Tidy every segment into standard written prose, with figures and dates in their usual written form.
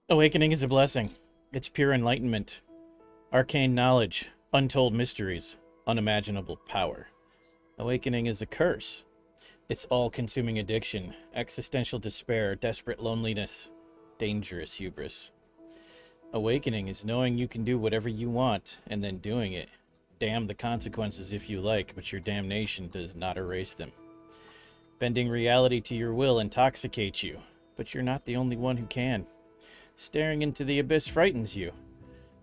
Awakening is a blessing. It's pure enlightenment, arcane knowledge, untold mysteries, unimaginable power. Awakening is a curse. It's all-consuming addiction, existential despair, desperate loneliness, dangerous hubris. Awakening is knowing you can do whatever you want and then doing it. Damn the consequences if you like, but your damnation does not erase them. Bending reality to your will intoxicates you, but you're not the only one who can. Staring into the abyss frightens you,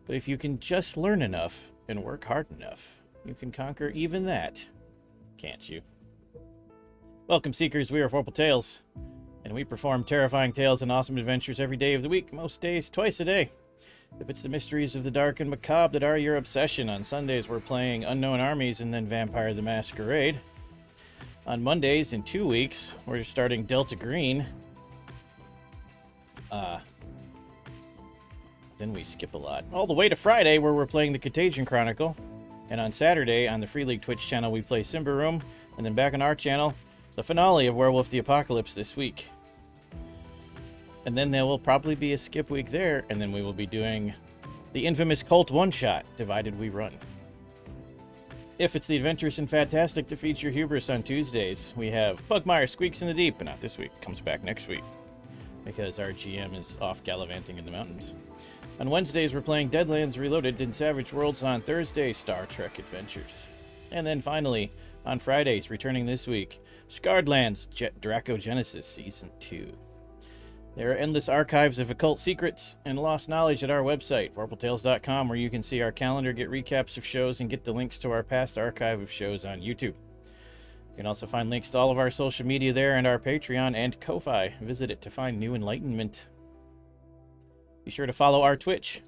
but if you can just learn enough and work hard enough, you can conquer even that, can't you? Welcome, Seekers. We are Vorpal Tales, and we perform terrifying tales and awesome adventures every day of the week, most days twice a day. If it's the mysteries of the dark and macabre that are your obsession, on Sundays we're playing Unknown Armies and then Vampire the Masquerade. On Mondays, in 2 weeks, we're starting Delta Green. Then we skip a lot. All the way to Friday, where we're playing the Contagion Chronicle. And on Saturday, on the Free League Twitch channel, we play Simba Room. And then back on our channel, the finale of Werewolf the Apocalypse this week. And then there will probably be a skip week there, and then we will be doing the infamous Cult one-shot, Divided We Run. If it's the Adventurous and Fantastic to feature Hubris on Tuesdays, we have Pugmire Squeaks in the Deep, but not this week, comes back next week, because our GM is off gallivanting in the mountains. On Wednesdays, we're playing Deadlands Reloaded and Savage Worlds. On Thursday, Star Trek Adventures. And then finally, on Fridays, returning this week, Scarred Lands Draco Genesis Season 2. There are endless archives of occult secrets and lost knowledge at our website, vorpaltales.com, where you can see our calendar, get recaps of shows, and get the links to our past archive of shows on YouTube. You can also find links to all of our social media there and our Patreon and Ko-Fi. Visit it to find new enlightenment. Be sure to follow our Twitch,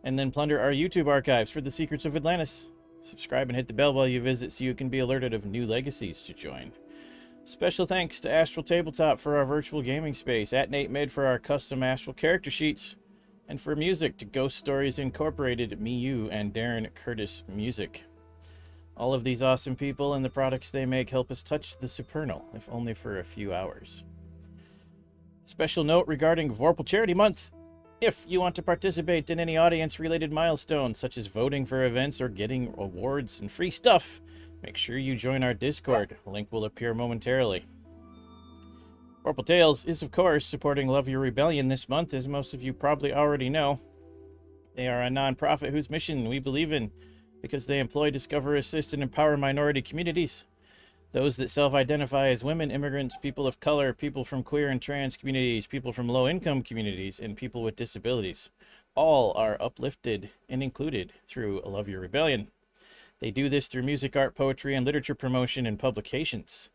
and then plunder our YouTube archives for the secrets of Atlantis. Subscribe and hit the bell while you visit so you can be alerted of new legacies to join. Special thanks to Astral Tabletop for our virtual gaming space, at Nate Mid for our custom Astral character sheets, and for music to Ghost Stories Incorporated, Me, You, and Darren Curtis Music. All of these awesome people and the products they make help us touch the supernal, if only for a few hours. Special note regarding Vorpal Charity Month. If you want to participate in any audience-related milestones, such as voting for events or getting awards and free stuff, make sure you join our Discord. Link will appear momentarily. Vorpal Tales is, of course, supporting Love Your Rebellion this month, as most of you probably already know. They are a non-profit whose mission we believe in, because they employ, discover, assist, and empower minority communities. Those that self-identify as women, immigrants, people of color, people from queer and trans communities, people from low-income communities, and people with disabilities. All are uplifted and included through Love Your Rebellion. They do this through music, art, poetry, and literature promotion and publications.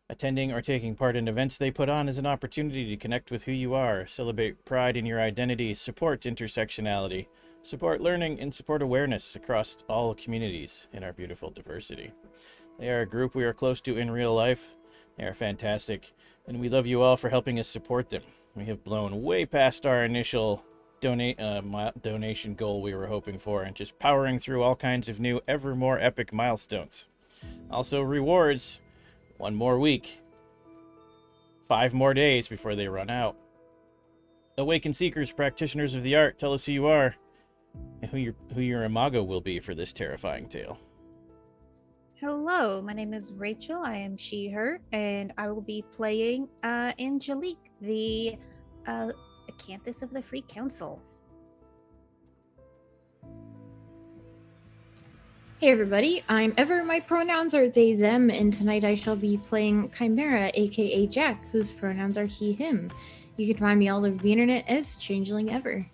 Attending or taking part in events they put on is an opportunity to connect with who you are, celebrate pride in your identity, support intersectionality, support learning, and support awareness across all communities in our beautiful diversity. They are a group we are close to in real life. They are fantastic, and we love you all for helping us support them. We have blown way past our initial donation goal we were hoping for, and just powering through all kinds of new, ever more epic milestones. Also, rewards. 1 more week. 5 more days before they run out. Awakened Seekers, practitioners of the art, tell us who you are, and who your imago will be for this terrifying tale. Hello, my name is Rachel. I am she, her, and I will be playing Angelique, the Acanthus of the Free Council. Hey everybody, I'm Ever. My pronouns are they, them, and tonight I shall be playing Chimera, aka Jack, whose pronouns are he, him. You can find me all over the internet as Changeling Ever.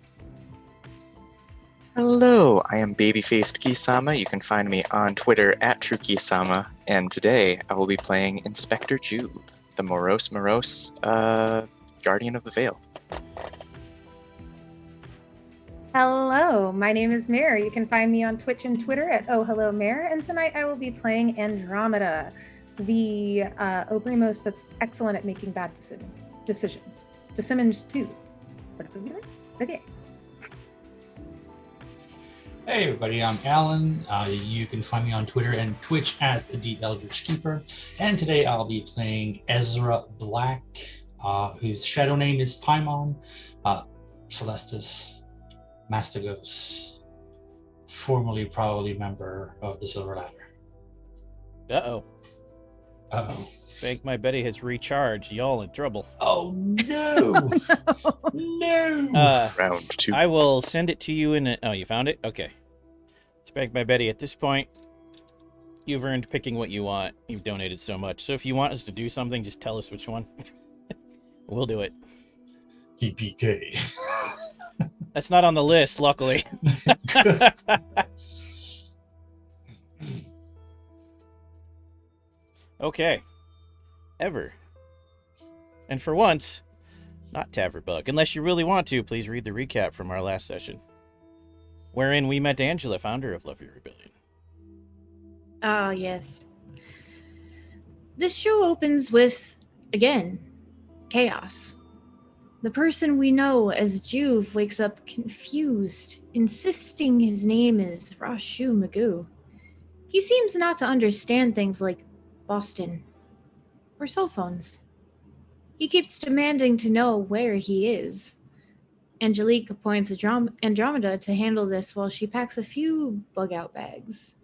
Hello, I am Babyfaced Kisama. You can find me on Twitter at TrueKisama, and today I will be playing Inspector Jude, the morose Guardian of the Veil. Hello, my name is Mare. You can find me on Twitch and Twitter at Oh Hello Mare, and tonight I will be playing Andromeda, the Oprimos that's excellent at making bad decisions. Decisions too. Okay. Hey everybody, I'm Alan. You can find me on Twitter and Twitch as the Eldritch Keeper. And today I'll be playing Ezra Black, whose shadow name is Paimon. Celestis Mastigos, formerly probably member of the Silver Ladder. Uh-oh. Uh-oh. Bank My Betty has recharged. Y'all in trouble. Oh, no! No! Round 2. I will send it to you in a... Oh, you found it? Okay. It's Bank My Betty. At this point, you've earned picking what you want. You've donated so much. So if you want us to do something, just tell us which one. We'll do it. EPK. That's not on the list, luckily. Okay. Ever. And for once, not Taverbug. Unless you really want to, please read the recap from our last session, wherein we met Angela, founder of Love Your Rebellion. Ah, yes. This show opens with, again, chaos. The person we know as Juve wakes up confused, insisting his name is Rashu Magoo. He seems not to understand things like Boston or cell phones. He keeps demanding to know where he is. Angelique appoints Andromeda to handle this while she packs a few bug-out bags.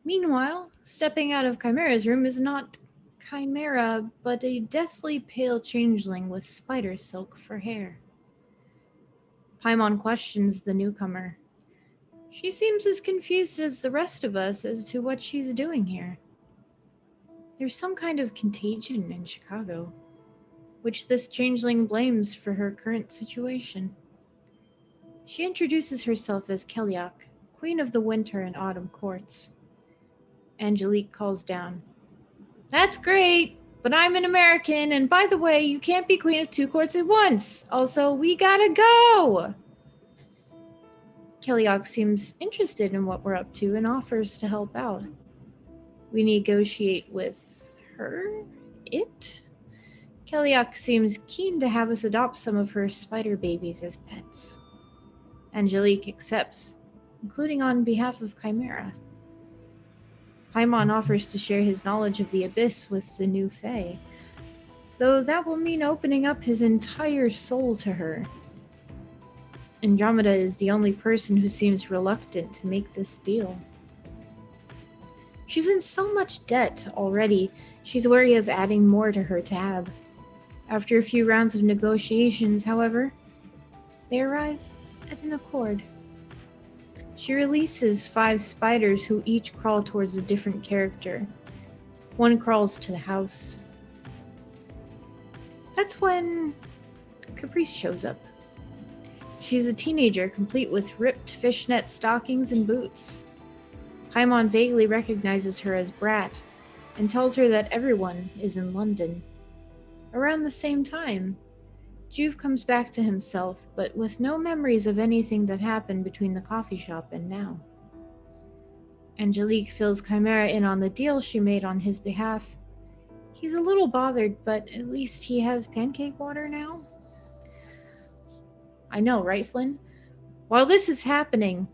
Meanwhile, stepping out of Chimera's room is not Chimera, but a deathly pale changeling with spider silk for hair. Paimon questions the newcomer. She seems as confused as the rest of us as to what she's doing here. There's some kind of contagion in Chicago, which this changeling blames for her current situation. She introduces herself as Keliak, Queen of the Winter and Autumn Courts. Angelique calls down. That's great, but I'm an American, and by the way, you can't be queen of 2 courts at once. Also, we gotta go! Keliak seems interested in what we're up to and offers to help out. We negotiate with her? It? Keliak seems keen to have us adopt some of her spider babies as pets. Angelique accepts, including on behalf of Chimera. Paimon offers to share his knowledge of the Abyss with the new Fae, though that will mean opening up his entire soul to her. Andromeda is the only person who seems reluctant to make this deal. She's in so much debt already, she's wary of adding more to her tab. After a few rounds of negotiations, however, they arrive at an accord. She releases 5 spiders who each crawl towards a different character. One crawls to the house. That's when Caprice shows up. She's a teenager, complete with ripped fishnet stockings and boots. Paimon vaguely recognizes her as Brat and tells her that everyone is in London. Around the same time, Juve comes back to himself, but with no memories of anything that happened between the coffee shop and now. Angelique fills Chimera in on the deal she made on his behalf. He's a little bothered, but at least he has pancake water now. I know, right, Flynn? While this is happening,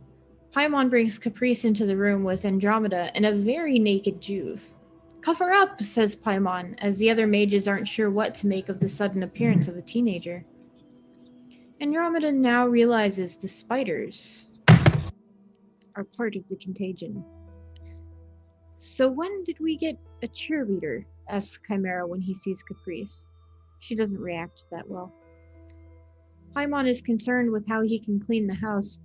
Paimon brings Caprice into the room with Andromeda and a very naked Juve. Cover up, says Paimon, as the other mages aren't sure what to make of the sudden appearance of the teenager. Andromeda now realizes the spiders are part of the contagion. So when did we get a cheerleader? Asks Chimera when he sees Caprice. She doesn't react that well. Paimon is concerned with how he can clean the house,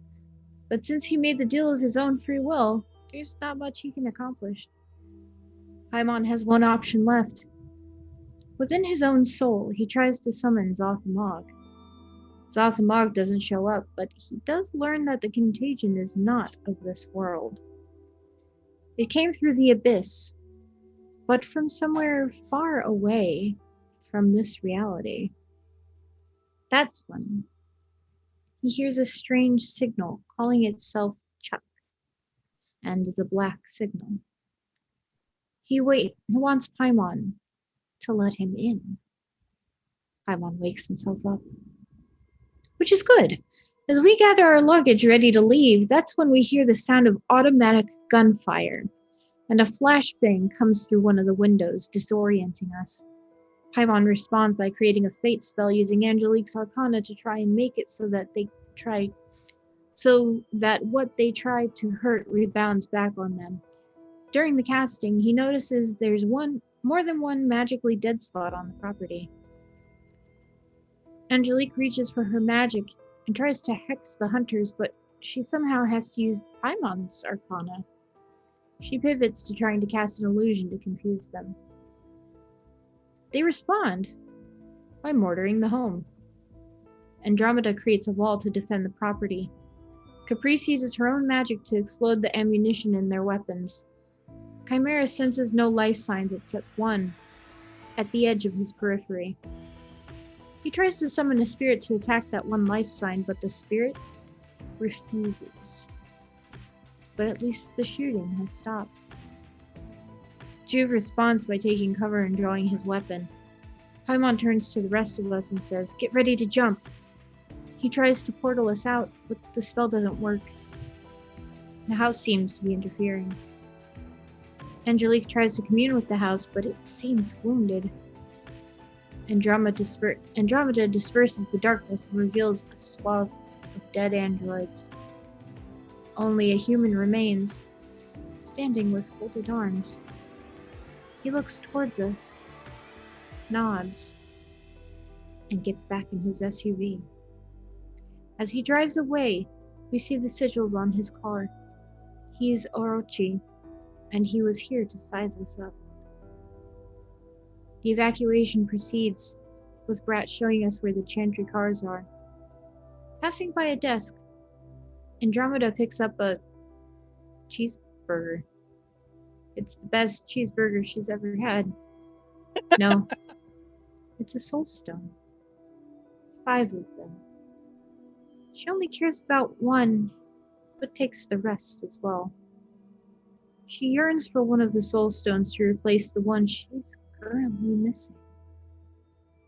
but since he made the deal of his own free will, there's not much he can accomplish. Paimon has one option left. Within his own soul, he tries to summon Zothamog. Zothamog doesn't show up, but he does learn that the contagion is not of this world. It came through the Abyss, but from somewhere far away from this reality. That's when he hears a strange signal calling itself Chuck, and the black signal. He wants Paimon to let him in. Paimon wakes himself up. Which is good. As we gather our luggage ready to leave, that's when we hear the sound of automatic gunfire, and a flashbang comes through one of the windows, disorienting us. Paimon responds by creating a fate spell using Angelique's Arcana to try and make it so that what they try to hurt rebounds back on them. During the casting, he notices there's more than one magically dead spot on the property. Angelique reaches for her magic and tries to hex the hunters, but she somehow has to use Paimon's Arcana. She pivots to trying to cast an illusion to confuse them. They respond by mortaring the home. Andromeda creates a wall to defend the property. Caprice uses her own magic to explode the ammunition in their weapons. Chimera senses no life signs except one, at the edge of his periphery. He tries to summon a spirit to attack that one life sign, but the spirit refuses. But at least the shooting has stopped. Juve responds by taking cover and drawing his weapon. Paimon turns to the rest of us and says, "Get ready to jump." He tries to portal us out, but the spell doesn't work. The house seems to be interfering. Angelique tries to commune with the house, but it seems wounded. Andromeda disperses the darkness and reveals a swath of dead androids. Only a human remains, standing with folded arms. He looks towards us, nods, and gets back in his SUV. As he drives away, we see the sigils on his car. He's Orochi, and he was here to size us up. The evacuation proceeds, with Brat showing us where the Chantry cars are. Passing by a desk, Andromeda picks up a cheeseburger. It's the best cheeseburger she's ever had. No, it's a soul stone. 5 of them. She only cares about one, but takes the rest as well. She yearns for one of the soul stones to replace the one she's currently missing.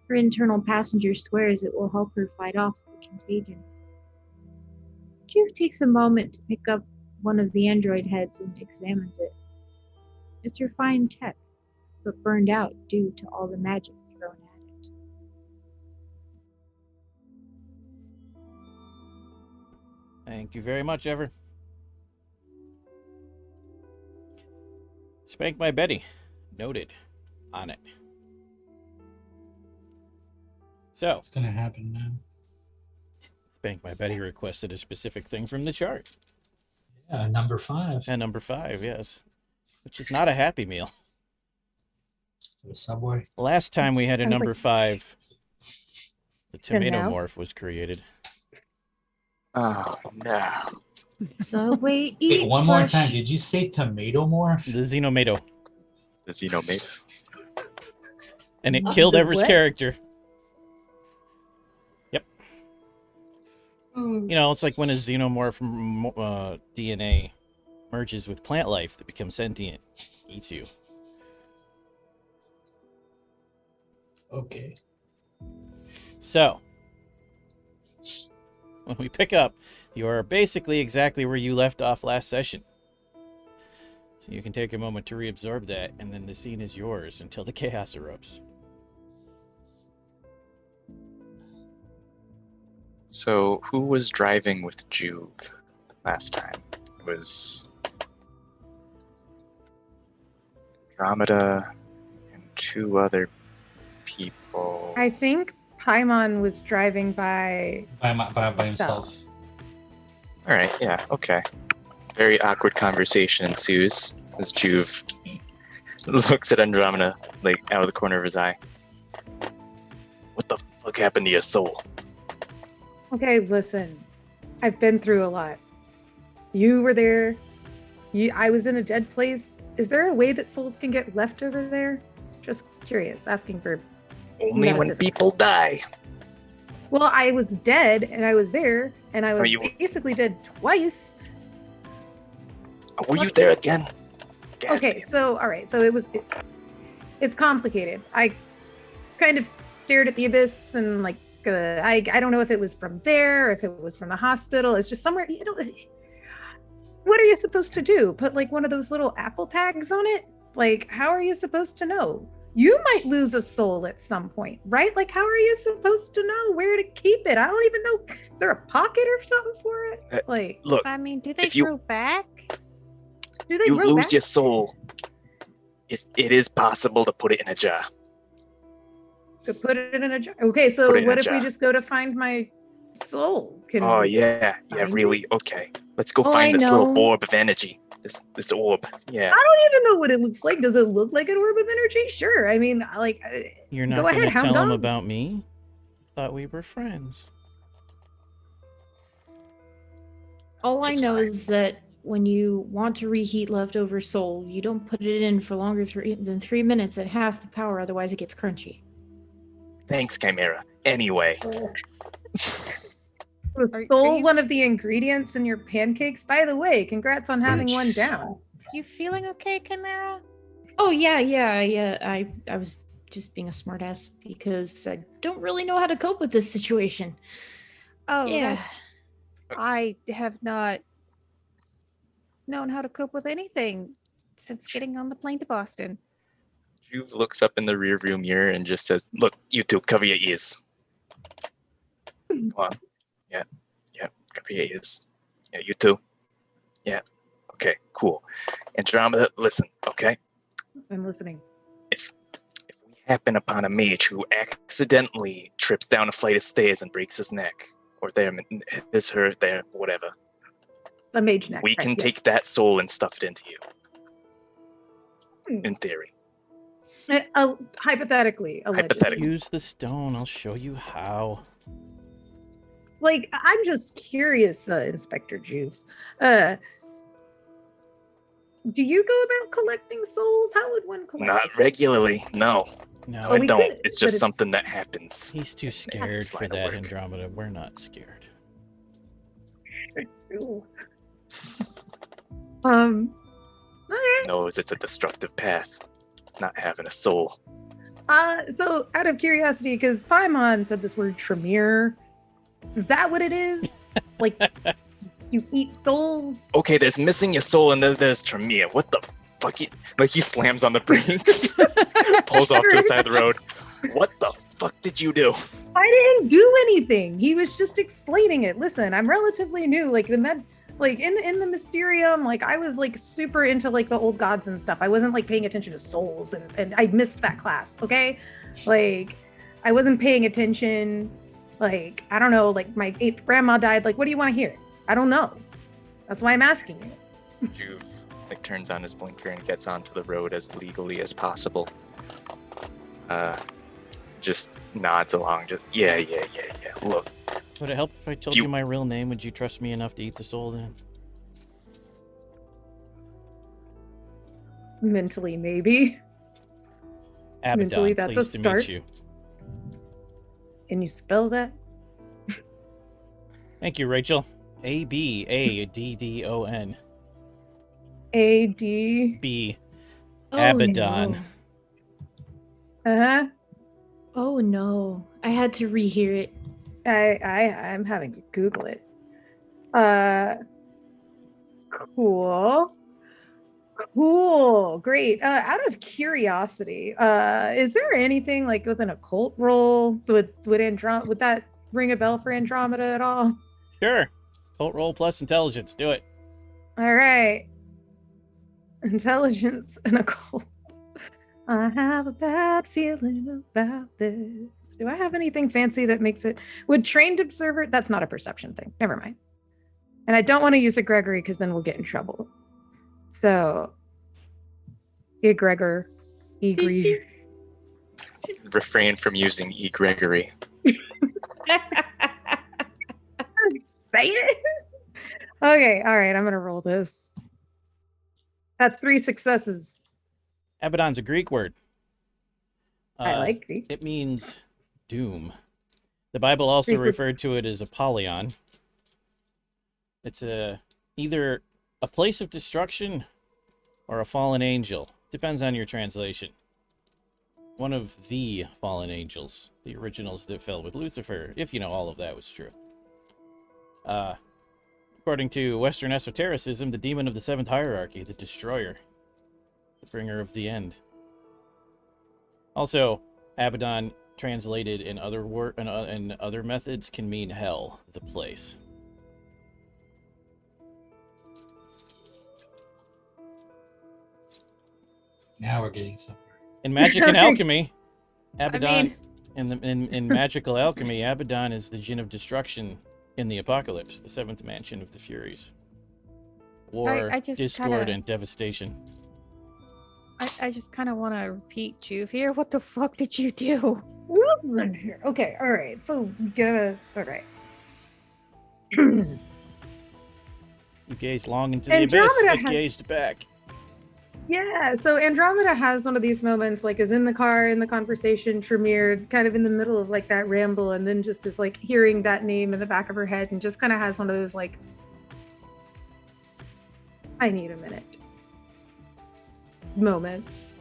Her internal passenger swears it will help her fight off the contagion. Juve takes a moment to pick up one of the android heads and examines it. It's refined tech, but burned out due to all the magic thrown at it. Thank you very much, Ever. Spank my Betty. Noted. On it. So, What's going to happen now? Spank my Betty requested a specific thing from the chart. Yeah, number 5. And number 5, yes. Which is not a Happy Meal. To the Subway. Last time we had a Sounds number like- 5, the tomato now? morph was created. Oh, no. Subway eat Wait, one more fresh. time. Did you say tomato morph? The Xenomato. The Xenomate. And it killed The Ever's what? character. Yep. Mm. You know, it's like when a xenomorph DNA merges with plant life that becomes sentient, eats you. Okay. So, when we pick up, you are basically exactly where you left off last session. So you can take a moment to reabsorb that, and then the scene is yours until the chaos erupts. So, who was driving with Juve last time? It was Andromeda and 2 other people. I think Paimon was driving by. By himself. All right, yeah, okay. Very awkward conversation ensues as Juve looks at Andromeda, like, out of the corner of his eye. What the fuck happened to your soul? Okay, listen. I've been through a lot. You were there. I was in a dead place. Is there a way that souls can get left over there? Just curious, asking for. Only when Metaphysics. people die. Well, I was dead and I was there and I was you- basically dead twice. Were you there again? God Okay, damn. so all right, so it's complicated. I kind of stared at the abyss and like I don't know if it was from there, or if it was from the hospital. It's just somewhere. You know, what are you supposed to do? Put like one of those little Apple tags on it? Like, how are you supposed to know? You might lose a soul at some point, right? Like, how are you supposed to know where to keep it? I don't even know. Is there a pocket or something for it? Like, Look, I mean, do they if you- grow back? do they you grow lose back? your soul. It is possible to put it in a jar. To put it in a jar. Okay, so Put it in what a if we jar. just go to find my soul? Can Oh we yeah, find really. it? Okay, let's go Oh, find I this little know. orb of energy. This orb. Yeah. I don't even know what it looks like. Does it look like an orb of energy? Sure. I mean, like, You're not go going ahead, to hound tell him dog. about me? Thought we were friends. All I Just know fine. is that when you want to reheat leftover soul, you don't put it in for longer than 3 minutes at half the power, otherwise it gets crunchy. Thanks, Chimera. Anyway, Was Are soul you- one of the ingredients in your pancakes? By the way, congrats on having one jeez. down. You feeling okay, Chimera? Oh yeah. I was just being a smartass because I don't really know how to cope with this situation. Oh, Yeah. that's. I have not known how to cope with anything since getting on the plane to Boston. Juve looks up in the rearview mirror and just says, "Look, you two, cover your ears. Come on. Yeah, cover your ears. Yeah, you two. Yeah. Okay, cool. Andromeda, listen. Okay, I'm listening. if we happen upon a mage who accidentally trips down a flight of stairs and breaks his neck, or their whatever, A mage neck. we right, can yes. take that soul and stuff it into you. Hmm. In theory. Hypothetically, allegedly. Hypothetically. Use the stone. I'll show you how. Like, I'm just curious, Inspector Juve. Do you go about collecting souls? How would one collect? Not regularly. No, No, Oh, I we don't. could, It's but just it's- something that happens. he's too scared this for line of that, work. Andromeda. We're not scared. Ooh. Okay. Knows it's a destructive path. Not having a soul. So out of curiosity, because Paimon said this word Tremere, is that what it is? Like, you eat souls? Okay, there's missing your soul and then there's Tremere. What the fuck? Like he slams on the brakes, pulls off to the side of the road. What the fuck did you do? I didn't do anything. He was just explaining it. Listen, I'm relatively new. Like in the Mysterium, like I was like super into like the old gods and stuff. I wasn't like paying attention to souls, and I missed that class. Okay, like I wasn't paying attention. Like I don't know. Like my 8th grandma died. Like what do you want to hear? I don't know. That's why I'm asking you. Juve like turns on his blinker and gets onto the road as legally as possible. Just nods along. Just yeah. Look, Would it help if I told You- you my real name? Would you trust me enough to eat the soul then? Mentally, maybe. Mentally, Abaddon, that's a pleased to start. meet you. Can you spell that? Thank you, Rachel. Abaddon. A-D. B. Oh, Abaddon. no. Uh-huh. Oh no. I had to rehear it. I'm having to Google it. Cool. Great. Out of curiosity, is there anything like with an occult role would that ring a bell for Andromeda at all? Sure. Cult roll plus intelligence. Do it. All right. Intelligence and occult. I have a bad feeling about this. Do I have anything fancy that makes it? Would trained observer? That's not a perception thing. Never mind. And I don't want to use egregor because then we'll get in trouble. So, egregor, egre. refrain from using E. Gregory. Say it. Okay. All right. I'm gonna roll this. That's 3 successes. Abaddon's a Greek word. I like Greek. It means doom. The Bible also Greek word- referred to it as Apollyon. It's either a place of destruction or a fallen angel. Depends on your translation. One of the fallen angels. The originals that fell with Lucifer, if you know all of that was true. According to Western esotericism, the demon of the 7th hierarchy, the destroyer. The bringer of the end. Also, Abaddon translated in other methods can mean hell, the place. Now we're getting somewhere. In magic and alchemy, I Abaddon mean, in magical alchemy, Abaddon is the djinn of destruction in the apocalypse, the seventh mansion of the Furies. War, I just discord, kinda- and devastation. I just kind of want to repeat Juve here. What the fuck did you do? Run here. Okay, all right. So we gotta. All right. You gazed long into the Andromeda abyss, it has- gazed back. Yeah, so Andromeda has one of these moments, like is in the car in the conversation, Tremere, kind of in the middle of like that ramble, and then just is like hearing that name in the back of her head, and just kind of has one of those like, I need a minute moments.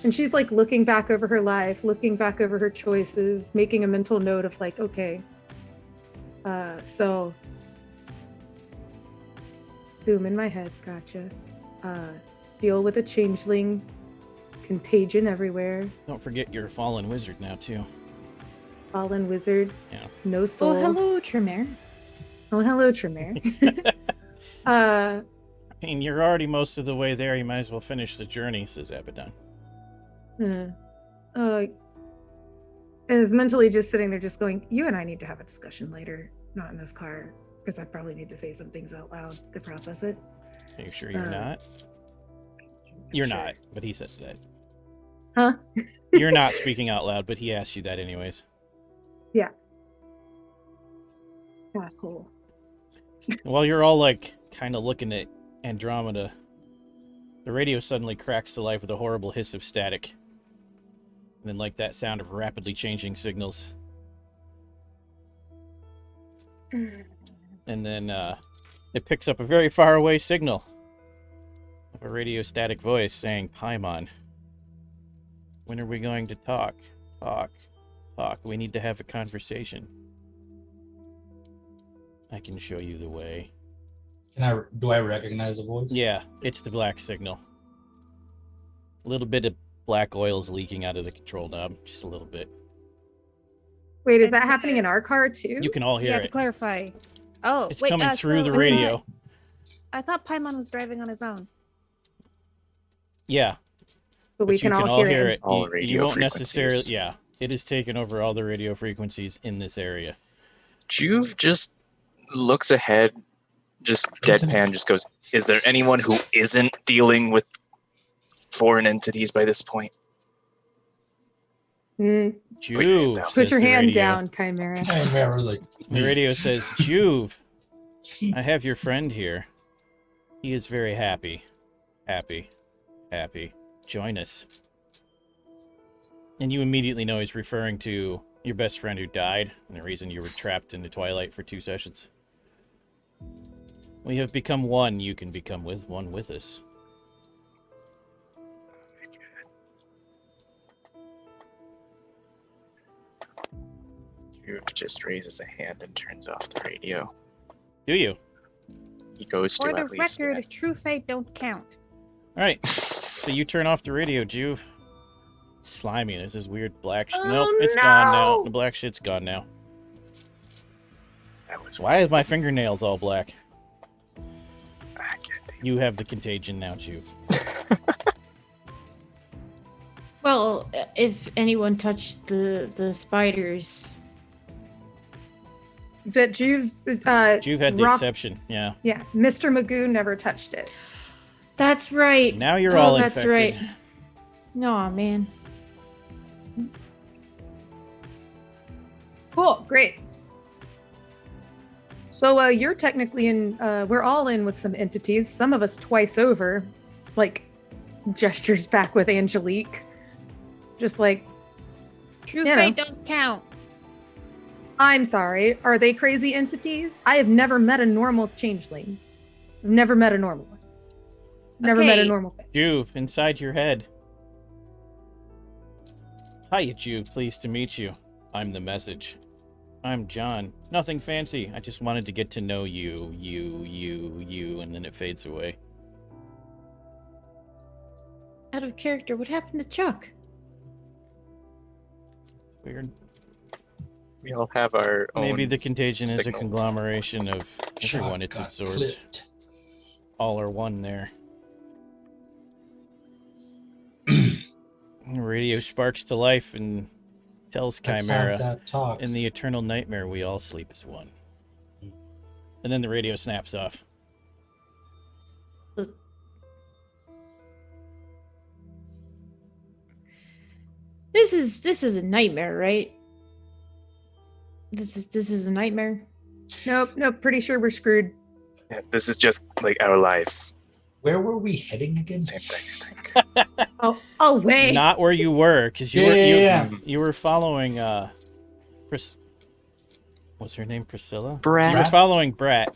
And she's like looking back over her life, looking back over her choices, making a mental note of like, okay, so boom in my head, gotcha. Deal with a changeling, contagion everywhere, Don't forget you're a fallen wizard now, too. fallen wizard, Yeah. no soul. Oh, hello, Tremere. Oh, hello, Tremere. I mean, you're already most of the way there. You might as well finish the journey, says Abaddon. Is mentally just sitting there just going, you and I need to have a discussion later, not in this car, because I probably need to say some things out loud to process it. Are you sure you're Uh, not? You're Sure. not, but he says that. Huh? You're not speaking out loud, but he asked you that anyways. Asshole. While you're all like kind of looking at Andromeda, the radio suddenly cracks to life with a horrible hiss of static. And then like that sound of rapidly changing signals. And then it picks up a very far away signal of a radio static voice saying, Paimon, when are we going to talk? Talk. We need to have a conversation. I can show you the way. Do I recognize the voice? Yeah, it's the black signal. A little bit of black oil's leaking out of the control knob. Just a little bit. Wait, is And, that happening in our car too? You can all hear Yeah, it. to clarify. Oh, It's wait, coming through so the radio. I thought Paimon was driving on his own. Yeah, but we but you can all hear it. All You radio won't necessarily. frequencies. Yeah, it has taken over all the radio frequencies in this area. Juve just looks ahead, just deadpan, just goes, is there anyone who isn't dealing with foreign entities by this point? Juve, Put says Put your the hand radio. down, Chimera. I remember, like, The radio says, Juve, I have your friend here. He is very happy. Happy. Join us. And you immediately know he's referring to your best friend who died, and the reason you were trapped in the twilight for 2 sessions. We have become one. You can become one with us. Juve just raises a hand and turns off the radio. Do you? He goes to For the at least. record, true fate don't count. All right. So you turn off the radio, Juve. It's slimy. There's this weird black shit. Oh, Nope, it's gone now. no! The black shit's gone now. That was Why is my fingernails all black? I can't think. You have the contagion now, Juve. Well, if anyone touched the spiders, But Juve, Juve had the Rock- exception. Yeah. yeah, Mr. Magoo never touched it. that's right. Now you're Oh, all that's infected. right. No, man. Cool, great. So you're technically in. We're all in with some entities. Some of us twice over, like gestures back with Angelique, just like, True You fate know. don't count. I'm sorry. Are they crazy entities? I have never met a normal changeling. I've never met a normal one. Never met a Okay. normal thing. Juve, inside your head. Hiya, Juve. Pleased to meet you. I'm the message. I'm John. Nothing fancy. I just wanted to get to know you, and then it fades away. Out of character. What happened to Chuck? Weird. We all have our own. Maybe the contagion is a signals. conglomeration of everyone it's Got absorbed. clipped. All are one there. Radio sparks to life and tells Let's Chimera, have that talk. in the eternal nightmare we all sleep as one. And then the radio snaps off. This is a nightmare, right? This is a nightmare. Nope. Pretty sure we're screwed. Yeah, this is just like our lives. Where were we heading again? Same thing, I think. Oh wait. Not where you were, because you were following what's her name? Priscilla? Brett. You were following Brett.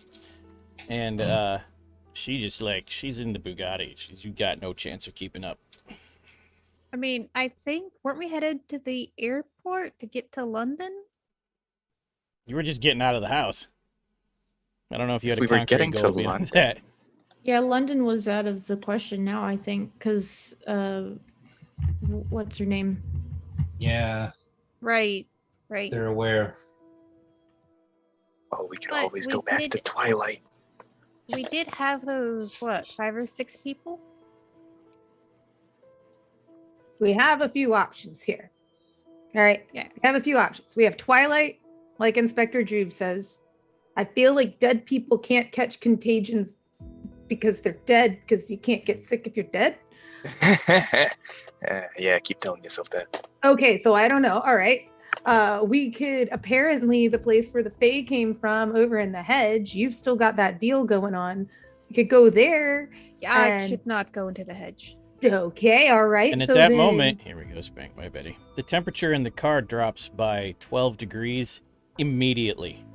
And she just she's in the Bugatti. You got no chance of keeping up. I mean, I think, weren't we headed to the airport to get to London? You were just getting out of the house. I don't know if you had We a were concrete getting to goal beyond London. that. Yeah, London was out of the question now, I think, because what's her name? Yeah, Right. they're aware. Oh, we could But always we go back to did- Twilight. We did have those, 5 or 6 people? We have a few options here. All right. Yeah. We have a few options. We have Twilight, like Inspector Juve says. I feel like dead people can't catch contagions because they're dead, because you can't get sick if you're dead. Yeah, keep telling yourself that. Okay, so I don't know. All right. We could apparently the place where the Fae came from over in the hedge. You've still got that deal going on. We could go there. Yeah, I And- should not go into the hedge. Okay, all right. And at so that then- moment, here we go, Spank, my Betty. The temperature in the car drops by 12 degrees immediately.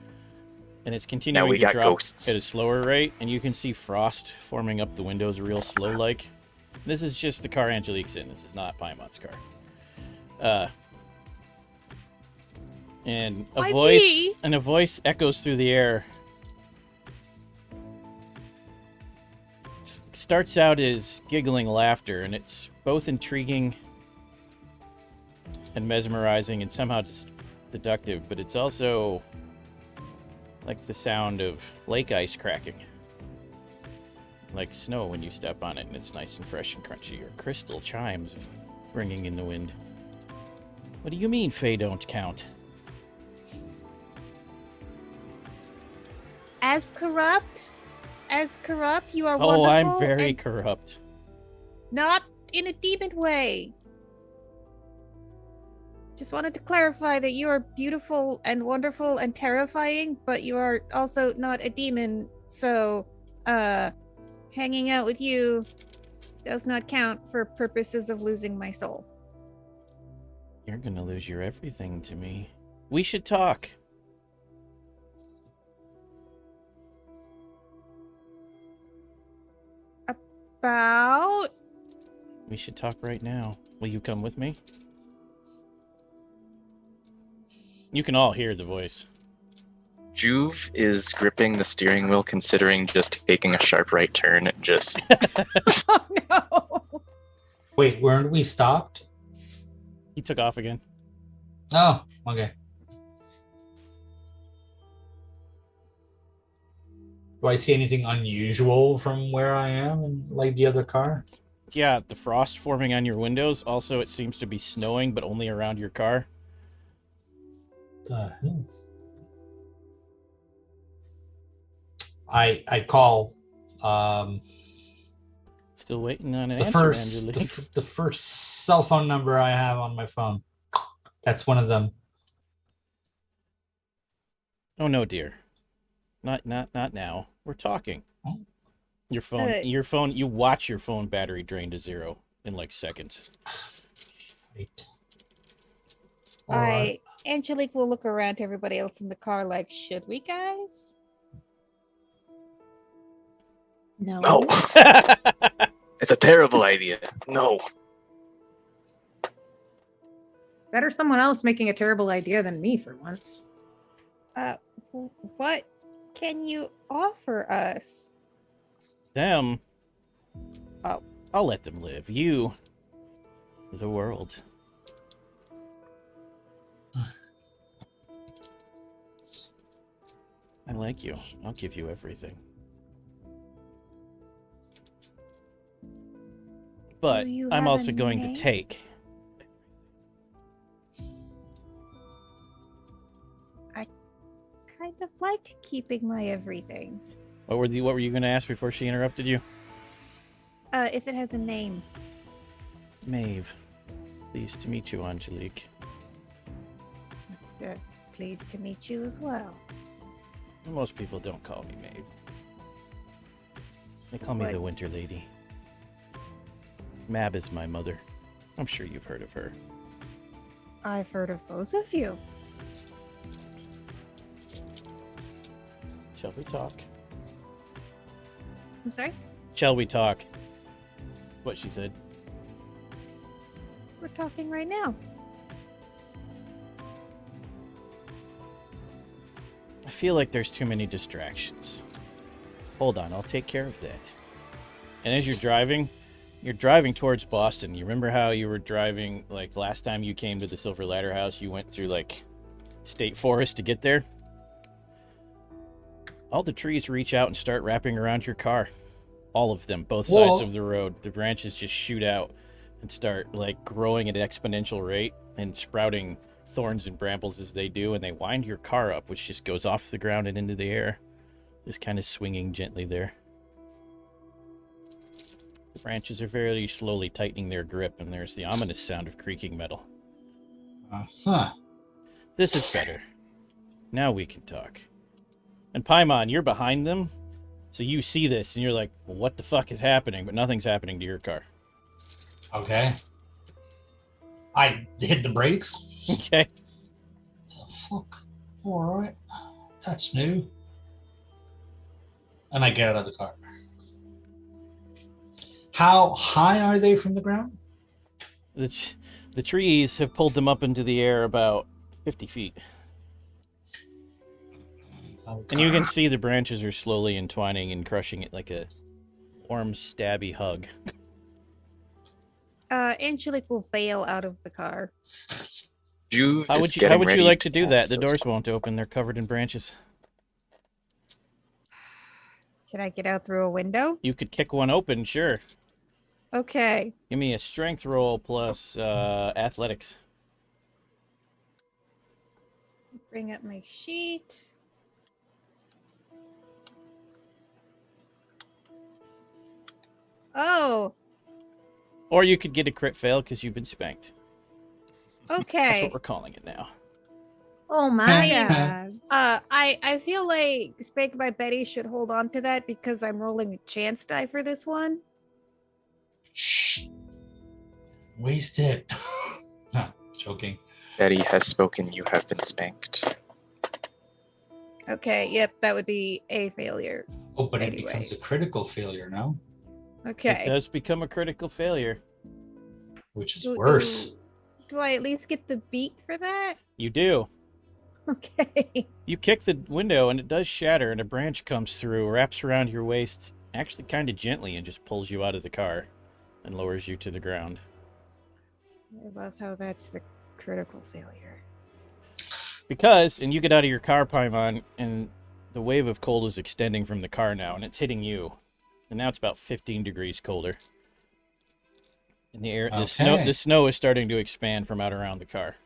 And it's continuing we to got drop ghosts. at a slower rate, and you can see frost forming up the windows real slow-like. This is just the car Angelique's in. This is not Paimon's car. And Why a voice echoes through the air. Starts out as giggling laughter, and it's both intriguing and mesmerizing and somehow deductive, but it's also like the sound of lake ice cracking. Like snow when you step on it and it's nice and fresh and crunchy, or crystal chimes ringing in the wind. What do you mean, Fae don't count? As corrupt, you are Oh, wonderful. I'm very and corrupt. not in a demon way. Just wanted to clarify that you are beautiful and wonderful and terrifying, but you are also not a demon. So, hanging out with you does not count for purposes of losing my soul. You're gonna lose your everything to me. We should talk. About We should talk right now. Will you come with me? You can all hear the voice. Juve is gripping the steering wheel, considering just taking a sharp right turn. Just oh no. Wait, weren't we stopped? He took off again. Oh, okay. Do I see anything unusual from where I am in like the other car? Yeah, the frost forming on your windows. Also, it seems to be snowing, but only around your car. The hell? I call Still waiting on an the answer, first Angelique. the first cell phone number I have on my phone. That's one of them. Oh no, dear. Not now. We're talking. Oh. Your Uh, phone, you watch your phone battery drain to 0 in like seconds. Right. All right. Angelique will look around to everybody else in the car like, should we, guys? No. no. It's a terrible idea. No. Better someone else making a terrible idea than me for once. What can you offer us? Them. I'll let them live. You, the world. I like you. I'll give you everything. But you I'm have a also going to name? take. Kind of like keeping my everything. What were you going to ask before she interrupted you? If it has a name. Maeve. Pleased to meet you, Angelique. Pleased to meet you as well. Most people don't call me Maeve. They call me What? the Winter Lady. Mab is my mother. I'm sure you've heard of her. I've heard of both of you. Shall we talk? I'm sorry? Shall we talk? What she said. We're talking right now. I feel like there's too many distractions. Hold on, I'll take care of that. And as you're driving towards Boston. You remember how you were driving, like, last time you came to the Silver Ladder House, you went through, like, state forest to get there? All the trees reach out and start wrapping around your car. All of them, both Whoa. sides of the road. The branches just shoot out and start, like, growing at an exponential rate and sprouting thorns and brambles as they do, and they wind your car up, which just goes off the ground and into the air, just kind of swinging gently there. The branches are very slowly tightening their grip, and there's the ominous sound of creaking metal. Uh-huh. This is better. Now we can talk. And Paimon, you're behind them, so you see this, and you're like, well, what the fuck is happening? But nothing's happening to your car. Okay. I hit the brakes. Okay. The fuck? Alright. That's new. And I get out of the car. How high are they from the ground? The trees have pulled them up into the air about 50 feet. Okay. And you can see the branches are slowly entwining and crushing it like a warm, stabby hug. Angelique will bail out of the car. Juve How is would you getting like ready to do that? The cast doors won't open. They're covered in branches. Can I get out through a window? You could kick one open, sure. Okay. Give me a strength roll plus athletics. Bring up my sheet. Oh, Or you could get a crit fail because you've been spanked. That's okay. what we're calling it now. Oh my Yeah. god. I feel like Spank by Betty should hold on to that because I'm rolling a chance die for this one. Shh. Waste it. No, joking. Betty has spoken. You have been spanked. Okay, yep, that would be a failure. Oh, but it Anyway. becomes a critical failure, no? Okay. It does become a critical failure. Which is Do- worse. Do I at least get the beat for that? You do. Okay. You kick the window and it does shatter, and a branch comes through, wraps around your waist, actually kind of gently, and just pulls you out of the car and lowers you to the ground. I love how that's the critical failure. Because, and you get out of your car, Paimon, and the wave of cold is extending from the car now, and it's hitting you. And now it's about 15 degrees colder. And the air, the snow is starting to expand from out around the car.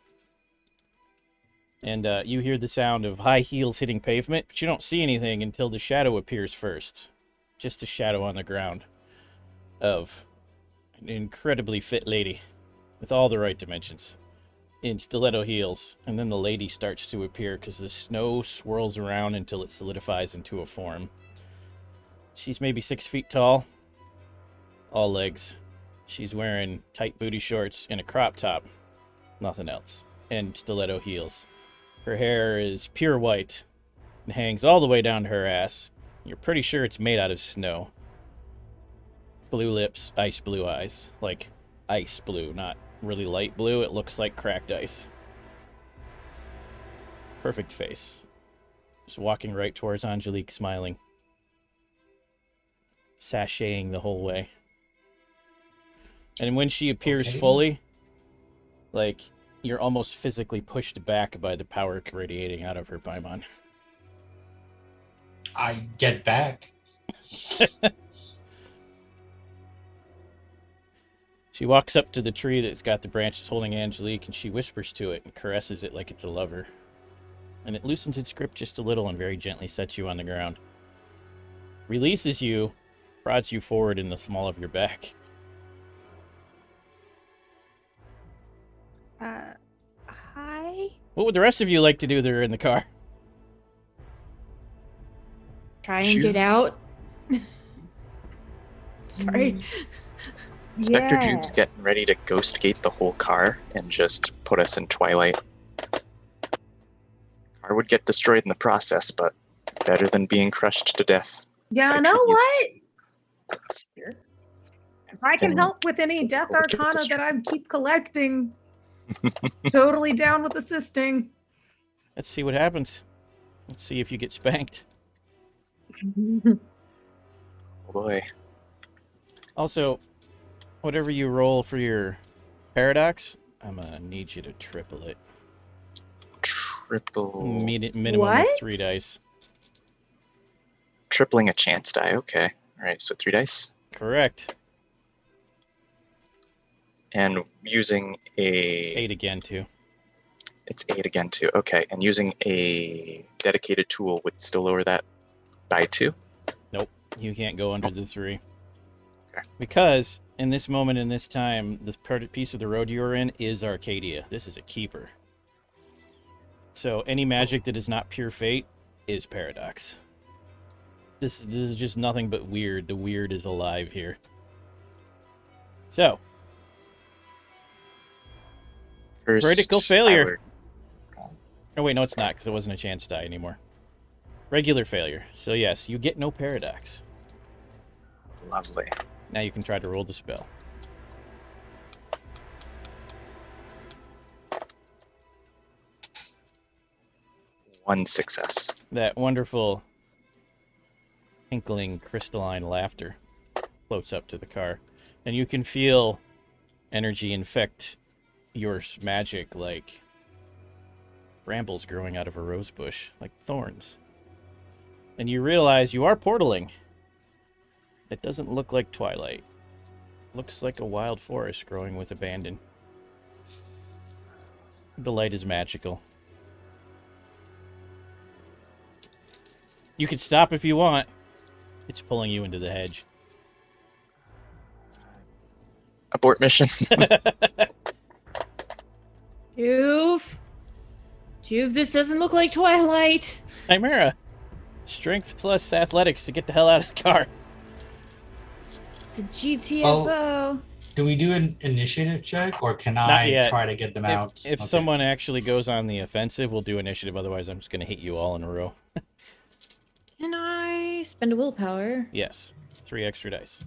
And you hear the sound of high heels hitting pavement, but you don't see anything until the shadow appears first. Just a shadow on the ground of an incredibly fit lady with all the right dimensions in stiletto heels. And then the lady starts to appear because the snow swirls around until it solidifies into a form. She's maybe 6 feet tall, all legs. She's wearing tight booty shorts and a crop top, nothing else, and stiletto heels. Her hair is pure white and hangs all the way down to her ass. You're pretty sure it's made out of snow. Blue lips, ice blue eyes. Like ice blue, not really light blue. It looks like cracked ice. Perfect face. Just walking right towards Angelique, smiling. Sashaying the whole way. And when she appears Okay. fully, like, you're almost physically pushed back by the power radiating out of her, Paimon. I get back. She walks up to the tree that's got the branches holding Angelique, and she whispers to it and caresses it like it's a lover. And it loosens its grip just a little and very gently sets you on the ground. Releases you, prods you forward in the small of your back. Hi? What would the rest of you like to do that are in the car? Try and Shoot. get out. Sorry. Inspector Juve's getting ready to ghost gate the whole car and just put us in twilight. Car would get destroyed in the process, but better than being crushed to death. Yeah, by know trees. what? If I can help with any death arcana that I keep collecting, totally down with assisting. Let's see what happens. Let's see if you get spanked. Oh boy. Also, whatever you roll for your paradox, I'm gonna need you to triple it. Triple. Minimum of What? 3 dice. Tripling a chance die. Okay. All right. So 3 dice. Correct. And using It's a. 8 again, too. It's 8 again, too. Okay. And using a dedicated tool would still lower that by 2. Nope. You can't go under the 3. Okay. Because, in this moment, in this time, this piece of the road you're in is Arcadia. This is a keeper. So, any magic that is not pure fate is paradox. This is just nothing but weird. The weird is alive here. So, First, critical failure. I would- Oh, wait, no, it's not, because it wasn't a chance die anymore. Regular failure. So, yes, you get no paradox. Lovely. Now you can try to roll the spell. One success. That wonderful, tinkling, crystalline laughter floats up to the car. And you can feel energy infect your magic like brambles growing out of a rose bush, like thorns. And you realize you are portaling. It doesn't look like twilight. Looks like a wild forest growing with abandon. The light is magical. You can stop if you want. It's pulling you into the hedge. Abort mission. Juve, this doesn't look like Twilight. Chimera. Strength plus athletics to get the hell out of the car. It's a GTFO. Do we do an initiative check, or can Not I yet. try to get them out? If Okay. someone actually goes on the offensive, we'll do initiative. Otherwise, I'm just going to hit you all in a row. Can I spend a willpower? Yes. 3 extra dice.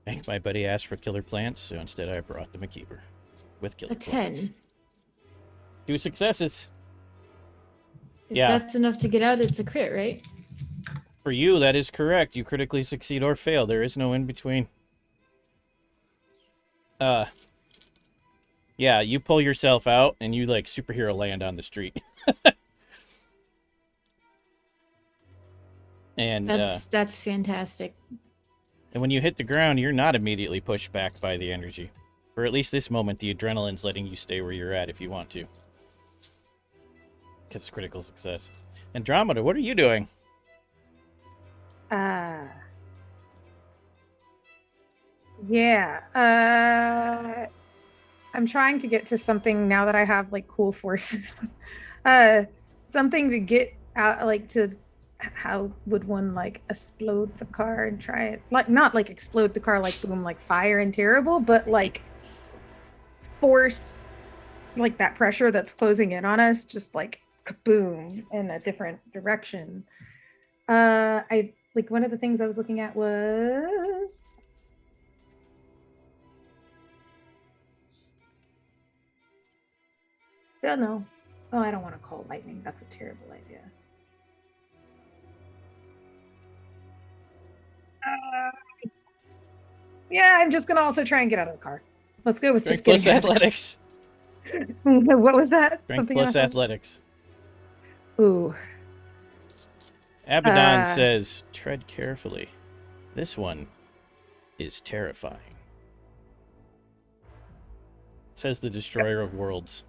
I think my buddy asked for killer plants, so instead I brought them a keeper. With killer A 10. plants. 2 successes. If Yeah. that's enough to get out, it's a crit, right? For you, that is correct. You critically succeed or fail. There is no in-between. Yeah, you pull yourself out, and you, like, superhero land on the street. And, That's fantastic. and when you hit the ground, you're not immediately pushed back by the energy. For at least this moment, the adrenaline's letting you stay where you're at if you want to. Because it's critical success. Andromeda, what are you doing? Yeah. I'm trying to get to something now that I have like cool forces. Something to get out, like to how would one like explode the car and try it, like not like explode the car like boom like fire and terrible, but like force like that pressure that's closing in on us, just like kaboom in a different direction. I like one of the things I was looking at was don't know. Oh, I don't want to call lightning. That's a terrible idea. Yeah, I'm just gonna also try and get out of the car. Let's go with Strength just plus getting out of the car. athletics. What was that? Strength Something plus else? athletics. Ooh. Abaddon says, tread carefully. This one is terrifying. Says the destroyer of worlds.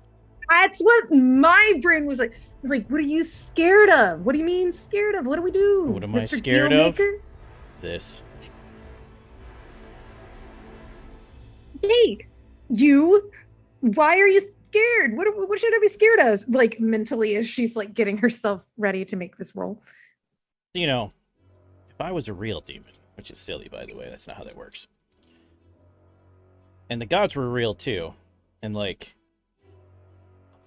That's what my brain was like. It was like, what are you scared of? What do you mean scared of? What do we do? What am I Mr. scared of? Dealmaker? This. Hey, you. Why are you scared? What should I be scared of? Like mentally, as she's like getting herself ready to make this roll. You know, if I was a real demon, which is silly, by the way, that's not how that works. And the gods were real too, and like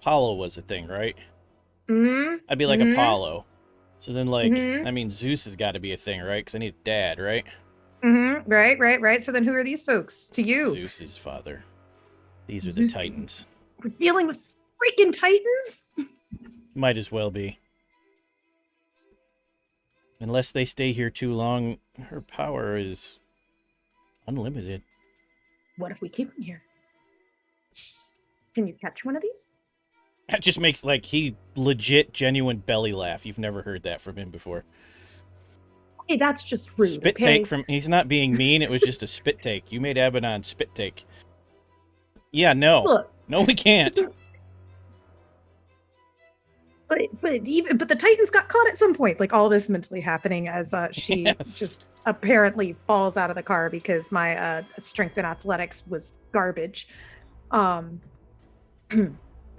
Apollo was a thing, right? Mm-hmm. I'd be like Mhm. Apollo. So then, like, Mhm. I mean, Zeus has got to be a thing, right? Because I need a dad, right? Mm-hmm. Right. So then who are these folks to you? Zeus's father. These are the Zeus- Titans. We're dealing with freaking Titans? Might as well be. Unless they stay here too long, her power is unlimited. What if we keep them here? Can you catch one of these? That just makes, like, he legit, genuine belly laugh. You've never heard that from him before. Hey, that's just rude. Spit okay? take from... He's not being mean. It was just a spit take. You made Abaddon spit take. Yeah, no. Look, No, we can't. but the Titans got caught at some point. Like all this mentally happening as she Yes. just apparently falls out of the car because my strength and athletics was garbage. That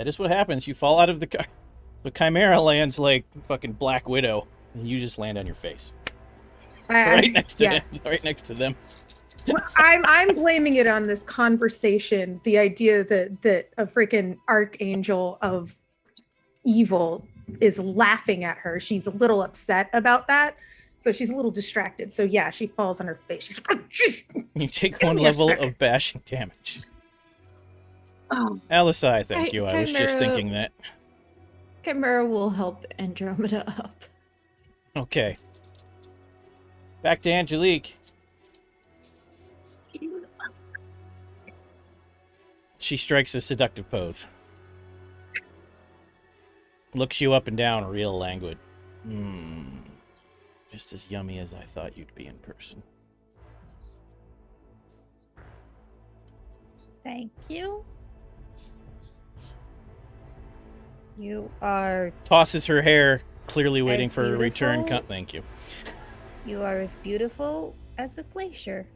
is what happens. You fall out of the car. The Chimera lands like fucking Black Widow, and you just land on your face. Right next to them. Right next to them. Well, I'm blaming it on this conversation. The idea that a freaking archangel of evil is laughing at her. She's a little upset about that. So she's a little distracted. So yeah, she falls on her face. She's like, oh, jeez. You take Give one me a level second. of bashing damage. Oh, Alisai, thank you. I was just Chimera- thinking that. Chimera will help Andromeda up. Okay. Back to Angelique. She strikes a seductive pose. Looks you up and down, real languid. Just as yummy as I thought you'd be in person. Thank you. You are Tosses her hair, clearly waiting As for a return. beautiful. Thank you. as beautiful as a glacier.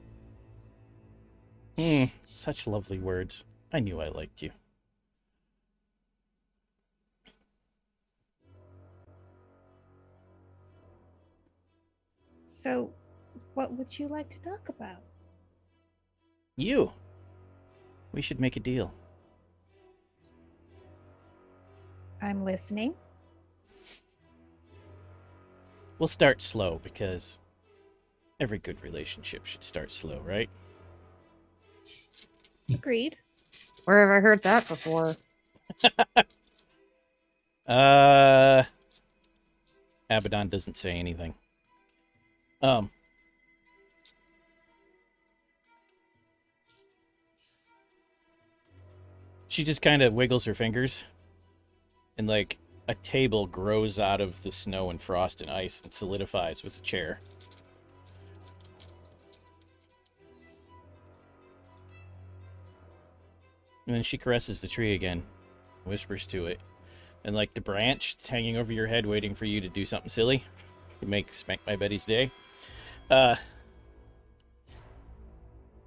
Such lovely words. I knew I liked you. So, what would you like to talk about? You. We should make a deal. I'm listening. We'll start slow because every good relationship should start slow, right? Agreed. where have I heard that before? Abaddon doesn't say anything. She just kind of wiggles her fingers, and like a table grows out of the snow and frost and ice and solidifies with a chair. And then she caresses the tree again, whispers to it, and like the branch that's hanging over your head waiting for you to do something silly to spank my Betty's day,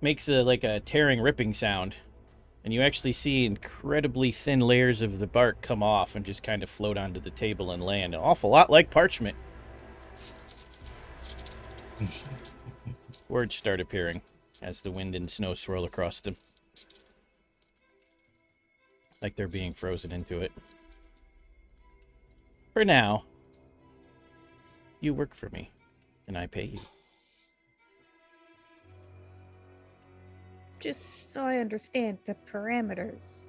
makes a tearing, ripping sound, and you actually see incredibly thin layers of the bark come off and just kind of float onto the table and land, an awful lot like parchment. Words start appearing as the wind and snow swirl across them, like they're being frozen into it. For now, you work for me, and I pay you. Just so I understand the parameters,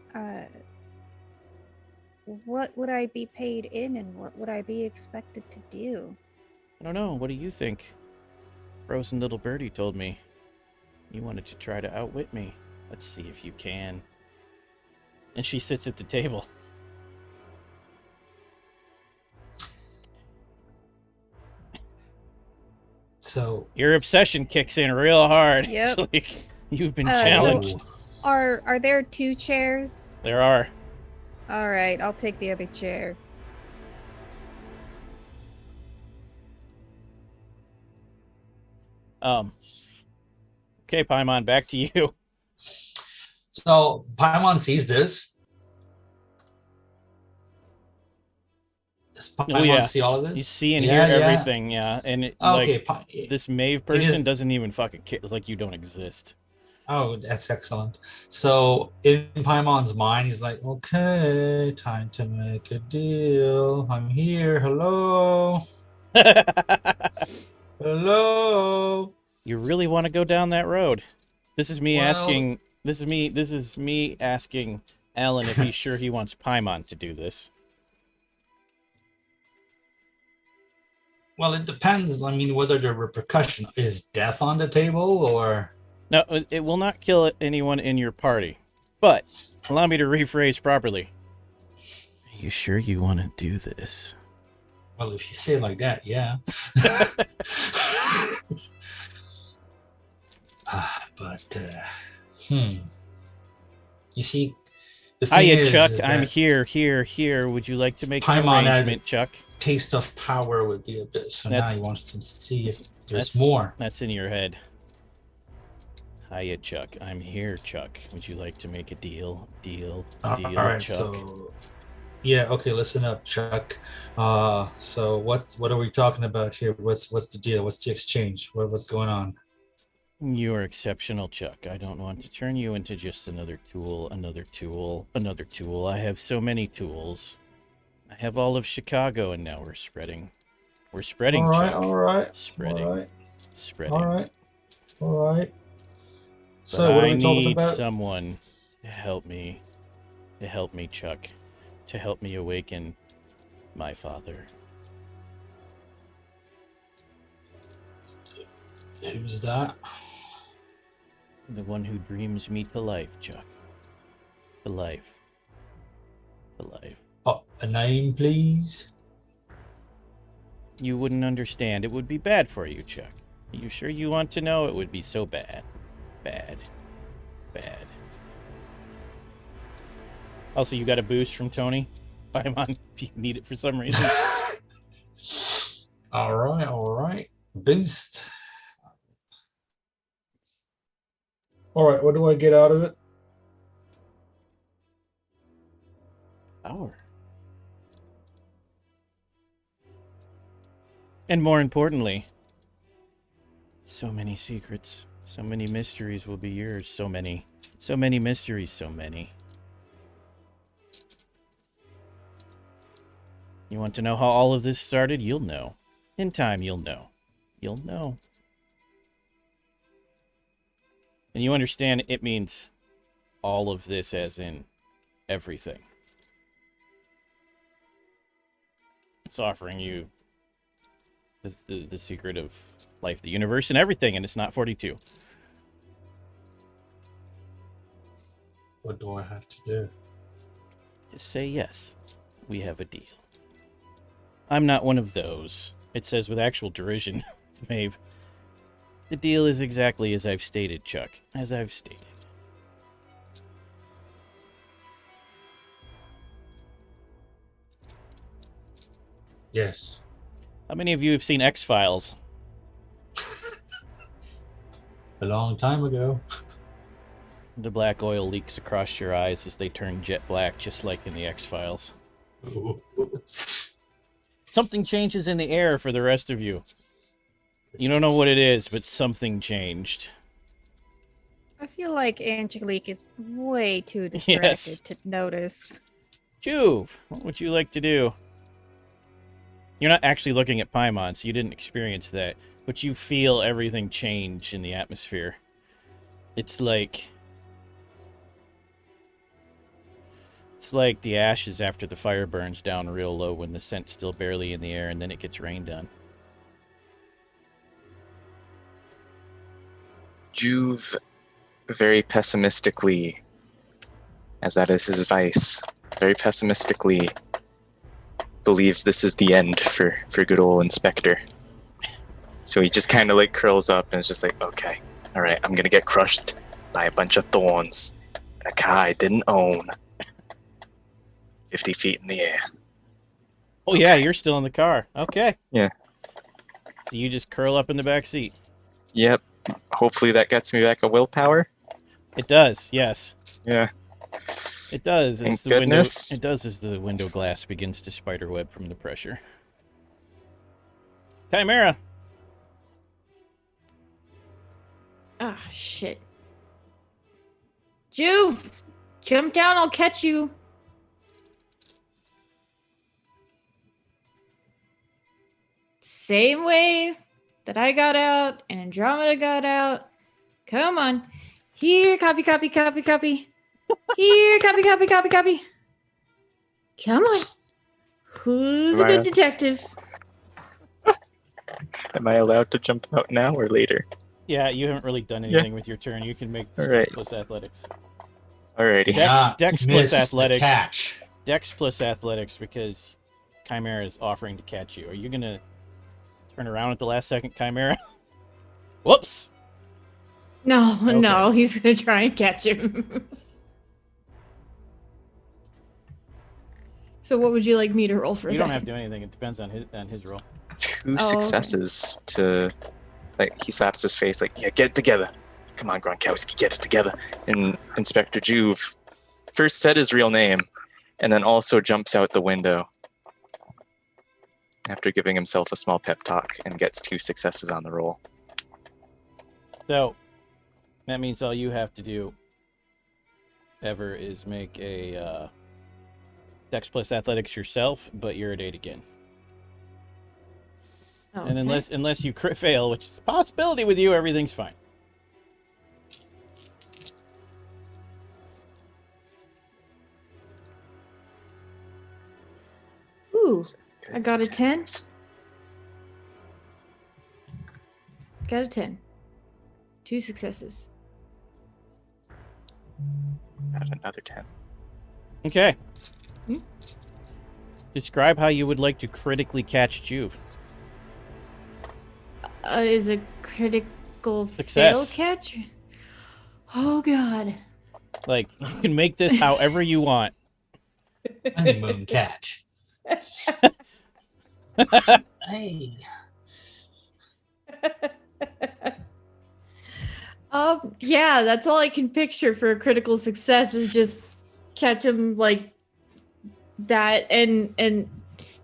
what would I be paid in and what would I be expected to do? I don't know, what do you think? Frozen little birdie told me You wanted to try to outwit me. Let's see if you can. And she sits at the table. So Your obsession kicks in real hard. Yep. It's like you've been So- challenged. Are there 2 chairs? There are. All right, I'll take the other chair. Okay, Paimon, back to you. So Paimon sees this. Does Paimon yeah. see all of this? You see and Yeah, hear yeah. everything, yeah. And it, Okay. like, this Mave It is- person doesn't even fucking care. Like, you don't exist. Oh, that's excellent. So in Paimon's mind, he's like, okay, time to make a deal. I'm here. Hello. Hello. You really want to go down that road? This is me Well- asking. This is me asking Alan if he's sure he wants Paimon to do this. Well, it depends. I mean, whether the repercussion is death on the table or. No, it will not kill anyone in your party. But allow me to rephrase properly. Are you sure you want to do this? Well, if you say it like that, yeah. You see, the thing Hiya, is, Chuck. is I'm that here. Would you like to make an Paimon had- arrangement, Chuck? taste of power with the abyss, so now That's- he wants to see if there's that's- more. That's in your head. Hiya, Chuck. I'm here, Chuck. Would you like to make a deal? Deal, All right, Chuck. so yeah, okay, listen up, Chuck. So what are we talking about here? What's the deal? What's the exchange? What's going on? You are exceptional, Chuck. I don't want to turn you into just another tool. I have so many tools. I have all of Chicago, and now we're spreading. We're spreading, All right, Chuck. all right, Spreading. all right, Spreading. all right, all right. But So what are I we talking need about? someone to help me. To help me, Chuck. To help me awaken my father. Who's that? The one who dreams me to life, Chuck. To life. To life. Oh, a name, please. You wouldn't understand. It would be bad for you, Chuck. Are you sure you want to know? It would be so bad. Bad. Also, you got a boost from Tony. I'm on if you need it for some reason. All right. Boost. All right, what do I get out of it? Power. And more importantly, so many secrets, so many mysteries will be yours. So many mysteries, so many. You want to know how all of this started? You'll know. In time, you'll know. You'll know. And you understand it means all of this as in everything. It's offering you the secret of life, the universe, and everything, and it's not 42. What do I have to do? Just say yes. We have a deal. I'm not one of those. It says with actual derision. It's Maeve. The deal is exactly as I've stated, Chuck. As I've stated. Yes. How many of you have seen X-Files? A long time ago. The black oil leaks across your eyes as they turn jet black, just like in the X-Files. Something changes in the air for the rest of you. You don't know what it is, but something changed. I feel like Angelique is way too distracted Yes. to notice. Juve, what would you like to do? You're not actually looking at Paimon, so you didn't experience that, but you feel everything change in the atmosphere. It's like the ashes after the fire burns down real low when the scent's still barely in the air and then it gets rained on. Juve very pessimistically, as that is his vice, very pessimistically believes this is the end for good old Inspector. So he just kind of like curls up and is just like, okay, all right, I'm gonna get crushed by a bunch of thorns and a car I didn't own. 50 feet in the air. Oh yeah, you're still in the car. Okay. Yeah. So you just curl up in the back seat. Yep. Hopefully that gets me back a willpower. It does. Yes. Yeah. It does. Thank As the goodness. window. It does as the window glass begins to spiderweb from the pressure. Chimera. Ah, shit. Juve! Jump down, I'll catch you. Same way that I got out and Andromeda got out. Come on. Here, copy. Here, copy. Come on. Who's a good detective? Am I allowed to jump out now or later? Yeah, you haven't really done anything with your turn. You can make All right. plus athletics. Alrighty. Dex plus Miss the athletics. catch. Dex plus athletics because Chimera is offering to catch you. Are you gonna turn around at the last second, Chimera? Whoops. No, he's gonna try and catch him. So what would you like me to roll for You that? don't have to do anything. It depends on his roll. Two Oh, okay. successes to, like, he slaps his face like, yeah, get it together. Come on, Gronkowski, get it together. And Inspector Juve first said his real name and then also jumps out the window after giving himself a small pep talk and gets 2 successes on the roll. So that means all you have to do ever is make a Dex plus athletics yourself, but you're at 8 again. Okay. And unless you crit fail, which is a possibility with you, everything's fine. Ooh, I got a 10. Got a 10. 2 successes. Got another 10. Okay. Hmm? Describe how you would like to critically catch Juve. Is a critical Success. fail catch? Oh god. Like, you can make this however you want. Honeymoon catch. Hey. Yeah, that's all I can picture for a critical success is just catch him like that and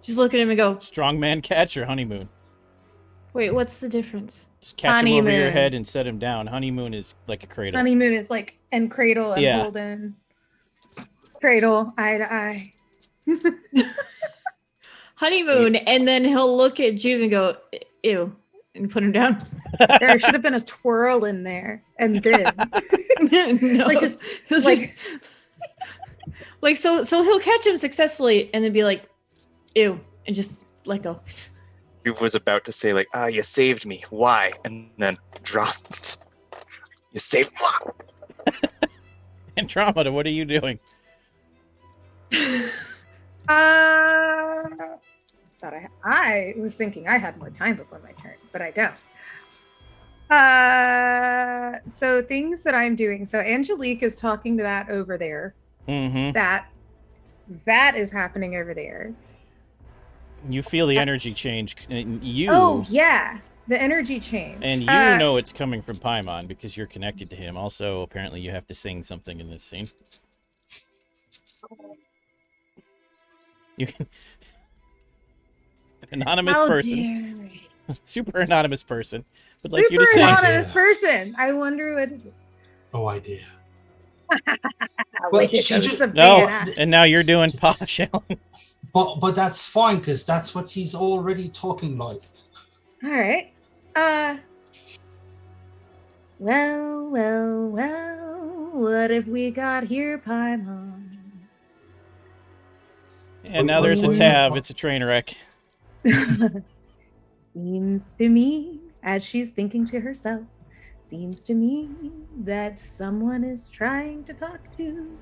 just look at him and go, Strongman catch or honeymoon? wait, what's the difference? Just catch him over your Honeymoon. head and set him down. Honeymoon is like a cradle. Honeymoon is like, and cradle and Yeah. golden. Cradle, eye to eye. Honeymoon, and then he'll look at Juve and go, ew, and put him down. There should have been a twirl in there, and then No. like just He'll like like so he'll catch him successfully and then be like, ew, and just let go. Juve was about to say like, you saved me. Why? And then dropped. You saved me. Andromeda, what are you doing? thought I was thinking I had more time before my turn, but I don't. So things that I'm doing. So Angelique is talking to that over there. Mm-hmm. That is happening over there. You feel the energy change. And you Oh yeah, the energy change. and you know it's coming from Paimon because you're connected to him. Also, apparently you have to sing something in this scene. You can... An anonymous How person. dare you. Super anonymous person would like you Super to sing. anonymous Yeah. person. I wonder what. No idea. Wait, she this just- is a No, bad act. and now you're doing Posh Ellen. But that's fine because that's what he's already talking like. All right. Well. What have we got here, Paimon? And now there's a tab. It's a train wreck. Seems to me, as she's thinking to herself, Seems to me that someone is trying to talk to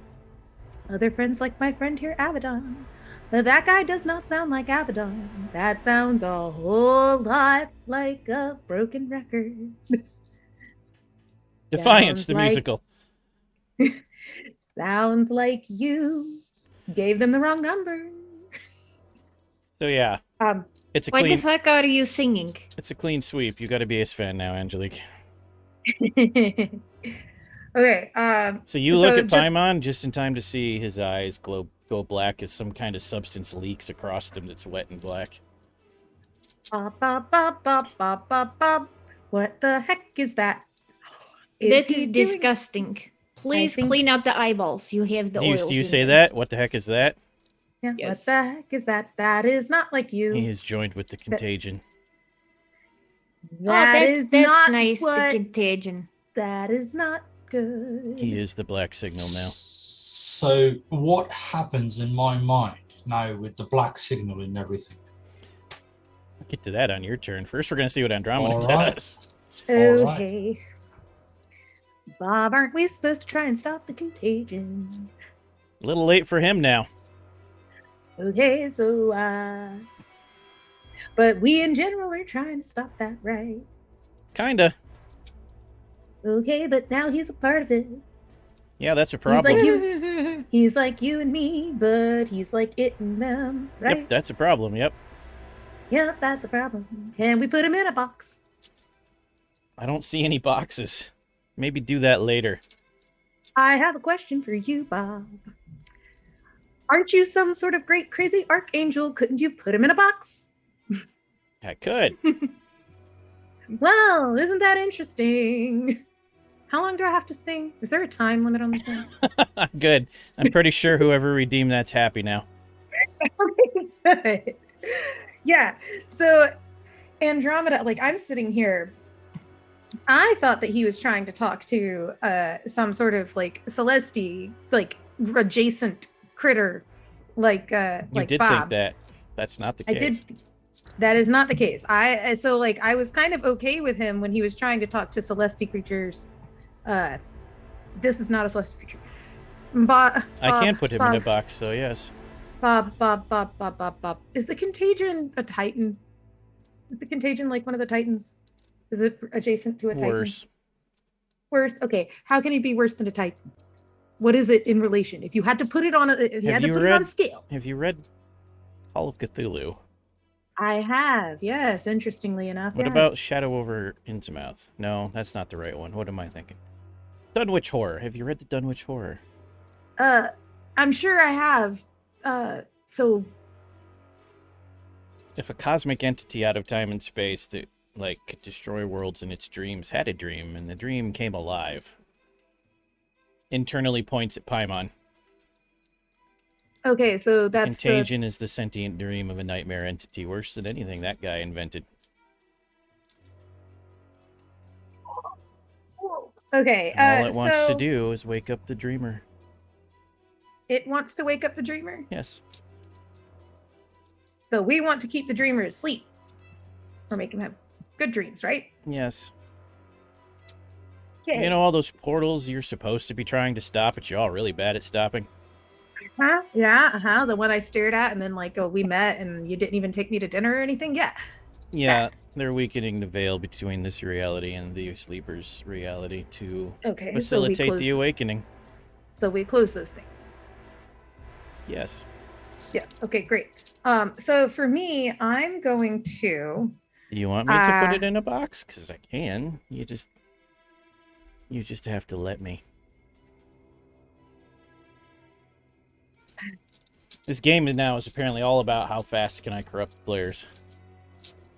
other friends like my friend here, Abaddon. But that guy does not sound like Abaddon. That sounds a whole lot like a broken record. Defiance, Sounds the like- musical. Sounds like you gave them the wrong number. So yeah, it's a What the clean. fuck are you singing? It's a clean sweep. You got to be a fan now, Angelique. Okay. So you look at just- Paimon just in time to see his eyes go black as some kind of substance leaks across them that's wet and black. Bop, bop, bop, bop, bop, bop, bop. What the heck is that? That he is doing- disgusting. Please think- clean out the eyeballs. You have the Do you, oils. do you in say them. that? What the heck is that? Yeah, Yes. What the heck is that? That is not like you. He is joined with the contagion. That is that's not nice. what- The contagion. That is not good. He is the black signal now. So what happens in my mind now with the black signal and everything? I'll get to that on your turn. First, we're going to see what Andromeda All right. does. Okay. Bob, aren't we supposed to try and stop the contagion? A little late for him now. Okay, so but we in general are trying to stop that, right? Kinda. Okay, but now he's a part of it. Yeah, that's a He's problem. like you. He's like you and me, but he's like it and them, right? Yep, that's a problem. Yep. Yep, that's the problem. Can we put him in a box? I don't see any boxes. Maybe do that later. I have a question for you, Bob. Aren't you some sort of great crazy archangel? Couldn't you put him in a box? I could. Well, isn't that interesting? How long do I have to sing? Is there a time limit on this one? Good. I'm pretty sure whoever redeemed that's happy now. Good. Yeah. So Andromeda, like I'm sitting here. I thought that he was trying to talk to some sort of like Celesti, like adjacent critter, like You like did Bob. think that. That's not the I case. did. That is not the case. So like I was kind of okay with him when he was trying to talk to Celesti creatures. This is not a Celesti creature. Bob, I can put him in a Bob, box, so yes. Bob. Is the contagion a Titan? Is the contagion like one of the Titans? Is it adjacent to a Titan? Worse. Worse. Okay. How can he be worse than a Titan? What is it in relation? If you had to put it on a, if you Have had to you put it on a read- scale. Have you read Call of Cthulhu? I have. Yes. Interestingly enough. What yes. about Shadow over Innsmouth? No, that's not the right one. What am I thinking? Dunwich Horror. Have you read the Dunwich Horror? I'm sure I have. So If a cosmic entity out of time and space that like could destroy worlds in its dreams had a dream and the dream came alive, internally points at Paimon. okay, so that's the, Contagion is the sentient dream of a nightmare entity, worse than anything that guy invented. okay. And all it wants so to do is wake up the dreamer. it wants to wake up the dreamer. Yes. So we want to keep the dreamer asleep, or make him have good dreams, right? Yes. Okay. You know all those portals you're supposed to be trying to stop, but you're all really bad at stopping? Huh? Yeah. The one I stared at, and then like, oh, we met, and you didn't even take me to dinner or anything. Yeah. Yeah, they're weakening the veil between this reality and the sleeper's reality to Okay. facilitate the awakening. So we close those things. Yes. Yes. Okay. Great. So for me, I'm going to. You want me to put Uh, it in a box? Because I can. You just have to let me. This game now is apparently all about how fast can I corrupt players.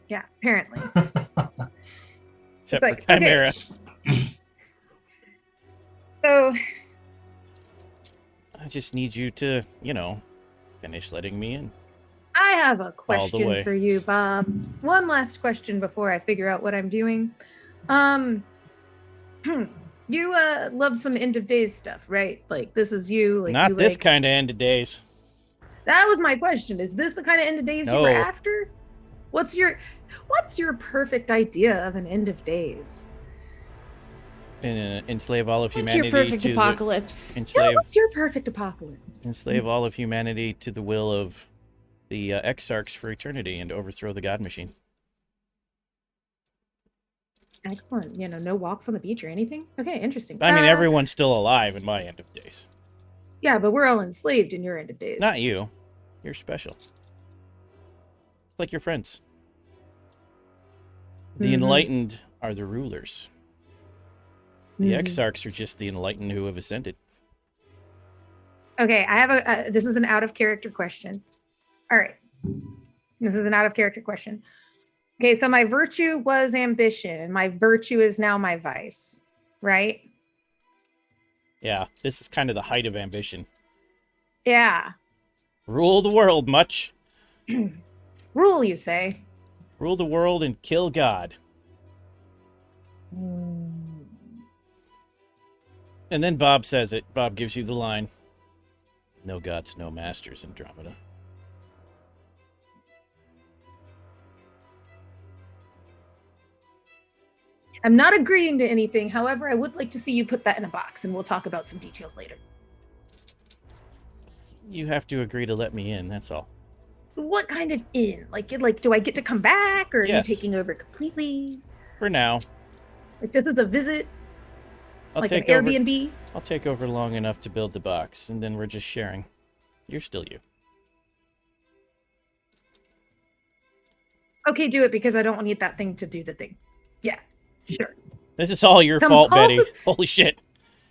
Yeah. Apparently. Except like, for okay. Chimera. So I just need you to, finish letting me in. I have a way. question for you, Bob. One last question before I figure out what I'm doing. You love some end of days stuff, right? Like this is you. Like Not you this like... kind of end of days. That was my question. Is this the kind of end of days you were No. after? What's your perfect idea of an end of days? enslave all of What's humanity your perfect to apocalypse? Yeah, enslave what's your perfect apocalypse? enslave all of humanity to the will of the Exarchs for eternity and overthrow the God Machine. Excellent. No walks on the beach or anything? Okay, interesting. I mean, everyone's still alive in my end of days. Yeah, but we're all enslaved in your end of days. Not you. You're special. It's like your friends. The Mhm. enlightened are the rulers. The Mhm. Exarchs are just the enlightened who have ascended. Okay, I have this is an out of character question. All right. This is an out of character question. Okay, so my virtue was ambition, and my virtue is now my vice, right? Yeah, this is kind of the height of ambition. Yeah. Rule the world, much. Rule, you say? Rule the world and kill God. Mm. And then Bob says it. Bob gives you the line. No gods, no masters, Andromeda. I'm not agreeing to anything. However, I would like to see you put that in a box, and we'll talk about some details later. You have to agree to let me in, that's all. What kind of in? Like, do I get to come back, or are Yes. you taking over completely? For now. Like, this is a visit, I'll like an take over. Airbnb? I'll take over long enough to build the box, and then we're just sharing. You're still you. Okay, do it, because I don't need that thing to do the thing. Yeah, sure. This is all your fault, Betty. Compulsive- Holy shit.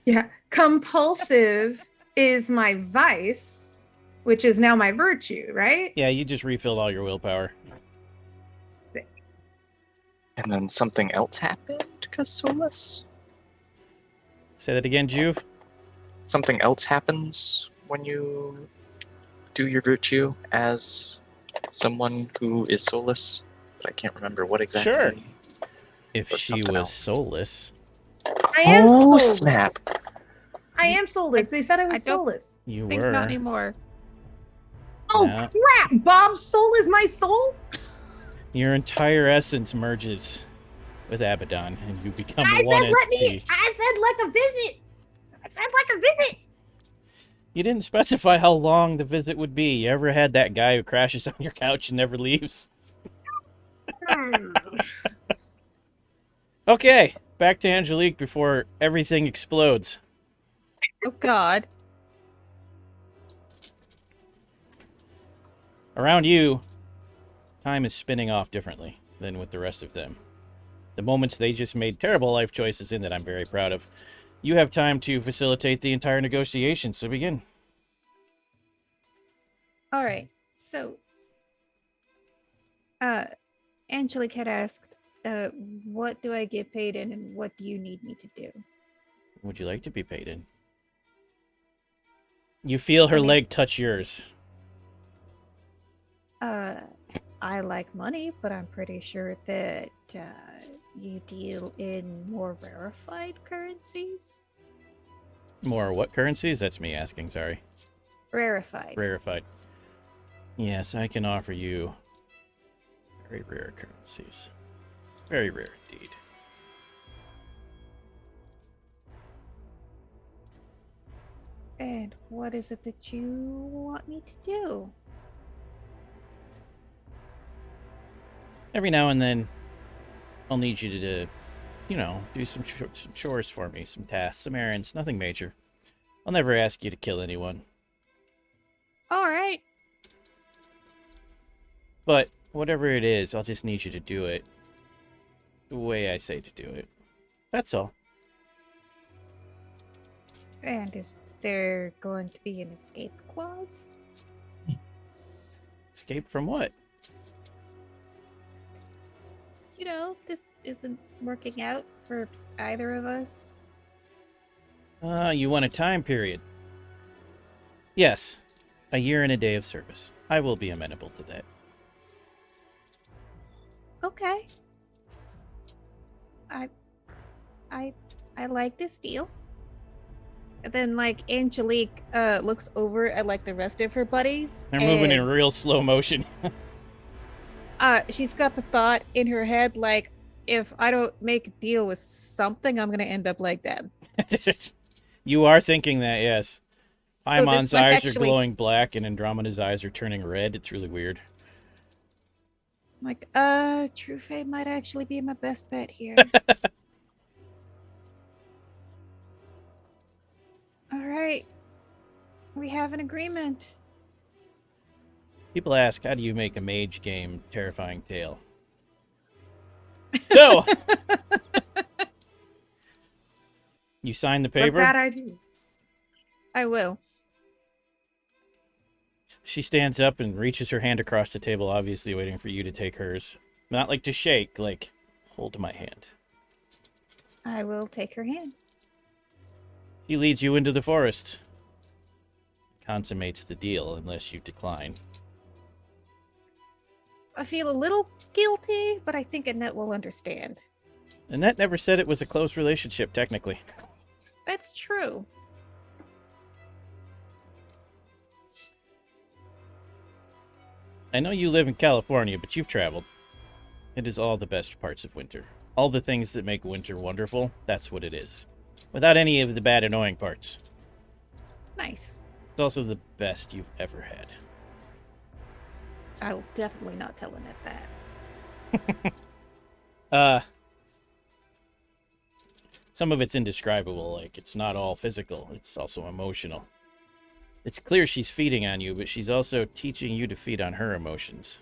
Yeah, compulsive is my vice, which is now my virtue, right? Yeah, you just refilled all your willpower. And then something else happened, Casolus? Say that again, Juve. Something else happens when you do your virtue as someone who is soulless, but I can't remember what exactly. Sure. If Or she something was else. soulless, I am Oh, soulless. snap. I am soulless. They said I was I don't soulless. you think were. not anymore. Oh, No. crap! Bob's soul is my soul? Your entire essence merges with Abaddon, and you become I one said let entity. me. I said like a visit. I said like a visit. You didn't specify how long the visit would be. You ever had that guy who crashes on your couch and never leaves? Okay, back to Angelique before everything explodes. Oh God. Around you, time is spinning off differently than with the rest of them. The moments they just made terrible life choices in that I'm very proud of. You have time to facilitate the entire negotiation, so begin. All right. So, Angelique had asked, what do I get paid in, and what do you need me to do? Would you like to be paid in? You feel her I mean- leg touch yours. I like money, but I'm pretty sure that you deal in more rarefied currencies. More what currencies? That's me asking, sorry. Rarefied. Rarefied. Yes, I can offer you very rare currencies. Very rare indeed. And what is it that you want me to do? Every now and then, I'll need you to, do some chores for me, some tasks, some errands, nothing major. I'll never ask you to kill anyone. All right. But whatever it is, I'll just need you to do it the way I say to do it. That's all. And is there going to be an escape clause? Escape from what? You know, this isn't working out for either of us. You want a time period? Yes. A year and a day of service. I will be amenable to that. Okay. I like this deal. And then Angelique looks over at the rest of her buddies. They're moving in and, real slow motion. she's got the thought in her head if I don't make a deal with something, I'm gonna end up like them. You are thinking that, yes. So Paimon's this might eyes are actually- glowing black and Andromeda's eyes are turning red. It's really weird. Like, True Fate might actually be my best bet here. All right. We have an agreement. People ask, how do you make a mage game terrifying tale? So, you sign the What paper. bad idea. I will. She stands up and reaches her hand across the table, obviously waiting for you to take hers. Not like to shake, like, hold my hand. I will take her hand. She leads you into the forest. Consummates the deal, unless you decline. I feel a little guilty, but I think Annette will understand. Annette never said it was a close relationship, technically. That's true. I know you live in California, but you've traveled. It is all the best parts of winter. All the things that make winter wonderful, that's what it is. Without any of the bad, annoying parts. Nice. It's also the best you've ever had. I will definitely not tell Annette that. Some of it's indescribable, like it's not all physical, it's also emotional. It's clear she's feeding on you, but she's also teaching you to feed on her emotions.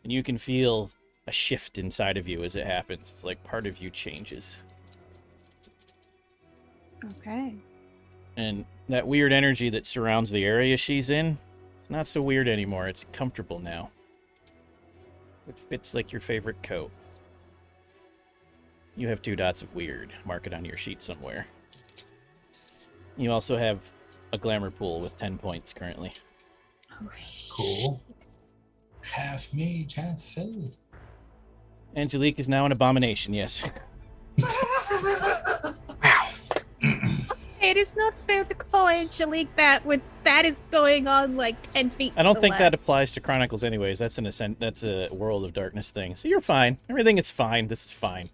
And you can feel a shift inside of you as it happens. It's like part of you changes. Okay. And that weird energy that surrounds the area she's in, it's not so weird anymore. It's comfortable now. It fits like your favorite coat. You have 2 dots of weird. Mark it on your sheet somewhere. You also have a glamour pool with 10 points currently. Oh, That's cool. Half mage, half fae. Angelique is now an abomination, yes. It is not fair to call Angelique that when that is going on like 10 feet. I don't to the think that left. applies to Chronicles anyways. That's that's a World of Darkness thing. So you're fine. Everything is fine. This is fine.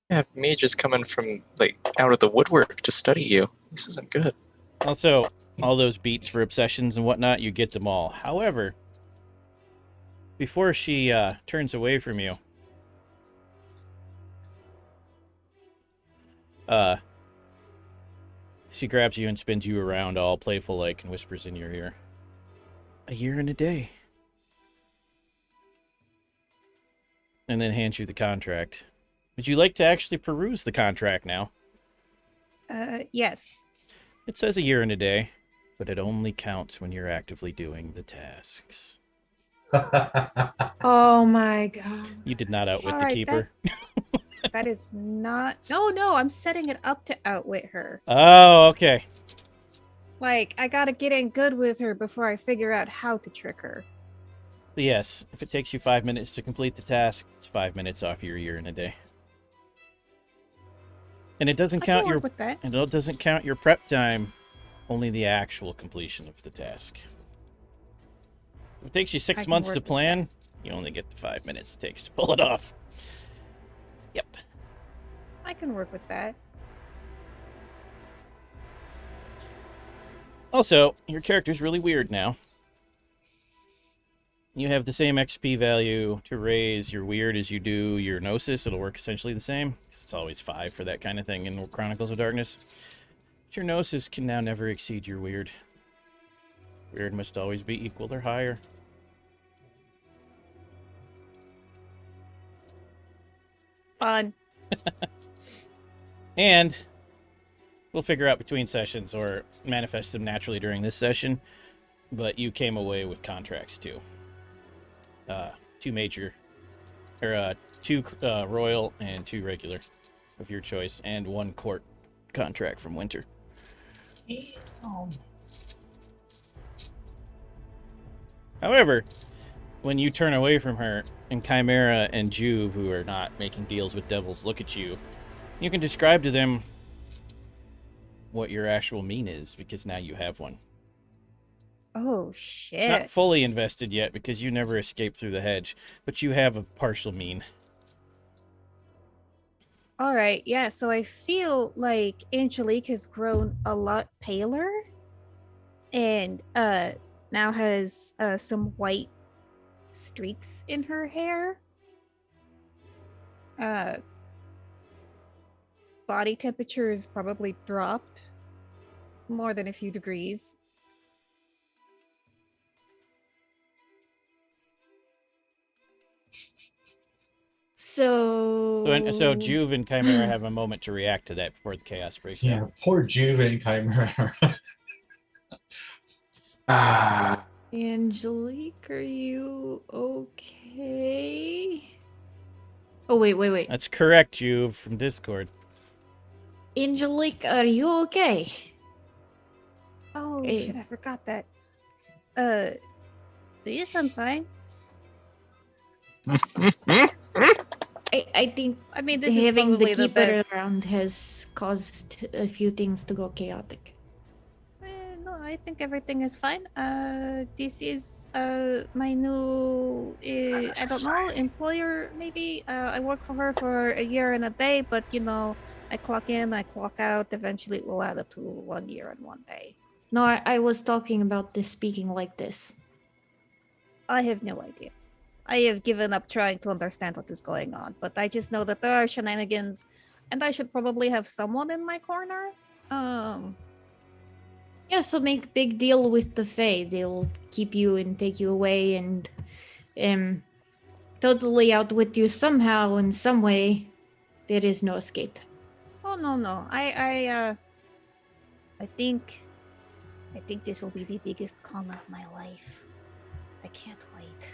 Yeah, Mage is coming from, like, out of the woodwork to study you. This isn't good. Also, all those beats for obsessions and whatnot, you get them all. However, before she turns away from you, she grabs you and spins you around all playful-like and whispers in your ear. A year and a day. And then hands you the contract. Would you like to actually peruse the contract now? Yes. It says a year and a day, but it only counts when you're actively doing the tasks. Oh my god. You did not outwit All the right, keeper. that is not. No, I'm setting it up to outwit her. Oh, okay. Like, I gotta get in good with her before I figure out how to trick her. But yes, if it takes you 5 minutes to complete the task, it's 5 minutes off your year and a day. And it doesn't I can count your work with that. and it doesn't count your prep time, only the actual completion of the task. If it takes you I 6 can months work to with plan, you only get the 5 minutes it takes to pull it off. Yep. I can work with that. Also, your character's really weird now. You have the same XP value to raise your weird as you do your gnosis. It'll work essentially the same. It's always 5 for that kind of thing in Chronicles of Darkness. But your gnosis can now never exceed your weird. Weird must always be equal or higher. Fun. And we'll figure out between sessions or manifest them naturally during this session. But you came away with contracts too. 2 major, or 2 royal and 2 regular of your choice, and 1 court contract from Winter. However, when you turn away from her, and Chimera and Juve, who are not making deals with devils, look at you, you can describe to them what your actual mean is, because now you have one. Oh Not shit. fully invested yet because you never escaped through the hedge, but you have a partial mean. All right, yeah. So I feel like Angelique has grown a lot paler, and now has some white streaks in her hair. Uh, body temperature is probably dropped more than a few degrees. So Juve and Chimera have a moment to react to that before the chaos breaks Yeah, out. poor Juve and Chimera. Ah, Angelique, are you okay? Oh, wait. That's correct, Juve, from Discord. Angelique, are you okay? Oh Hey. shit, I forgot that. Yes, I'm fine. I think I mean, this is having the probably the keeper best. around has caused a few things to go chaotic. No, I think everything is fine. This is my new I don't know, employer maybe. I work for her for a year and a day, but you know, I clock in, I clock out. Eventually, it will add up to 1 year and 1 day. No, I was talking about this speaking like this. I have no idea. I have given up trying to understand what is going on, but I just know that there are shenanigans, and I should probably have someone in my corner. Yeah, so make big deal with the Fae. They'll keep you and take you away and totally outwit you somehow in some way. There is no escape. Oh no. I think this will be the biggest con of my life. I can't wait.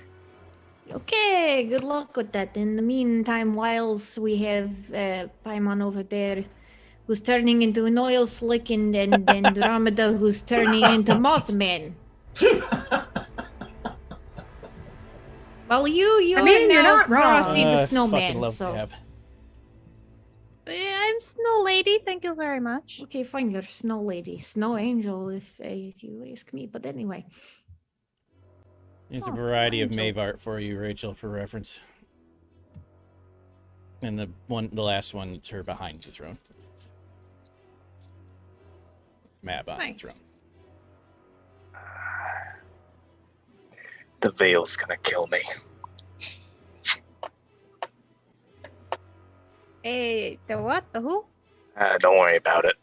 Okay, good luck with that. In the meantime, whilst we have Paimon over there, who's turning into an oil slick, and Andromeda, who's turning into Mothman. Well, you I mean, are you're now not wrong. Frosty the I fucking Snowman, love so... Gab. I'm Snow Lady. Thank you very much. Okay, fine, you're Snow Lady. Snow Angel, if you ask me. But anyway. There's a Oh, variety of Angel. Mave art for you, Rachel, for reference. And the last one, it's her behind the throne. Mab on the Nice. throne. the veil's gonna kill me. Hey, the what? The who? Don't worry about it.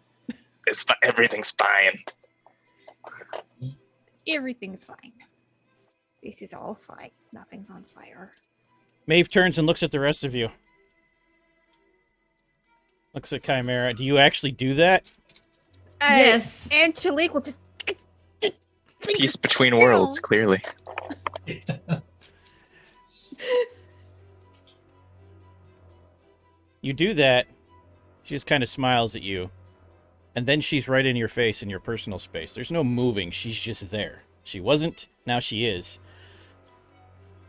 Everything's fine. Everything's fine. This is all fine. Nothing's on fire. Maeve turns and looks at the rest of you. Looks at Chimera. Do you actually do that? Yes. Angelique will just... Peace between worlds, clearly. You do that. She just kind of smiles at you. And then she's right in your face in your personal space. There's no moving. She's just there. She wasn't. Now she is.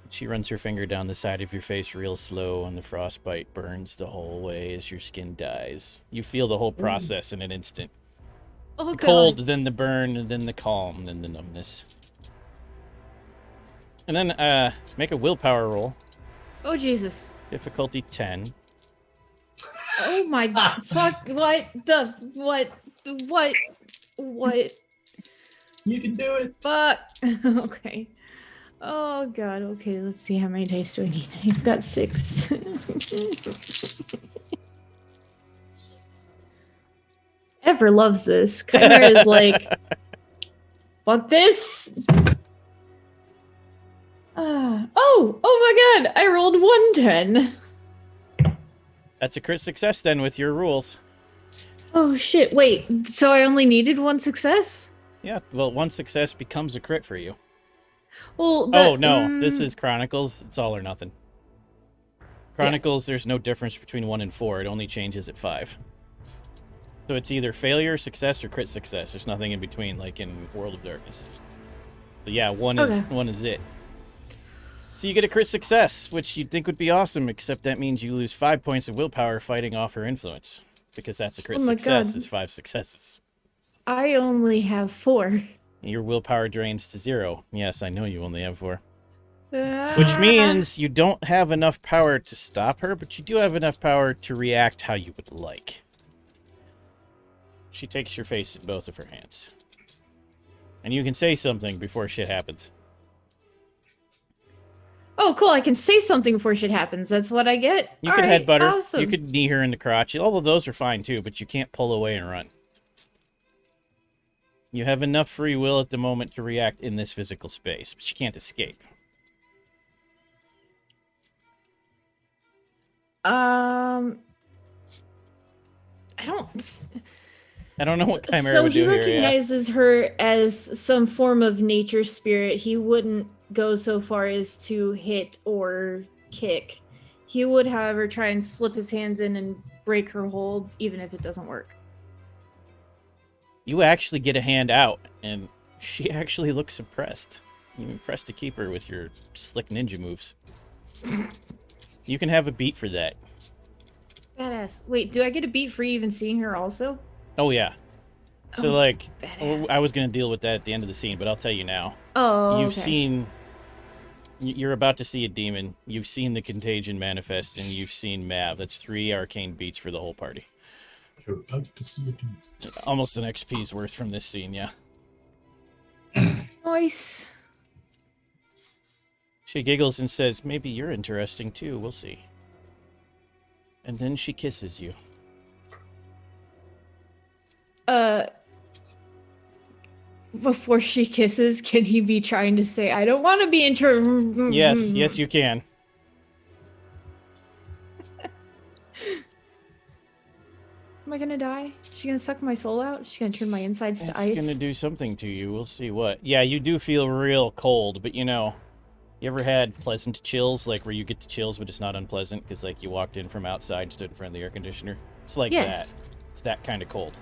She runs her finger down the side of your face real slow, and the frostbite burns the whole way as your skin dies. You feel the whole process in an instant. Oh, The God. cold, then the burn, and then the calm, then the numbness. And then make a willpower roll. Oh, Jesus. Difficulty 10. Oh, my... Fuck. What? You can do it. Fuck. Okay. Oh, God. Okay, let's see how many dice do I need. I've got 6. Ever loves this. Chimera is like, fuck this. Oh my God. I rolled 110. That's a crit success then with your rules. Oh, shit. Wait, so I only needed 1 success? Yeah, well, one success becomes a crit for you. Well, Oh, no, this is Chronicles. It's all or nothing. Chronicles, there's no difference between 1 and 4. It only changes at 5. So it's either failure, success, or crit success. There's nothing in between, like in World of Darkness. But yeah, one is it. So you get a crit success, which you'd think would be awesome, except that means you lose 5 points of willpower fighting off her influence. Because that's a crit Oh my success God. is 5 successes. I only have 4. Your willpower drains to 0. Yes, I know you only have 4. Which means you don't have enough power to stop her, but you do have enough power to react how you would like. She takes your face in both of her hands. And you can say something before shit happens. Oh, cool. I can say something before shit happens. That's what I get. You All could right, headbutt her. awesome. You could knee her in the crotch. All of those are fine, too, but you can't pull away and run. You have enough free will at the moment to react in this physical space, but you can't escape. I don't know what Chimera So would he do here, yeah. recognizes her as some form of nature spirit. He wouldn't go so far as to hit or kick. He would, however, try and slip his hands in and break her hold, even if it doesn't work. You actually get a hand out, and she actually looks impressed. You impressed to keep her with your slick ninja moves. You can have a beat for that. Badass. Wait, do I get a beat for even seeing her also? Oh, yeah. So, Oh, like, badass. I was going to deal with that at the end of the scene, but I'll tell you now. Oh, You've okay. seen... You're about to see a demon. You've seen the contagion manifest, and you've seen Mav. That's 3 arcane beats for the whole party. You're about to see it. Almost an XP's worth from this scene, yeah. Nice. She giggles and says, maybe you're interesting too, we'll see. And then she kisses you. Before she kisses, can he be trying to say, I don't want to be Yes, you can. Am I gonna die? Is she gonna suck my soul out? Is she gonna turn my insides to ice? It's gonna do something to you, we'll see what. Yeah, you do feel real cold, but you know, you ever had pleasant chills, like where you get the chills but it's not unpleasant, because like you walked in from outside and stood in front of the air conditioner? It's like Yes. that. It's that kind of cold.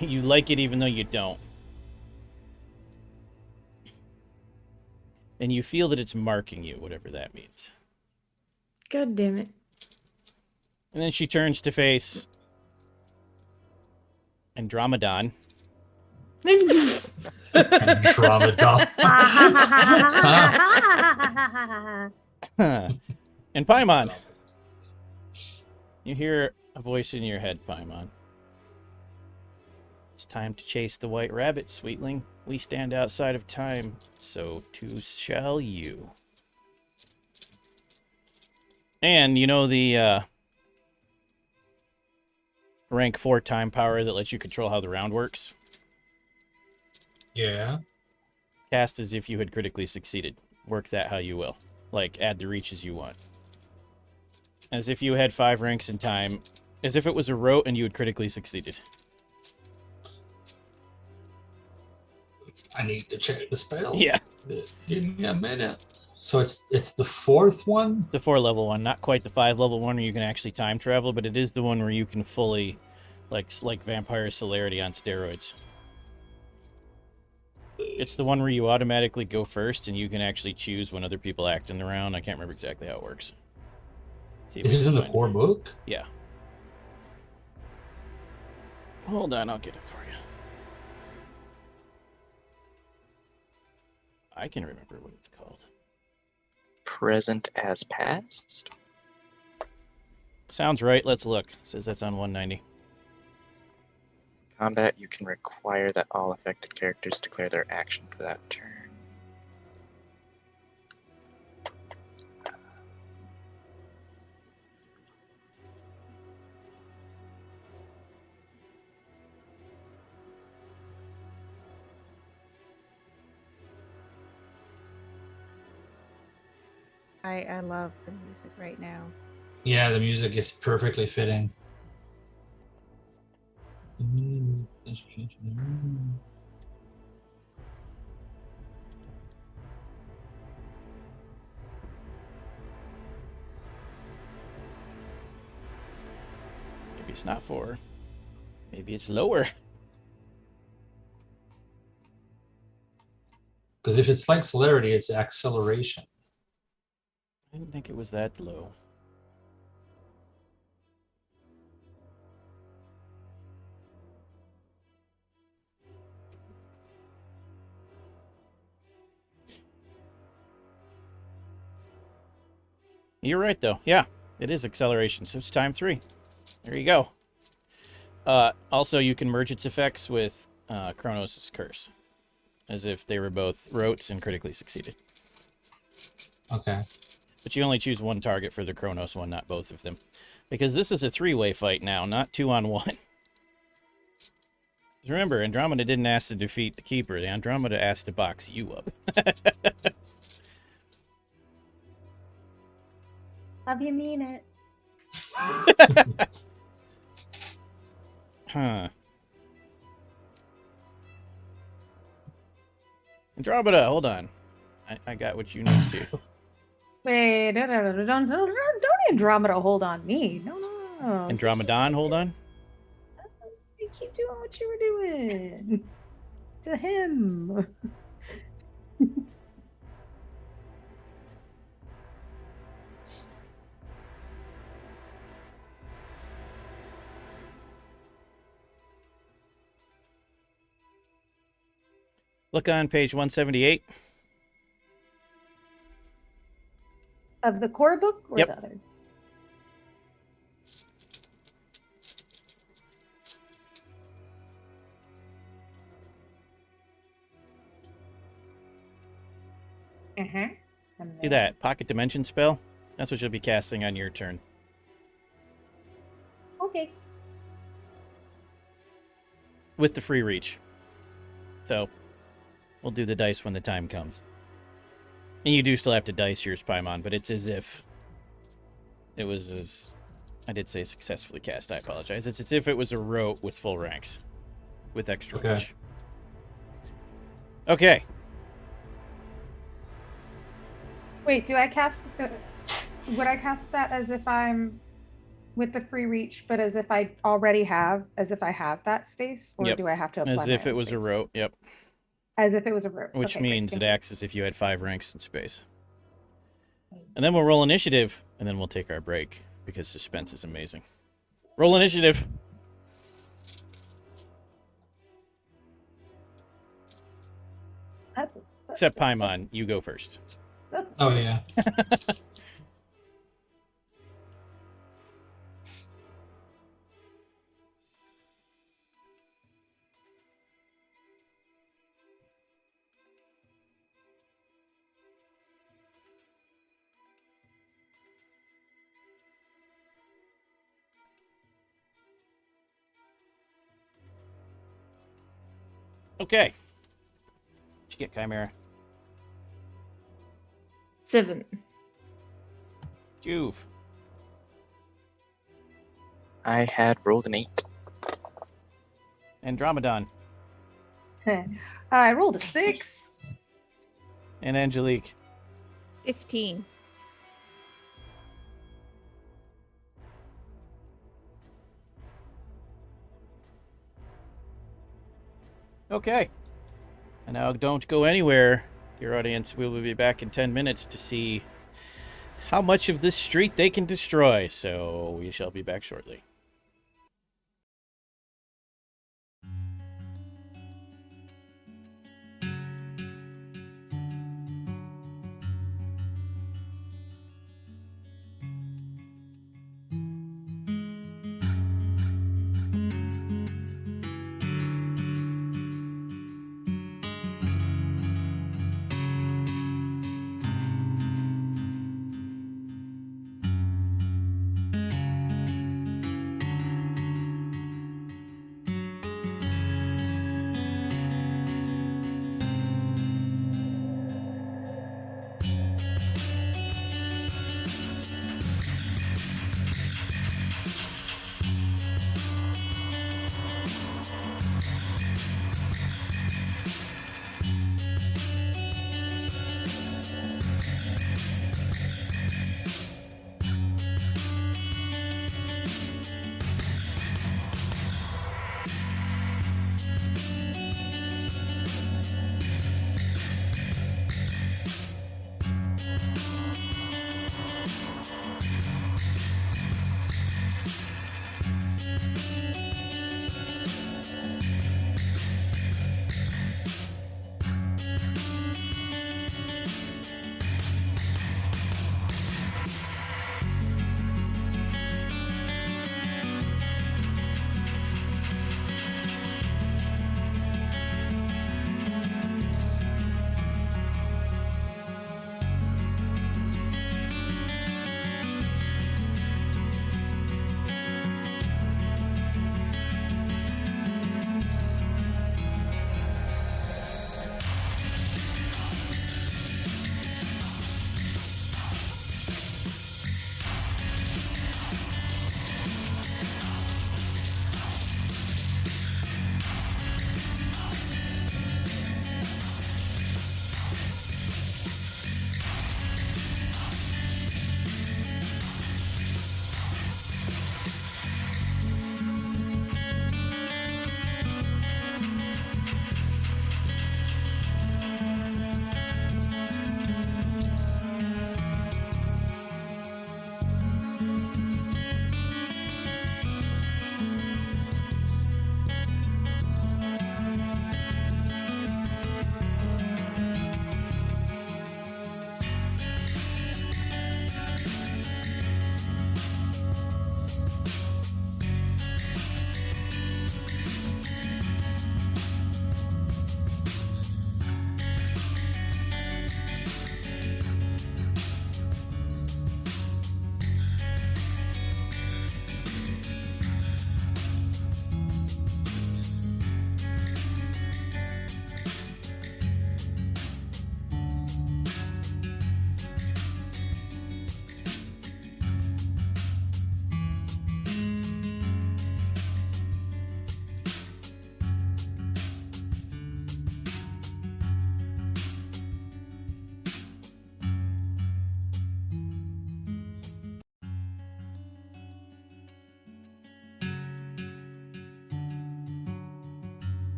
You like it even though you don't. And you feel that it's marking you, whatever that means. God damn it. And then she turns to face Andromedon. Andromeda. And Paimon. You hear a voice in your head, Paimon. It's time to chase the white rabbit, sweetling. We stand outside of time, so too shall you. And you know the rank 4 time power that lets you control how the round works? Yeah. Cast as if you had critically succeeded. Work that how you will. Like, add the reaches you want. As if you had 5 ranks in time. As if it was a rote and you had critically succeeded. I need to check the spell. Yeah. Give me a minute. So it's the 4th one? The 4 level one. Not quite the 5 level one where you can actually time travel, but it is the one where you can fully, like Vampire Celerity on steroids. It's the one where you automatically go first and you can actually choose when other people act in the round. I can't remember exactly how it works. See if Is I it can in the find core book? Yeah. Hold on, I'll get it for you. I can remember what it's called. Present as past? Sounds right. Let's look. It says that's on 190. Combat, you can require that all affected characters declare their action for that turn. I love the music right now. Yeah, the music is perfectly fitting. Maybe it's not 4. Maybe it's lower. Because if it's like celerity, it's acceleration. I didn't think it was that low. You're right, though. Yeah, it is acceleration, so it's time 3. There you go. Also, you can merge its effects with Kronos' Curse, as if they were both rotes and critically succeeded. Okay. But you only choose one target for the Kronos one, not both of them. Because this is a 3-way fight now, not 2-on-1. Remember, Andromeda didn't ask to defeat the Keeper. The Andromeda asked to box you up. Love you, mean it. Huh. Andromeda, hold on. I got what you need to. Wait, don't Andromeda hold on me. No. Andromedon, hold on. You keep doing what you were doing to him. Look on page 178. Of the core book or Yep. the other? See that pocket dimension spell? That's what you'll be casting on your turn. Okay. With the free reach. So, we'll do the dice when the time comes. And you do still have to dice yours, Paimon, but it's as if it was as... I did say successfully cast, I apologize. It's as if it was a rote with full ranks. With extra Okay. reach. Okay. Wait, do I cast? Would I cast that as if I'm with the free reach, but as if I already have, as if I have that space, or Yep. do I have to apply As my if own it was a space? rote, yep. As if it was a rote. Which Okay, great, means it thank you. acts as if you had 5 ranks in space. And then we'll roll initiative, and then we'll take our break, because suspense is amazing. Roll initiative! Except Paimon, you go first. Oh yeah. Okay. What'd you get, Chimera? 7. Juve. I had rolled an 8. Andromedon. I rolled a 6. And Angelique. 15. Okay. And now don't go anywhere, dear audience. We will be back in 10 minutes to see how much of this street they can destroy. So we shall be back shortly.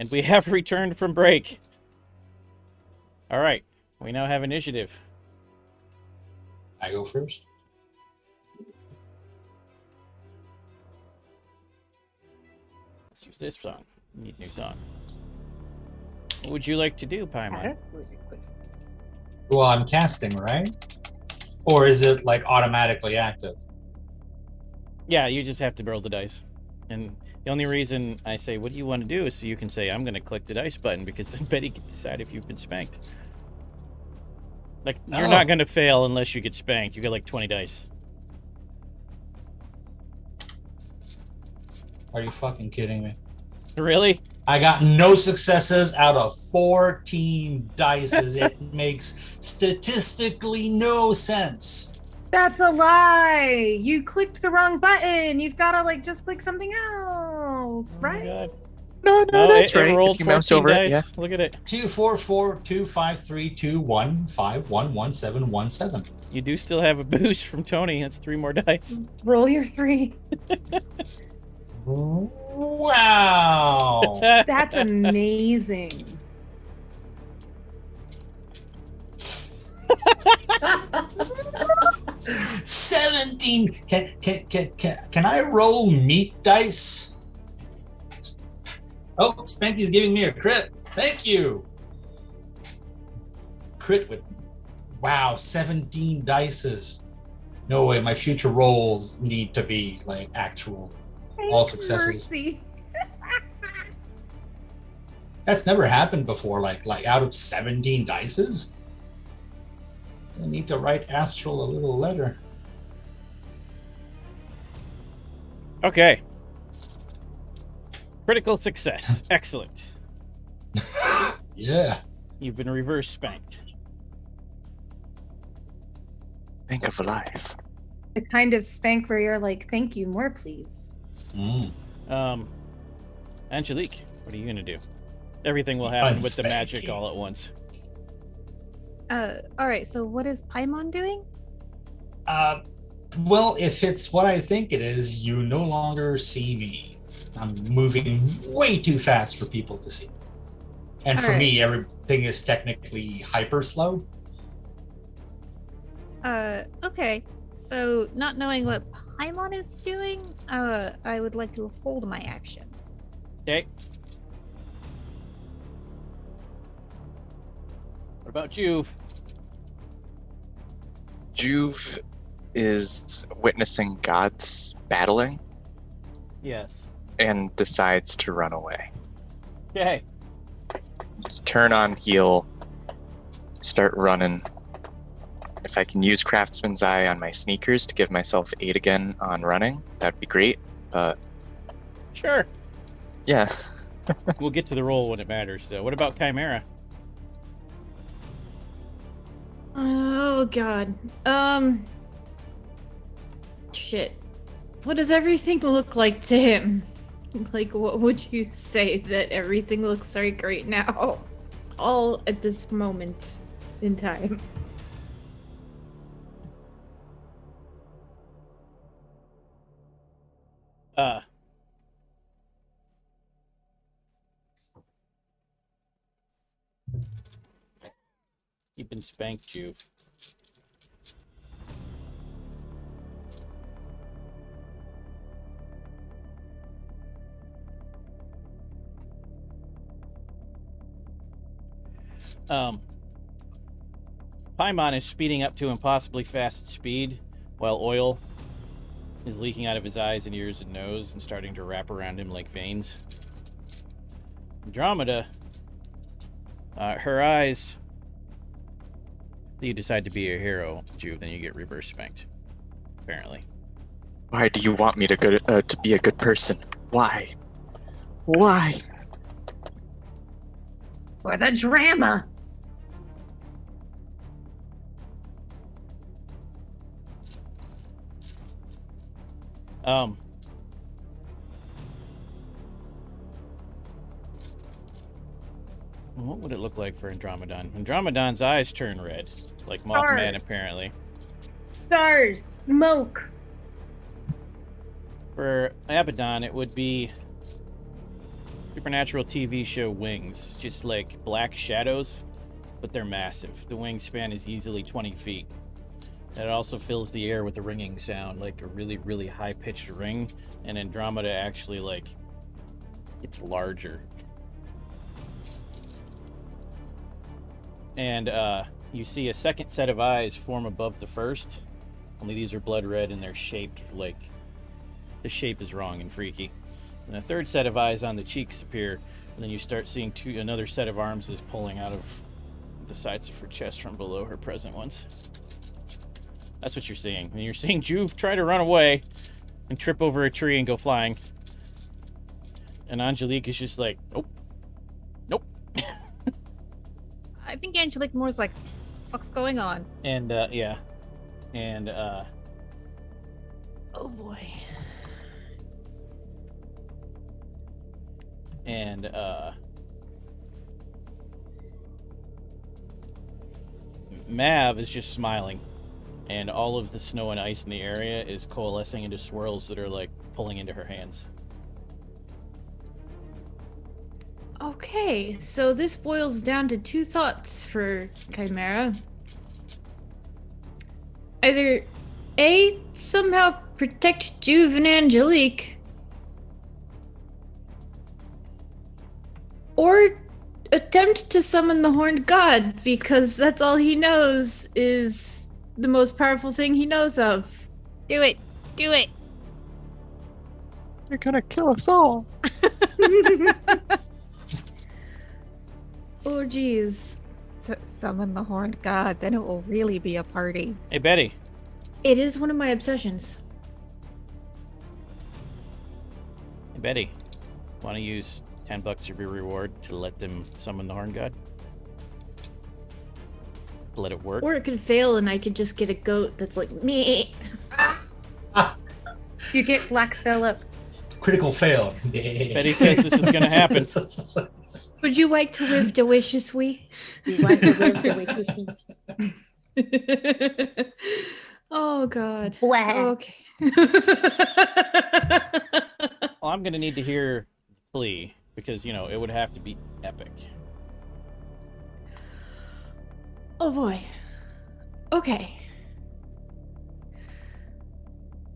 And we have returned from break. All right, we now have initiative. I go first. Let's use this song. Need a new song. What would you like to do, Paimon? Well, I'm casting, right? Or is it like automatically active? Yeah, you just have to roll the dice. And the only reason I say, what do you want to do, is so you can say, I'm going to click the dice button, because then Betty can decide if you've been spanked. Like, you're not going to fail unless you get spanked. You get like 20 dice. Are you fucking kidding me? Really? I got no successes out of 14 dices. It makes statistically no sense. That's a lie. You clicked the wrong button. You've got to like just click something else, right? Oh my God. No, that's it right. rolled If you mouse 14 over dice. it, yeah. Look at it. 244-253-215-11717. You do still have a boost from Tony. That's 3 more dice. Roll your 3. Wow. That's amazing. $17. Can I roll meat dice? Oh, Spanky's giving me a crit. Thank you. Crit with, wow, 17 dices. No way, my future rolls need to be like actual all successes. Mercy. That's never happened before, like out of 17 dices. I need to write Astral a little letter. Okay. Critical success. Excellent. Yeah. You've been reverse spanked. Think of life. The kind of spank where you're like, thank you, more please. Angelique, what are you gonna do? Everything will happen with the magic Unspanky. all at once. All right. So what is Paimon doing? Well, if it's what I think it is, you no longer see me. I'm moving way too fast for people to see. And for me, everything is technically hyper slow. Okay. So not knowing what Paimon is doing, I would like to hold my action. Okay. What about Juve? Juve is witnessing gods battling Yes. and decides to run away. Okay. Turn on heel, start running. If I can use Craftsman's Eye on my sneakers to give myself 8 again on running, that'd be great. But Sure. yeah, We'll get to the roll when it matters, though. What about Chimera? Oh god. Shit. What does everything look like to him? Like, what would you say that everything looks like right now? All at this moment in time. You've been spanked, Juve. Paimon is speeding up to impossibly fast speed, while oil is leaking out of his eyes and ears and nose and starting to wrap around him like veins. Andromeda, her eyes... You decide to be a hero, Juve, then you get reverse spanked. Apparently. why do you want me to be a good person? Why? Why? For the drama. What would it look like for Andromedon? Andromedon's eyes turn red, like Mothman, apparently. Stars, smoke. For Abaddon, it would be Supernatural TV show wings, just like black shadows, but they're massive. The wingspan is easily 20 feet. And it also fills the air with a ringing sound, like a really, really high-pitched ring. And Andromeda actually, like, it's larger. And you see a second set of eyes form above the first. Only these are blood red and they're shaped like... The shape is wrong and freaky. And a third set of eyes on the cheeks appear. And then you start seeing another set of arms is pulling out of the sides of her chest from below her present ones. That's what you're seeing. And you're seeing Juve try to run away and trip over a tree and go flying. And Angelique is just like, nope. Nope. I think Angelique Moore's like, fuck's going on? And, yeah. And, Oh boy. And, Mav is just smiling. And all of the snow and ice in the area is coalescing into swirls that are, like, pulling into her hands. Okay, so this boils down to two thoughts for Chimera. Either A, somehow protect Juve and Angelique, or attempt to summon the Horned God, because that's all he knows is the most powerful thing he knows of. Do it! Do it! You're gonna kill us all. Oh, jeez. Summon the Horned God, then it will really be a party. Hey, Betty. It is one of my obsessions. Hey, Betty. Want to use $10 of your reward to let them summon the Horn God? Let it work? Or it could fail and I could just get a goat that's like, me. You get Black Phillip. Critical fail. Betty says this is going to happen. Would you like to live deliciously? You like to live deliciously. Oh, God. Blah. Okay. Well, I'm going to need to hear the plea, because, you know, it would have to be epic. Oh, boy. Okay.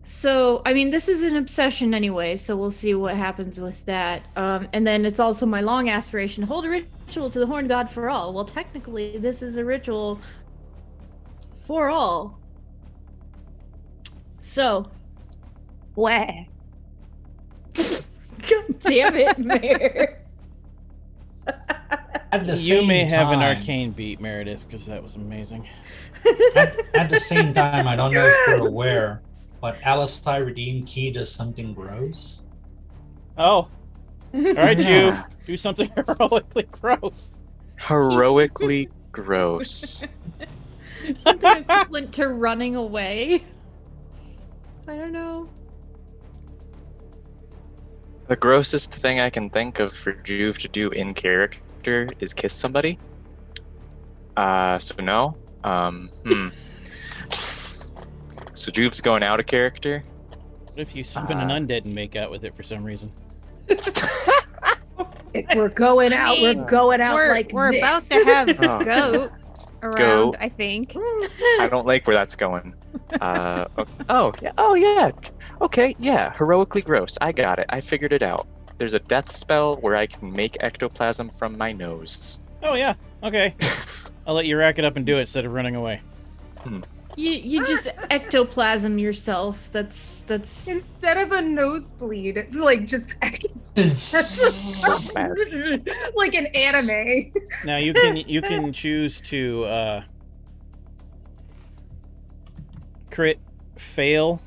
So, I mean, this is an obsession anyway, so we'll see what happens with that. And then it's also my long aspiration to hold a ritual to the Horned God for all. Well, technically, this is a ritual for all. So. Blah. God damn it, Mayor. At the You same may have an time- arcane beat, Meredith, because that was amazing. at the same time, I don't know if we're aware, but Alistai Redeemed Key does something gross. Oh. All right, Juve. Do something heroically gross. Heroically gross. Something equivalent to running away. I don't know. The grossest thing I can think of for Juve to do in character is kiss somebody. So no. So Juve's going out of character. What if you summon an undead and make out with it for some reason? If we're going out, we're going out like we're this. about to have Oh. goat around, Goat. I think. I don't like where that's going. Oh yeah. Okay, yeah. Heroically gross. I got it. I figured it out. There's a death spell where I can make ectoplasm from my nose. Oh, yeah. Okay. I'll let you rack it up and do it instead of running away. You just ectoplasm yourself. That's Instead of a nosebleed, it's like just like an anime. Now you can choose to crit fail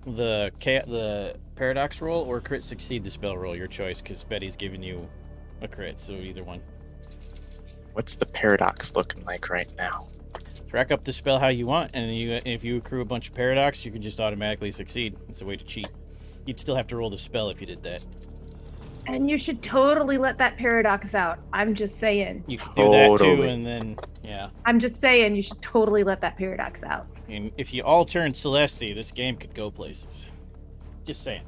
the paradox roll or crit succeed the spell roll. Your choice, because Betty's giving you a crit, so either one. What's the paradox looking like right now? Rack up the spell how you want, and if you accrue a bunch of paradox, you can just automatically succeed. It's a way to cheat. You'd still have to roll the spell if you did that. And you should totally let that paradox out. I'm just saying. You could do that too, Totally. and then, yeah. I'm just saying you should totally let that paradox out. And if you all turn Celesti, this game could go places. Just saying.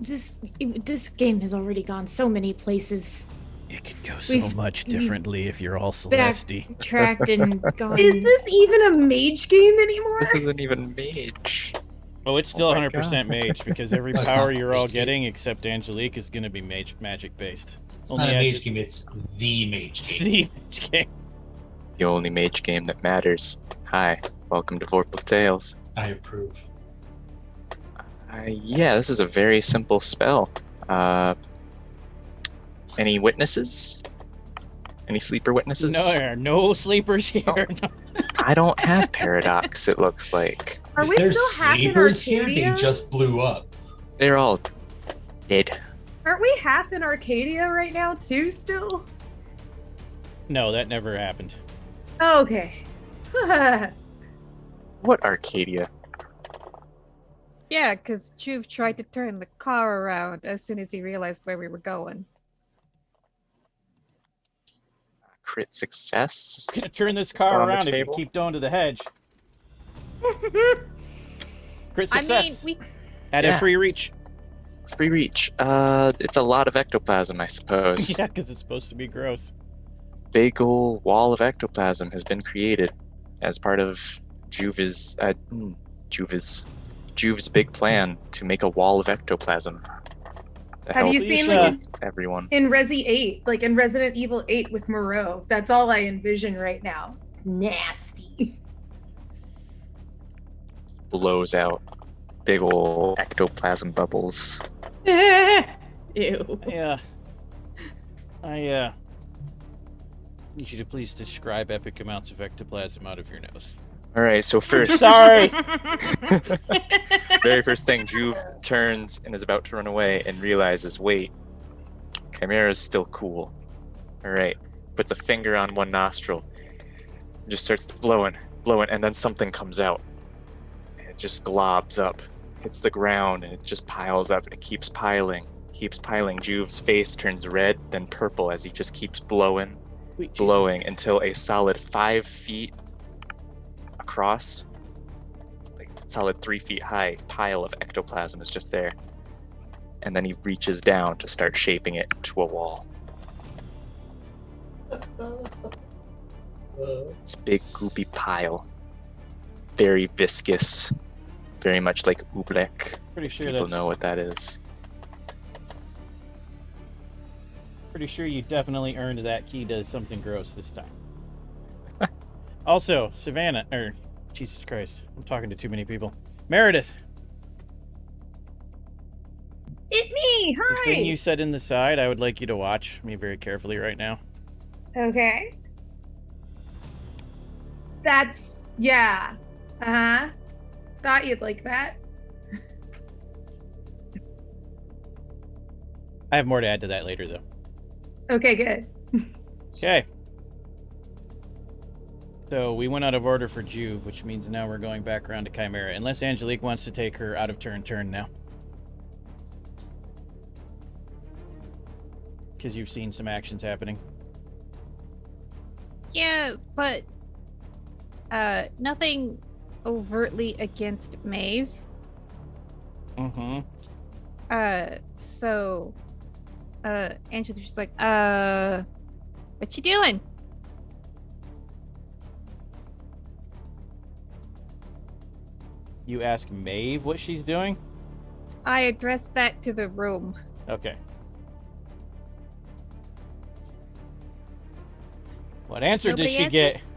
This game has already gone so many places. It could go so We've- much differently if you're all Celesti. Backtracked and gone. Is this even a mage game anymore? This isn't even Mage. Oh, it's still Oh my 100% mage because every No, it's power not. you're all It's- getting except Angelique is going to be magic based. It's not a mage game, it's the mage game. The mage game. The only Mage game that matters. Hi, welcome to Vorpal Tales. I approve. Yeah, this is a very simple spell. Any witnesses? Any sleeper witnesses? No, there are no sleepers here. No. I don't have Paradox, it looks like. Are Is we there still half in sleepers here? Arcadia? They just blew up. They're all dead. Aren't we half in Arcadia right now too? Still? No, that never happened. Oh, okay. What Arcadia? Yeah, because Juve tried to turn the car around as soon as he realized where we were going. Crit success? I'm gonna turn this Still car on the around if you table? keep going to the hedge. Crit I mean, success. we At Yeah. a free reach. Free reach. It's a lot of ectoplasm, I suppose. Yeah, because it's supposed to be gross. Big ol' wall of ectoplasm has been created as part of Juve's big plan to make a wall of ectoplasm. To Have help you seen, like, everyone? In Resi 8, like in Resident Evil 8 with Moreau. That's all I envision right now. Nasty. Blows out big ol' ectoplasm bubbles. Ew. Yeah. I need you to please describe epic amounts of ectoplasm out of your nose. Alright, so first, Sorry. very first thing, Juve turns and is about to run away and realizes, wait, Chimera's still cool. Alright, puts a finger on one nostril, just starts blowing, and then something comes out. And it just globs up, hits the ground, and it just piles up, and it keeps piling. Juve's face turns red, then purple as he just keeps blowing Sweet Jesus. blowing until a solid 5 feet across, like a solid 3 feet high pile of ectoplasm is just there. And then he reaches down to start shaping it to a wall. It's a big goopy pile. Very viscous. Very much like oobleck. Pretty sure People that's. know what that is. Pretty sure you definitely earned that key to something gross this time. Also, Savannah, Jesus Christ, I'm talking to too many people. Meredith, It's me. the Hi. thing you said in the side, I would like you to watch me very carefully right now. Okay. That's yeah. Uh-huh. Thought you'd like that. I have more to add to that later, though. Okay, good. Okay. So we went out of order for Juve, which means now we're going back around to Chimera, unless Angelique wants to take her out of turn now. Because you've seen some actions happening. yeah, but nothing overtly against Maeve. Mm-hmm. So Angela's just like, what you doing? You ask Maeve what she's doing? I addressed that to the room. Okay. What answer does Nobody she get? answers?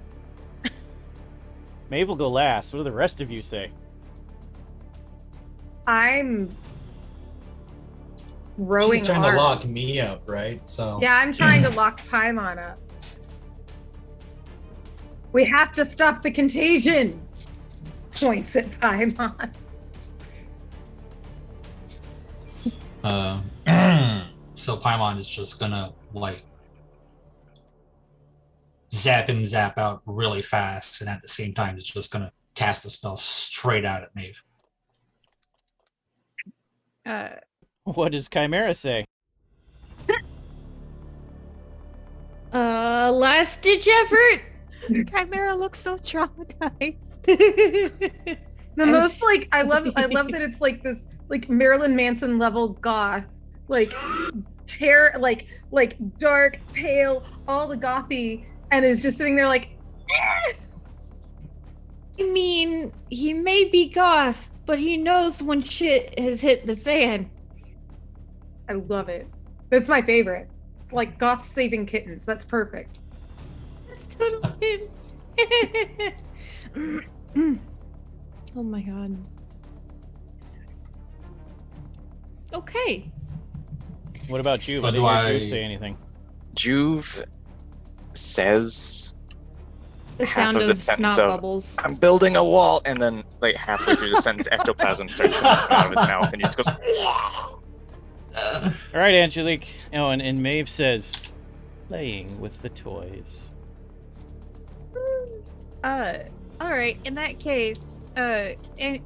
Maeve will go last. What do the rest of you say? I'm rowing She's trying arms. to lock me up, right? So Yeah, I'm trying to lock Paimon up. We have to stop the contagion. Points at Paimon. So Paimon is just gonna like zap him, zap out really fast, and at the same time is just gonna cast a spell straight out at Maeve. What does Chimera say? Last ditch effort. Chimera looks so traumatized. The most like I love that it's like this like Marilyn Manson level goth, like terror, like dark, pale, all the gothy, and is just sitting there like. I mean, he may be goth, but he knows when shit has hit the fan. I love it. That's my favorite. Like goth saving kittens. That's perfect. That's totally him. Oh my god. Okay. What about you? But Did you say anything? Juve says The half sound of the of sentence snot of, bubbles. I'm building a wall, and then like halfway through the sentence, ectoplasm starts coming out of his mouth, and he just goes. All right, Angelique. Oh, and Maeve says, playing with the toys. All right. In that case, Angelique,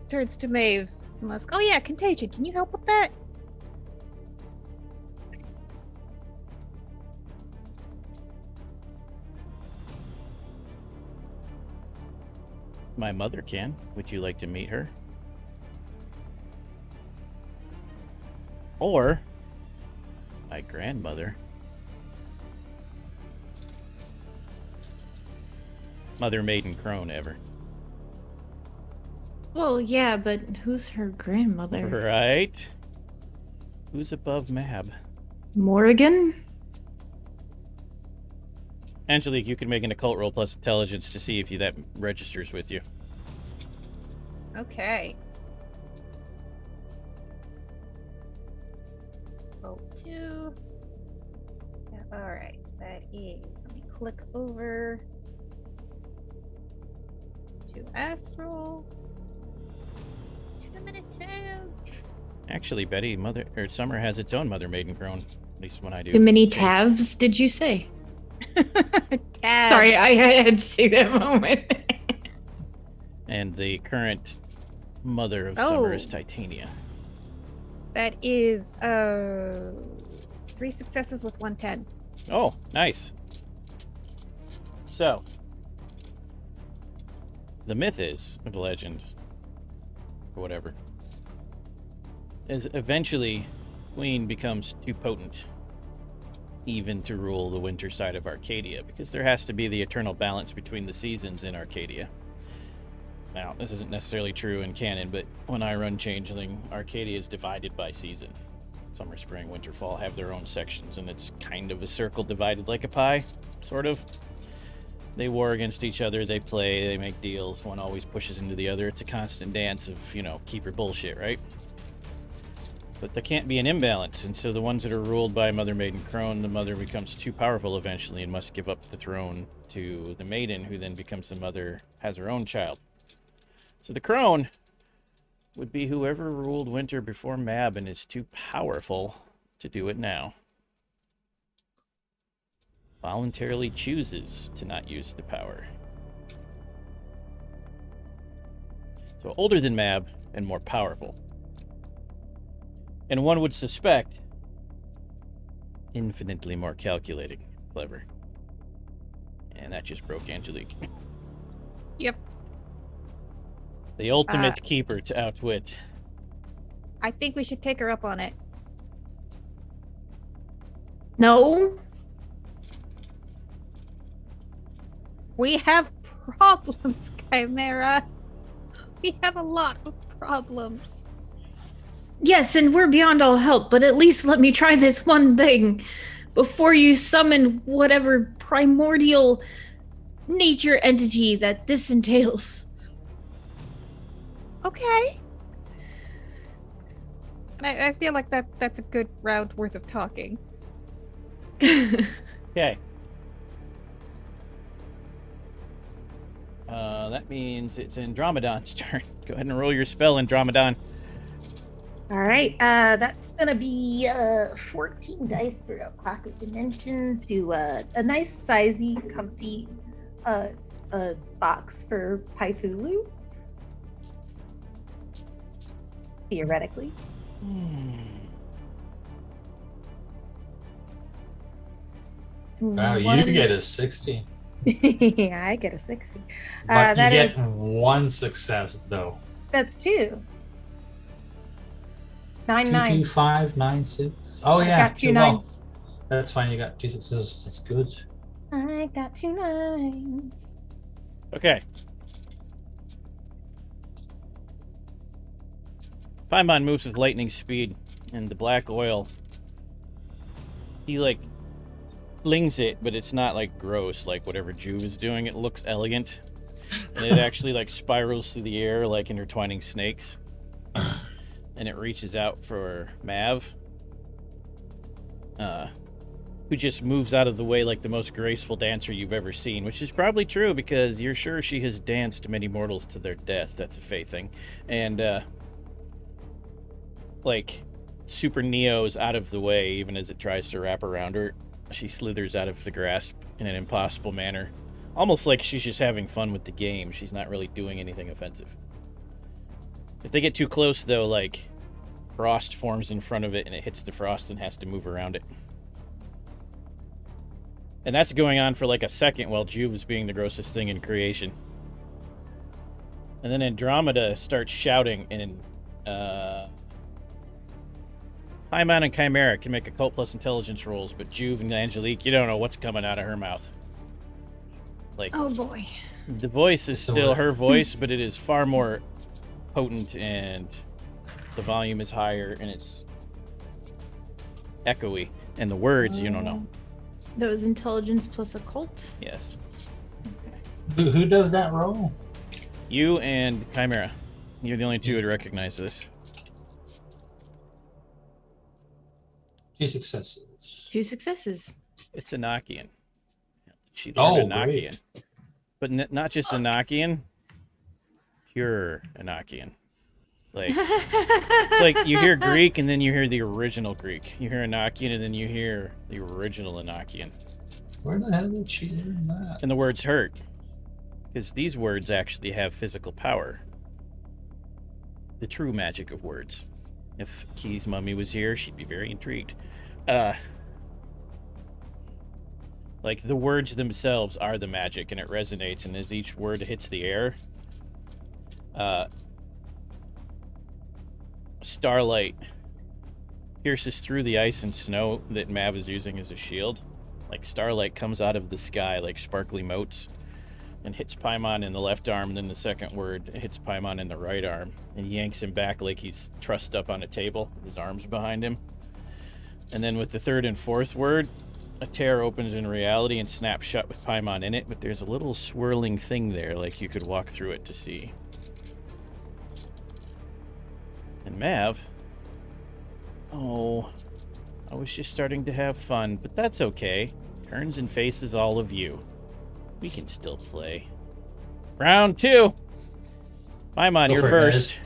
turns to Maeve and asks, "Oh yeah, contagion. Can you help with that?" My mother can. Would you like to meet her? Or my grandmother. Mother Maiden Crone ever. Well, yeah, but who's her grandmother? Right? Who's above Mab? Morrigan? Angelique, you can make an occult roll plus intelligence to see if that registers with you. Okay. Roll 2. Yeah, all right. So that is. Let me click over to Astral. 2-minute tabs. Actually, Betty, Summer has its own Mother Maiden Crone. At least when I do. Too many Tavs, did you say? Tabs. Sorry, I had to see that moment. And the current mother of Summer is Titania. That is 3 successes with 110. Oh, nice. So, the myth is, or the legend, or whatever, is eventually Queen becomes too potent even to rule the winter side of Arcadia, because there has to be the eternal balance between the seasons in Arcadia. Now, this isn't necessarily true in canon, but when I run Changeling, Arcadia is divided by season. Summer, spring, winter, fall have their own sections, and it's kind of a circle divided like a pie, sort of. They war against each other, they play, they make deals, one always pushes into the other. It's a constant dance of, keeper bullshit, right? But there can't be an imbalance, and so the ones that are ruled by Mother Maiden Crone, the mother becomes too powerful eventually and must give up the throne to the maiden, who then becomes the mother, has her own child. So the Crone would be whoever ruled winter before Mab and is too powerful to do it now. Voluntarily chooses to not use the power. So older than Mab and more powerful. And one would suspect infinitely more calculating. Clever. And that just broke Angelique. Yep. The ultimate keeper to outwit. I think we should take her up on it. No. We have problems, Chimera. We have a lot of problems. Yes, and we're beyond all help, but at least let me try this one thing before you summon whatever primordial nature entity that this entails. Okay. I feel like that's a good round worth of talking. Okay. That means it's Andromedon's turn. Go ahead and roll your spell, Andromedon. All right, that's gonna be 14 dice for a pocket dimension to a nice, sizey, comfy box for Paithulu. Theoretically. Wow, you get a 16. Yeah, I get a 60. But you That get is, one success though. that's 2. 9 2, 2, 9. 5, 9, 6. Oh I yeah, got 2 two. Well, 9s. that's fine. You got 2 successes. That's good. I got 2 9s. Okay. Paimon moves with lightning speed, and the black oil, he, like, flings it, but it's not, like, gross, like whatever Juve is doing. It looks elegant. And it actually, like, spirals through the air like intertwining snakes. And it reaches out for Mav, who just moves out of the way like the most graceful dancer you've ever seen, which is probably true because you're sure she has danced many mortals to their death. That's a Fae thing. And, like, Super Neo's out of the way even as it tries to wrap around her. She slithers out of the grasp in an impossible manner. Almost like she's just having fun with the game. She's not really doing anything offensive. If they get too close, though, like, frost forms in front of it and it hits the frost and has to move around it. And that's going on for like a second while Juve is being the grossest thing in creation. And then Andromeda starts shouting, and Paimon and Chimera can make occult plus intelligence rolls, but Juve and Angelique, you don't know what's coming out of her mouth. Like, Oh boy. the voice is still her voice, but it is far more potent, and the volume is higher, and it's echoey. And the words, you don't know. That was intelligence plus occult. Yes. Who does that roll? You and Chimera. You're the only two who'd recognize this. 2 successes. 2 successes. It's Enochian. She Oh, learned Enochian. But not just Enochian, pure Enochian. Like, it's like you hear Greek and then you hear the original Greek. You hear Enochian and then you hear the original Enochian. Where the hell did she learn that? And the words hurt. Because these words actually have physical power. The true magic of words. If Key's mummy was here, she'd be very intrigued. Like, the words themselves are the magic, and it resonates, and as each word hits the air, starlight pierces through the ice and snow that Mav is using as a shield. Like, starlight comes out of the sky like sparkly motes and hits Paimon in the left arm, and then the second word hits Paimon in the right arm and yanks him back like he's trussed up on a table with his arms behind him. And then with the third and fourth word, a tear opens in reality and snaps shut with Paimon in it, but there's a little swirling thing there, like you could walk through it to see. And Mav, oh, I was just starting to have fun, but that's okay. Turns and faces all of you. We can still play. Round 2. Paimon, you're first.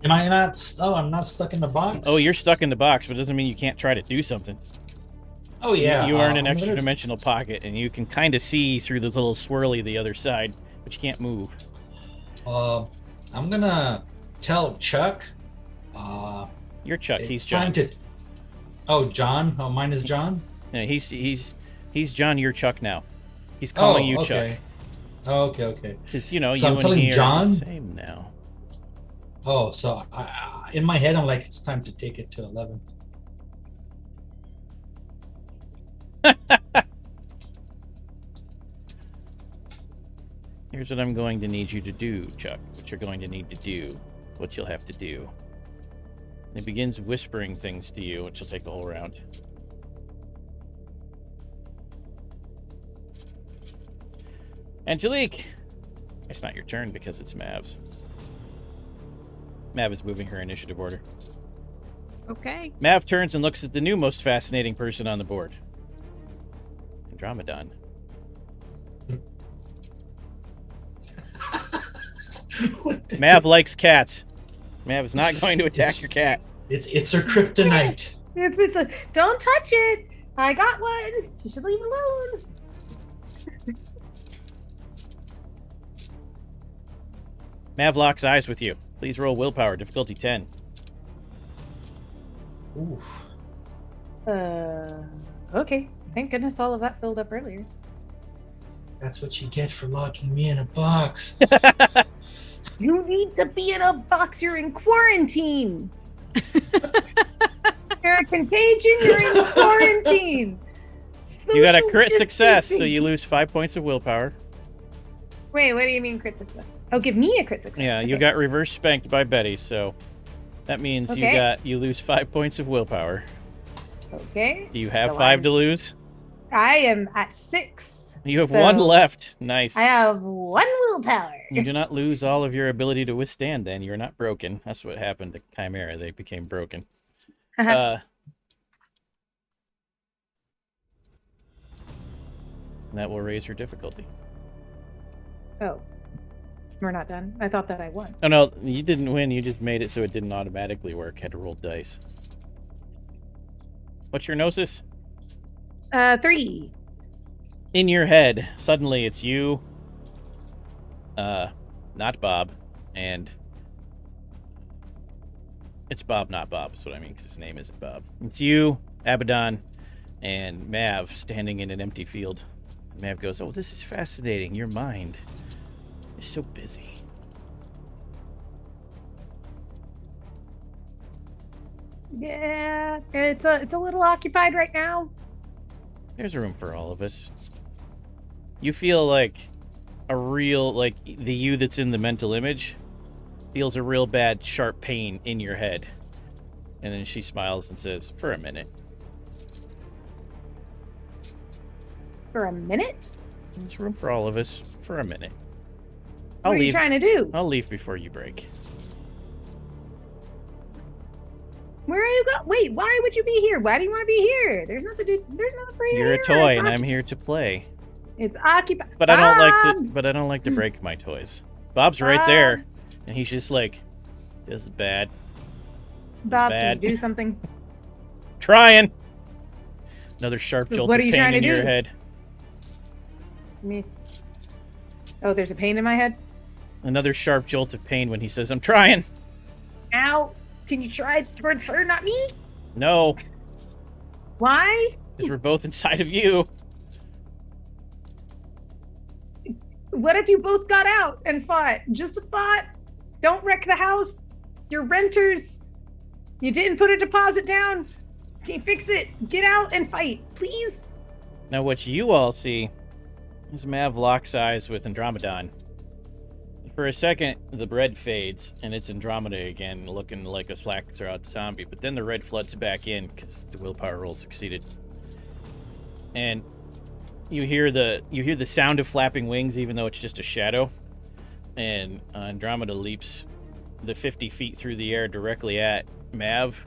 Am I not? Oh, I'm not stuck in the box? Oh, you're stuck in the box, but it doesn't mean you can't try to do something. Oh, yeah. You are in an I'm extra gonna- dimensional pocket, and you can kind of see through the little swirly the other side, but you can't move. I'm gonna tell Chuck. You're Chuck. It's He's time John. to. Oh, John. Oh, mine is John. Yeah, he's John. You're Chuck now. He's calling you okay. Chuck. Okay. Because So you I'm and telling he are John? the same now. Oh, so in my head, I'm like, it's time to take it to 11. Here's what I'm going to need you to do, Chuck. What you're going to need to do. What you'll have to do. And it begins whispering things to you, which will take a whole round. Angelique! It's not your turn because it's Mav's. Mav is moving her initiative order. Okay. Mav turns and looks at the new most fascinating person on the board. Andromedon. Mav likes cats. Mav is not going to attack your cat. It's her kryptonite. Don't touch it. I got one. You should leave it alone. Mav locks eyes with you. Please roll willpower, difficulty 10. Oof. Okay. Thank goodness all of that filled up earlier. That's what you get for locking me in a box. You need to be in a box. You're in quarantine. You're a contagion. You're in quarantine. You got a Social crit success, so distancing. you lose 5 points of willpower. Wait, what do you mean crit success? Oh, give me a crit success. Yeah, you Okay. got reverse spanked by Betty, so that means Okay. you lose 5 points of willpower. Okay. Do you have So 5 to lose? I am at 6. You have So 1 left. Nice. I have 1 willpower. You do not lose all of your ability to withstand then. You're not broken. That's what happened to Chimera. They became broken. That will raise her difficulty. Oh, we're not done. I thought that I won. Oh no, you didn't win. You just made it so it didn't automatically work. Had to roll dice. What's your gnosis? 3. In your head, suddenly it's you, not Bob, and it's Bob, not Bob, is what I mean, because his name isn't Bob. It's you, Abaddon, and Mav standing in an empty field. Mav goes, "Oh, this is fascinating. Your mind is so busy." Yeah, it's a little occupied right now. There's room for all of us. You feel like a real, like, the you that's in the mental image feels a real bad, sharp pain in your head. And then she smiles and says, "For a minute." For a minute? There's room for all of us. For a minute. What are you trying to do? I'll leave before you break. Where are you going? Wait, why would you be here? Why do you want to be here? There's nothing for you. You're a here. toy, It's and I'm here to play. It's occupied. But I don't like to break my toys. Bob's right there, and he's just like, "This is bad. Bob, bad. can you do something? Trying." Another sharp jolt What of are you pain trying to in your do? head. Me. Oh, there's a pain in my head. Another sharp jolt of pain when he says, "I'm trying." Ow! Can you try towards her, not me? No, Why? because we're both inside of you. What if you both got out and fought? Just a thought. Don't wreck the house. You're renters. You didn't put a deposit down. Can you fix it? Get out and fight, please. Now, what you all see is Mav locks eyes with Andromedon. For a second, the red fades, and it's Andromeda again, looking like a slack-throughout zombie. But then the red floods back in because the willpower roll succeeded. And you hear the sound of flapping wings, even though it's just a shadow. And Andromeda leaps the 50 feet through the air directly at Mav,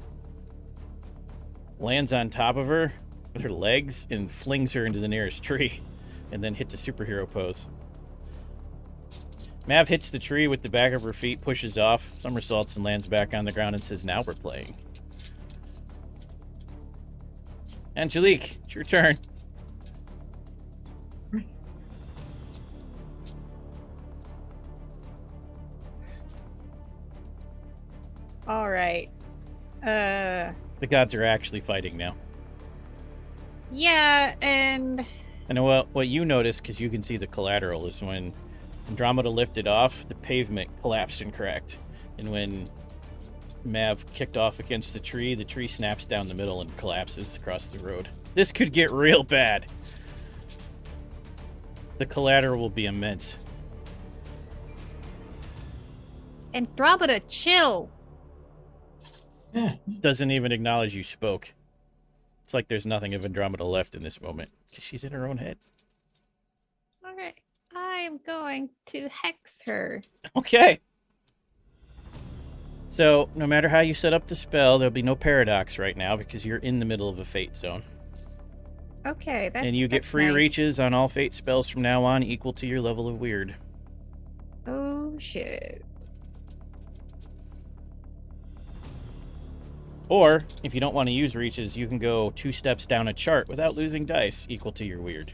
lands on top of her with her legs, and flings her into the nearest tree, and then hits a superhero pose. Mav hits the tree with the back of her feet, pushes off, somersaults, and lands back on the ground and says, "Now we're playing." Angelique, it's your turn. All right. The gods are actually fighting now. Yeah, and And what you notice, because you can see the collateral, is when Andromeda lifted off, the pavement collapsed and cracked. And when Mav kicked off against the tree snaps down the middle and collapses across the road. This could get real bad. The collateral will be immense. Andromeda, chill. Doesn't even acknowledge you spoke. It's like there's nothing of Andromeda left in this moment, because she's in her own head. All right, I'm going to hex her. Okay. So, no matter how you set up the spell, there'll be no paradox right now, because you're in the middle of a fate zone. Okay, And you get that's free nice. reaches on all fate spells from now on equal to your level of weird. Oh shit. Or, if you don't want to use reaches, you can go 2 steps down a chart without losing dice equal to your weird.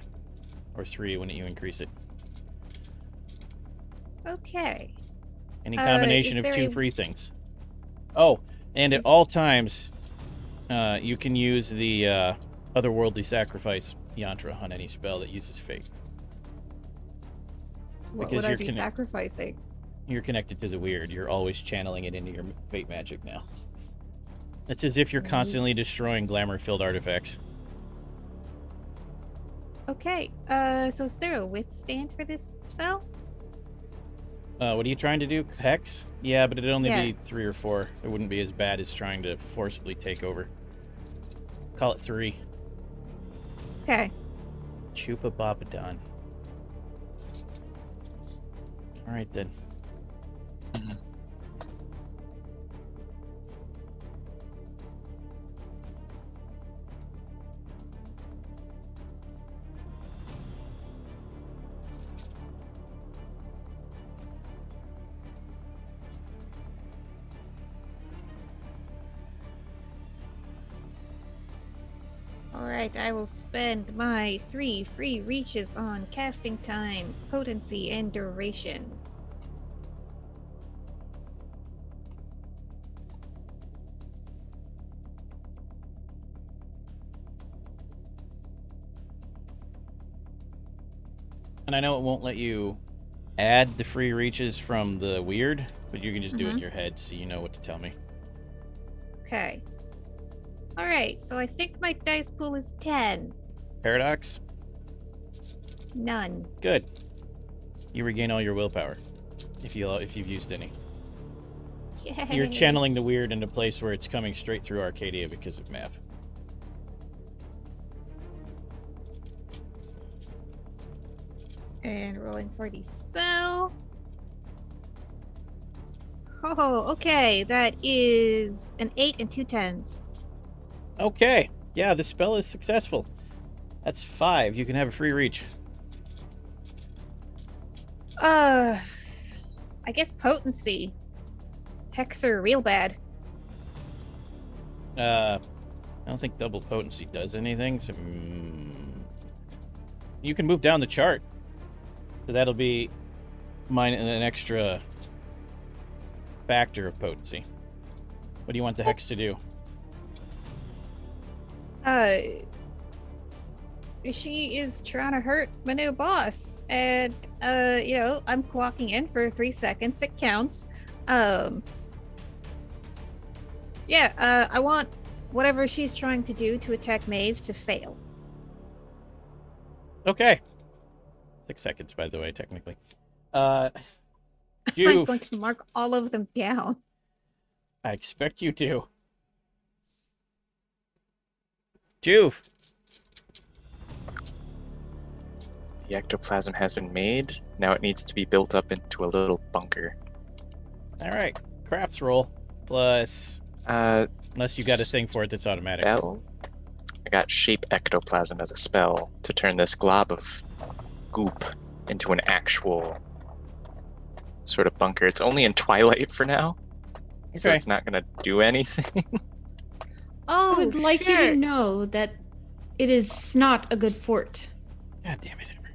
Or 3 when you increase it. Okay. Any combination is of there 2 a- free things. Oh, and at all times, you can use the otherworldly sacrifice yantra on any spell that uses fate. What Because would I you're be sacrificing? You're connected to the weird. You're always channeling it into your fate magic now. It's as if you're constantly destroying glamour-filled artifacts. Okay. So is there a withstand for this spell? What are you trying to do? Hex? Yeah, but it'd only Yeah. be 3 or 4. It wouldn't be as bad as trying to forcibly take over. Call it 3. Okay. Chupa Babadon. Alright then. Alright, I will spend my 3 free reaches on casting time, potency, and duration. And I know it won't let you add the free reaches from the weird, but you can just do it in your head so you know what to tell me. Okay. Alright, so I think my dice pool is 10. Paradox? None. Good. You regain all your willpower. If you've used any. Yay. You're channeling the weird into a place where it's coming straight through Arcadia because of map. And rolling for the spell. Oh, okay. That is an 8 and 2 10s. Okay. Yeah, the spell is successful. That's 5. You can have a free reach. I guess potency. Hex are real bad. I don't think double potency does anything. So, you can move down the chart. So that'll be an extra factor of potency. What do you want the hex to do? She is trying to hurt my new boss, and I'm clocking in for 3 seconds. It counts. I want whatever she's trying to do to attack Maeve to fail. Okay. 6 seconds, by the way, technically. I'm Juve. going to mark all of them down. I expect you to. Juve. The ectoplasm has been made. Now it needs to be built up into a little bunker. All right. Crafts roll. Plus, unless you got a thing for it that's automatic. Spell. I got shape ectoplasm as a spell to turn this glob of goop into an actual sort of bunker. It's only in twilight for now, so Okay. it's not going to do anything. I would like you to know that it is not a good fort. God damn it, Amber.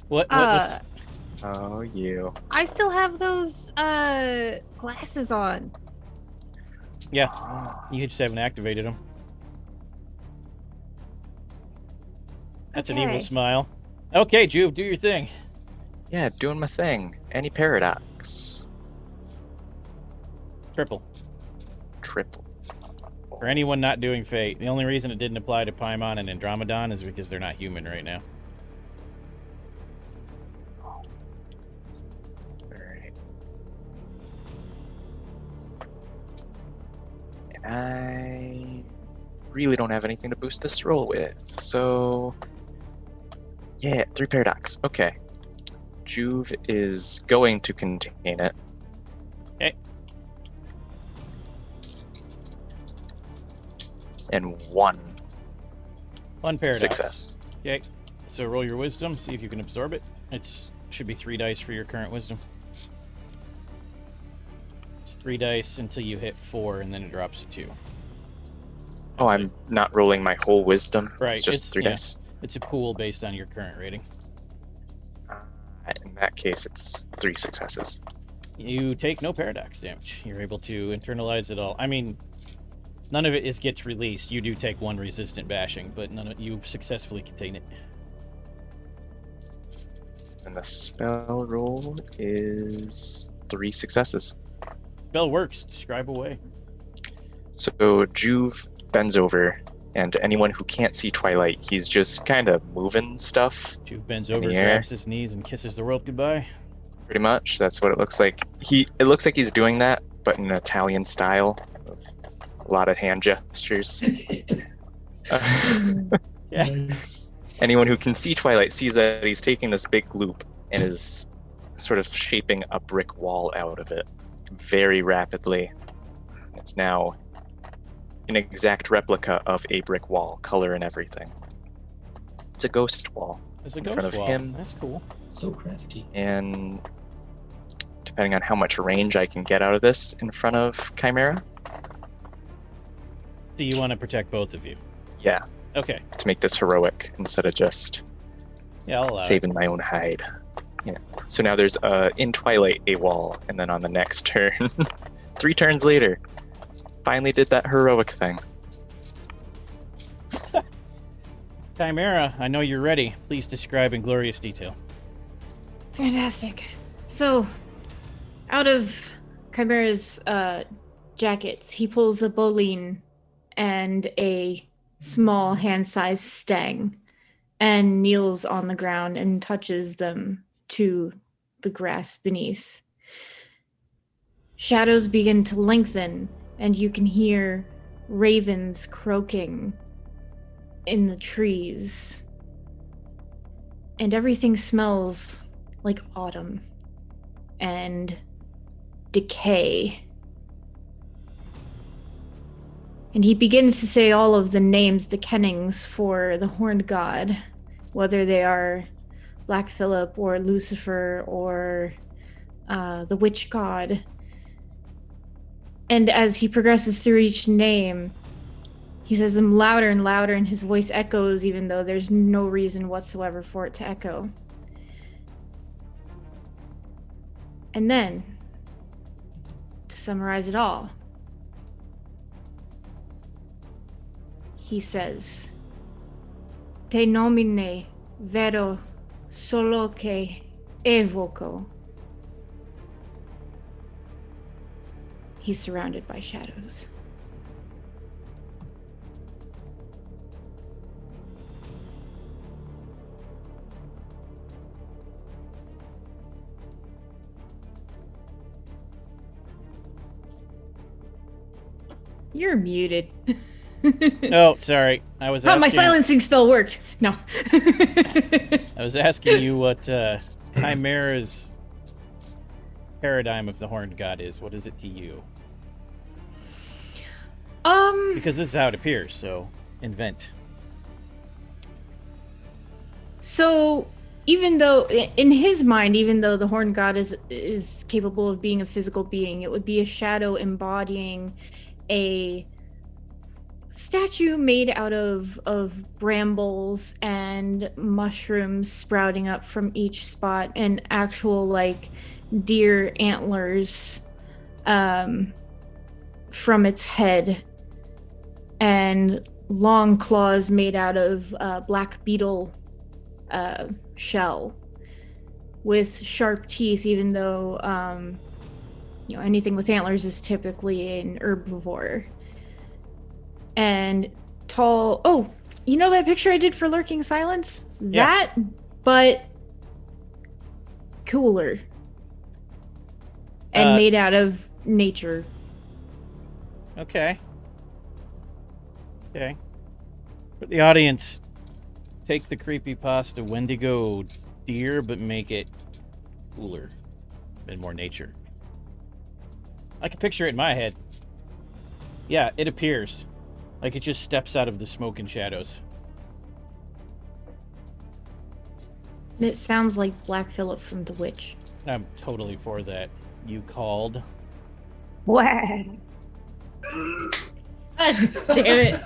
What's... Oh, you. I still have those glasses on. Yeah, Oh. you just haven't activated them. That's an Okay. evil smile. Okay, Juve, do your thing. Yeah, doing my thing. Any paradox. Triple. Triple. For anyone not doing Fate, the only reason it didn't apply to Paimon and Andromedon is because they're not human right now. Alright. And I really don't have anything to boost this roll with, so... Yeah, 3 paradox. Okay. Juve is going to contain it. Okay. And 1 One paradox. success. Okay, so roll your wisdom, see if you can absorb it. Should be 3 dice for your current wisdom. It's 3 dice until you hit 4, and then it drops to 2. Oh, I'm not rolling my whole wisdom. Right, It's just 3 yeah. dice. It's a pool based on your current rating. In that case, it's 3 successes. You take no paradox damage. You're able to internalize it all. I mean, none of it gets released. You do take 1 resistant bashing, but you successfully contain it. And the spell roll is 3 successes. Spell works. Describe away. So Juve bends over, and anyone who can't see Twilight, he's just kind of moving stuff. Juve bends In over, the air. grabs his knees, and kisses the world goodbye. Pretty much, that's what it looks like. It looks like he's doing that, but in an Italian style. A lot of hand gestures. Yeah. Nice. Anyone who can see Twilight sees that he's taking this big loop and is sort of shaping a brick wall out of it very rapidly. It's now an exact replica of a brick wall, color and everything. It's a ghost wall There's a in ghost front of wall. him, That's cool. So crafty. and depending on how much range I can get out of this in front of Chimera, So you want to protect both of you? yeah, Okay. to make this heroic instead of just Yeah, I'll allow it. saving my own hide. Yeah. So now there's in Twilight a wall, and then on the next turn, 3 turns later, finally did that heroic thing. Chimera, I know you're ready. Please describe in glorious detail. Fantastic. So, out of Chimera's jackets, he pulls a bowline and a small hand-sized stang and kneels on the ground and touches them to the grass beneath. Shadows begin to lengthen, and you can hear ravens croaking in the trees. And everything smells like autumn and decay. And he begins to say all of the names, the kennings for the horned god, whether they are Black Phillip or Lucifer or the witch god. And as he progresses through each name, he says them louder and louder, and his voice echoes even though there's no reason whatsoever for it to echo. And then, to summarize it all, he says, Te nomine vero solo che evoco. He's surrounded by shadows. You're muted. Oh, sorry. I was Oh, asking. my silencing spell worked. No. I was asking you what Chimera's paradigm of the horned god is. What is it to you? Because this is how it appears. So invent. So even though in his mind, even though the horned god is capable of being a physical being, it would be a shadow embodying a statue made out of brambles and mushrooms sprouting up from each spot, and actual like deer antlers from its head, and long claws made out of black beetle shell with sharp teeth, even though anything with antlers is typically an herbivore. And tall. Oh, you know that picture I did for Lurking Silence? Yeah. That, but cooler. And made out of nature. Okay. Okay. For the audience, take the creepypasta Wendigo deer, but make it cooler and more nature. I can picture it in my head. Yeah, it appears. Like it just steps out of the smoke and shadows. It sounds like Black Phillip from The Witch. I'm totally for that. You called. Wow. Damn it.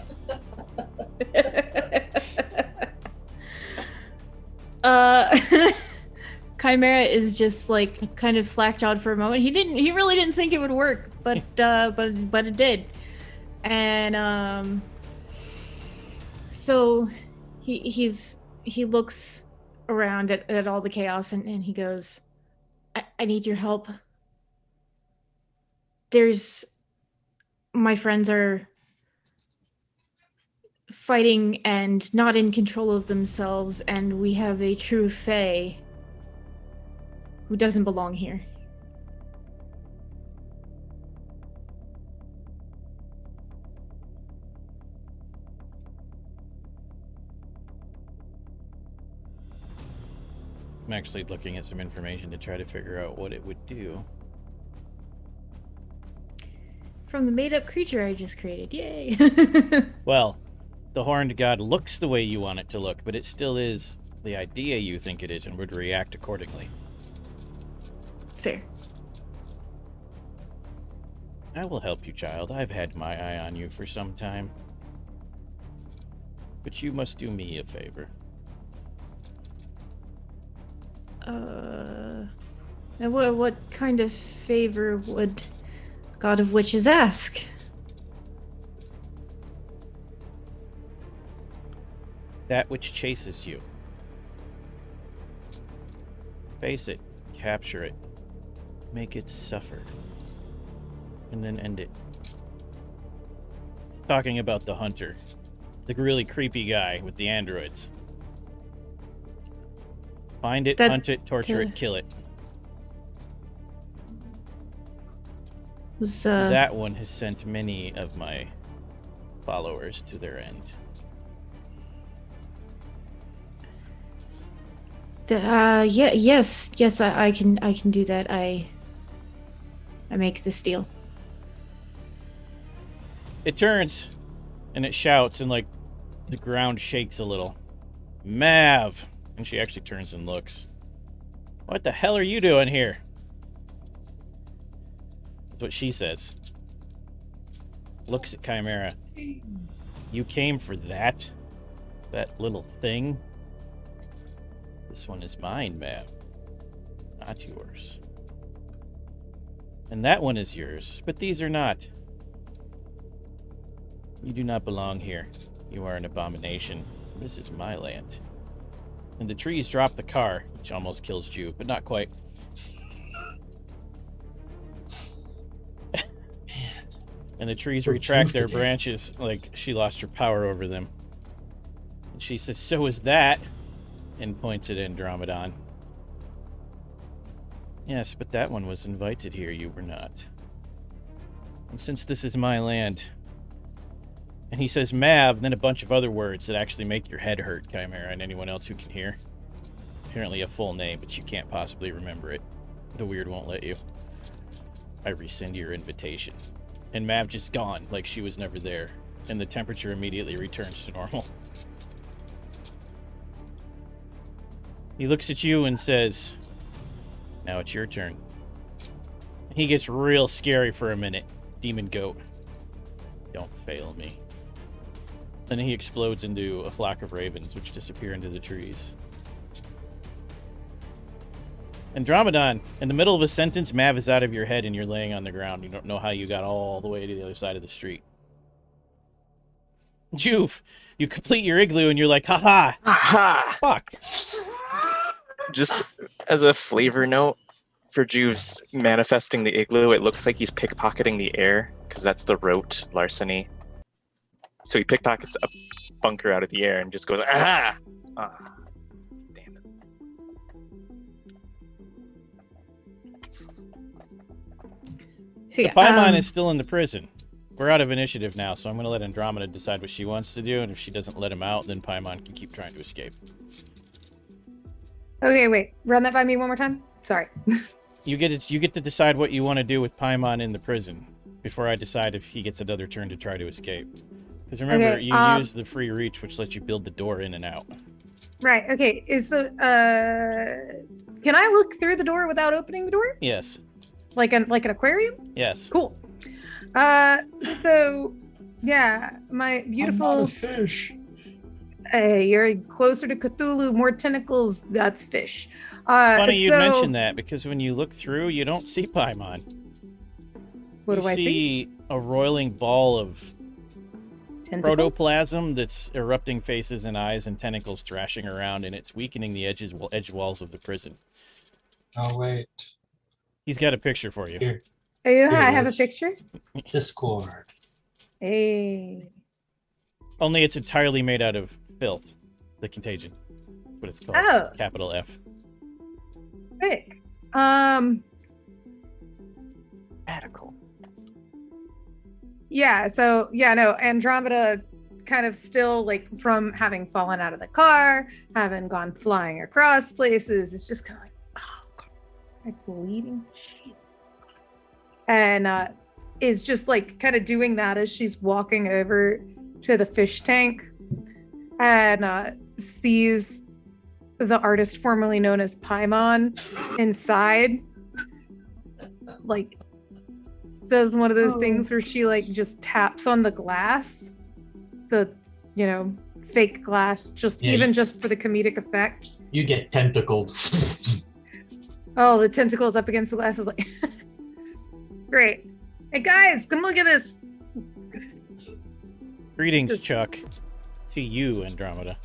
Chimera is just like kind of slack-jawed for a moment. He really didn't think it would work, but it did. And so he looks around at all the chaos, and he goes, I need your help. My friends are fighting and not in control of themselves, and we have a true fae who doesn't belong here. I'm actually looking at some information to try to figure out what it would do. From the made-up creature I just created. Yay! Well, the horned god looks the way you want it to look, but it still is the idea you think it is and would react accordingly. Fair. I will help you, child. I've had my eye on you for some time. But you must do me a favor. And what kind of favor would God of Witches ask? That which chases you. Face it, capture it, make it suffer, and then end it. Talking about the hunter, the really creepy guy with the androids. Find it, hunt it, torture it, kill it. That one has sent many of my followers to their end. Yes, I can do that. I make this deal. It turns, and it shouts, and like the ground shakes a little. Mav! And she actually turns and looks. What the hell are you doing here? That's what she says. Looks at Chimera. You came for that? That little thing? This one is mine, Mav. Not yours. And that one is yours, but these are not. You do not belong here. You are an abomination. This is my land. And the trees drop the car, which almost kills Juve, but not quite. And the trees retract their branches like she lost her power over them. And she says, so is that, and points at Andromedon. Yes, but that one was invited here, you were not. And since this is my land... And he says Mav, and then a bunch of other words that actually make your head hurt, Chimera, and anyone else who can hear. Apparently a full name, but you can't possibly remember it. The weird won't let you. I rescind your invitation. And Mav just gone, like she was never there. And the temperature immediately returns to normal. He looks at you and says, now it's your turn. He gets real scary for a minute. Demon goat. Don't fail me. Then he explodes into a flock of ravens, which disappear into the trees. Andromedon, in the middle of a sentence, Mav is out of your head and you're laying on the ground. You don't know how you got all the way to the other side of the street. Juve, you complete your igloo and you're like, haha! Aha! Fuck! Just as a flavor note for Juve's manifesting the igloo, it looks like he's pickpocketing the air, because that's the rote larceny. So he pickpockets a bunker out of the air and just goes, aha! Ah, damn it. So, The Paimon is still in the prison. We're out of initiative now, so I'm going to let Andromeda decide what she wants to do, and if she doesn't let him out, then Paimon can keep trying to escape. Okay, wait. Run that by me one more time. Sorry. You get to decide what you want to do with Paimon in the prison before I decide if he gets another turn to try to escape. Because remember, Okay, you use the free reach, which lets you build the door in and out. Right. Okay. Is the can I look through the door without opening the door? Yes. Like an aquarium? Yes. Cool. So yeah, my beautiful. I'm not a fish. Hey, you're closer to Cthulhu, more tentacles. That's fish. Funny you'd so- mention that, because when you look through, you don't see Paimon. What you do I see? a roiling ball of Tentacles? protoplasm that's erupting faces and eyes and tentacles thrashing around, and it's weakening the edge walls of the prison. Oh, wait. He's got a picture for you. Here. Oh, yeah, Here I it have a is. picture. Discord. Hey. Only it's entirely made out of filth. The contagion. That's what it's called. Oh. Capital F. Sick. Radical. Yeah, so yeah, no, Andromeda kind of still like from having fallen out of the car, having gone flying across places, it's just kind of like, oh God, I'm bleeding. And is just like kind of doing that as she's walking over to the fish tank and sees the artist formerly known as Paimon inside, like does one of those things where she like just taps on the glass, the fake glass, just just for the comedic effect. You get tentacled. Oh, the tentacles up against the glass is like great. Hey guys, come look at this. Greetings, Chuck. To you, Andromeda.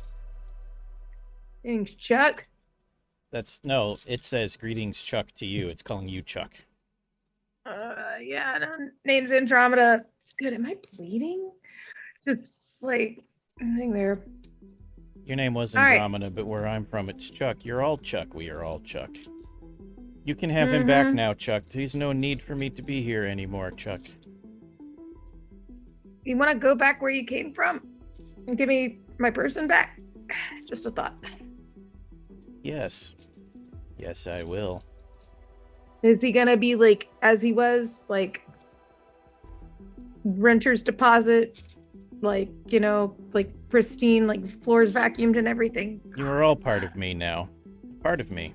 Thanks, Chuck. No, it says greetings, Chuck, to you. It's calling you Chuck. Yeah, no, name's Andromeda. It's good. Am I bleeding? Just like sitting there. Your name was All right. Andromeda, but where I'm from, it's Chuck. You're all Chuck. We are all Chuck. You can have him back now, Chuck. There's no need for me to be here anymore, Chuck. You want to go back where you came from and give me my person back? Just a thought. Yes. Yes, I will. Is he gonna be like as he was, like renter's deposit, like like pristine, like floors vacuumed and everything? You are all part of me now. Part of me.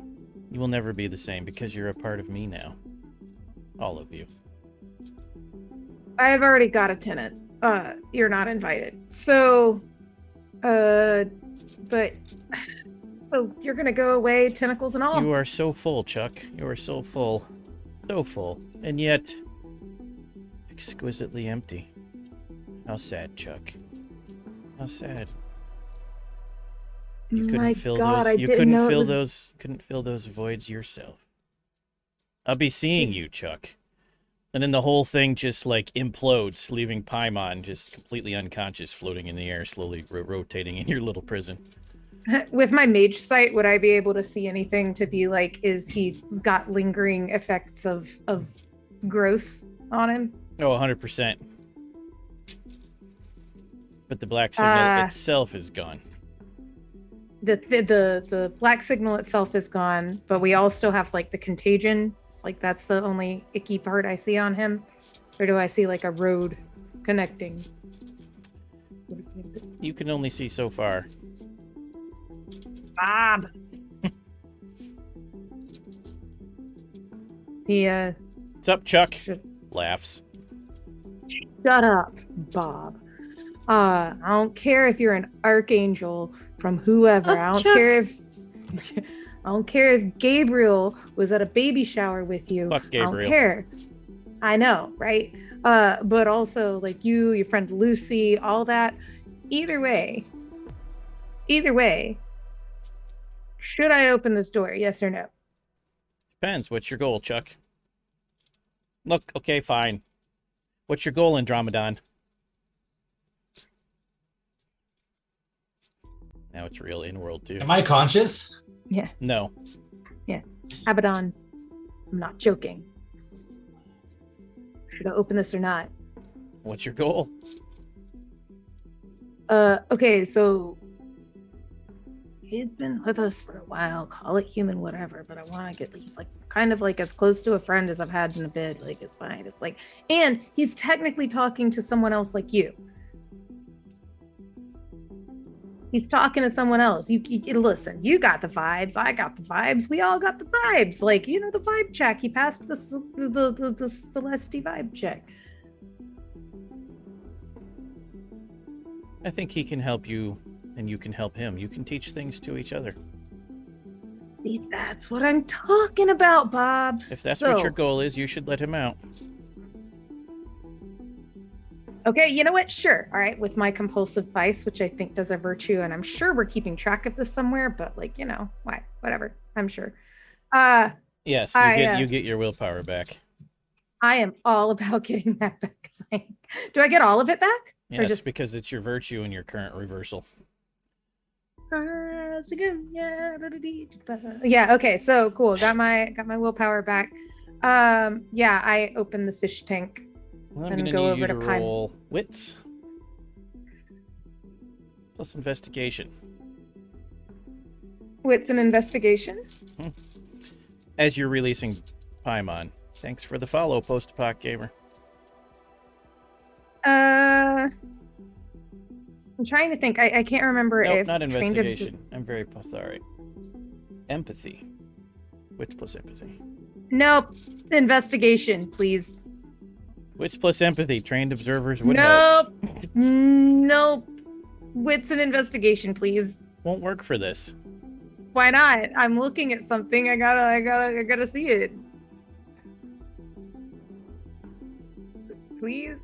You will never be the same because you're a part of me now. All of you. I've already got a tenant. You're not invited. So, but oh, you're gonna go away, tentacles and all. You are so full, Chuck. You are so full. So full. And yet, exquisitely empty. How sad, Chuck. How sad. You couldn't My fill God, those. I You didn't couldn't know it fill was- those. Couldn't fill those voids yourself. I'll be seeing you, Chuck. And then the whole thing just like implodes, leaving Paimon just completely unconscious, floating in the air, slowly rotating in your little prison. With my mage sight, would I be able to see anything to be like, is he got lingering effects of growth on him? Oh, 100%. But the black signal itself is gone. The black signal itself is gone, but we all still have like the contagion. Like that's the only icky part I see on him. Or do I see like a road connecting? You can only see so far. Bob. What's up, Chuck? Should- Laughs. Shut up, Bob. I don't care if you're an archangel from whoever. Oh, I don't Chuck. care if I don't care if Gabriel was at a baby shower with you. Fuck I Gabriel. don't care. I know, right? But also like you, your friend Lucy, all that. Either way, should I open this door? Yes or no? Depends. What's your goal, Chuck? Look, okay, fine. What's your goal, Andromedon? Now it's real in-world, too. Am I conscious? Yeah. No. Abaddon, I'm not joking. Should I open this or not? What's your goal? Okay, so he's been with us for a while. Call it human, whatever. But I want to get he's like kind of like as close to a friend as I've had in a bit. Like it's fine. It's like, and he's technically talking to someone else like you. He's talking to someone else. You listen. You got the vibes. I got the vibes. We all got the vibes. Like the vibe check. He passed the Celesti vibe check. I think he can help you, and you can help him. You can teach things to each other. See, that's what I'm talking about, Bob. If that's what So- your goal is, you should let him out. Okay, you know what? Sure. All right, with my compulsive vice, which I think does a virtue, and I'm sure we're keeping track of this somewhere, but like, why? Whatever. I'm sure. Yes, you get your willpower back. I am all about getting that back. Do I get all of it back? Yes, because it's your virtue in your current reversal. Yeah, okay, so cool. Got my willpower back. Yeah, I open the fish tank. Well, I'm going to need you to roll wits plus investigation. Wits and investigation? As you're releasing Paimon. Thanks for the follow, Post-Apoc Gamer. I'm trying to think. I can't remember nope, if not investigation. I'm very sorry. Empathy. Wits plus empathy. Nope. Investigation, please. Wits plus empathy. Trained observers would help. help. Nope. Wits and investigation, please. Won't work for this. Why not? I'm looking at something. I gotta see it. Please.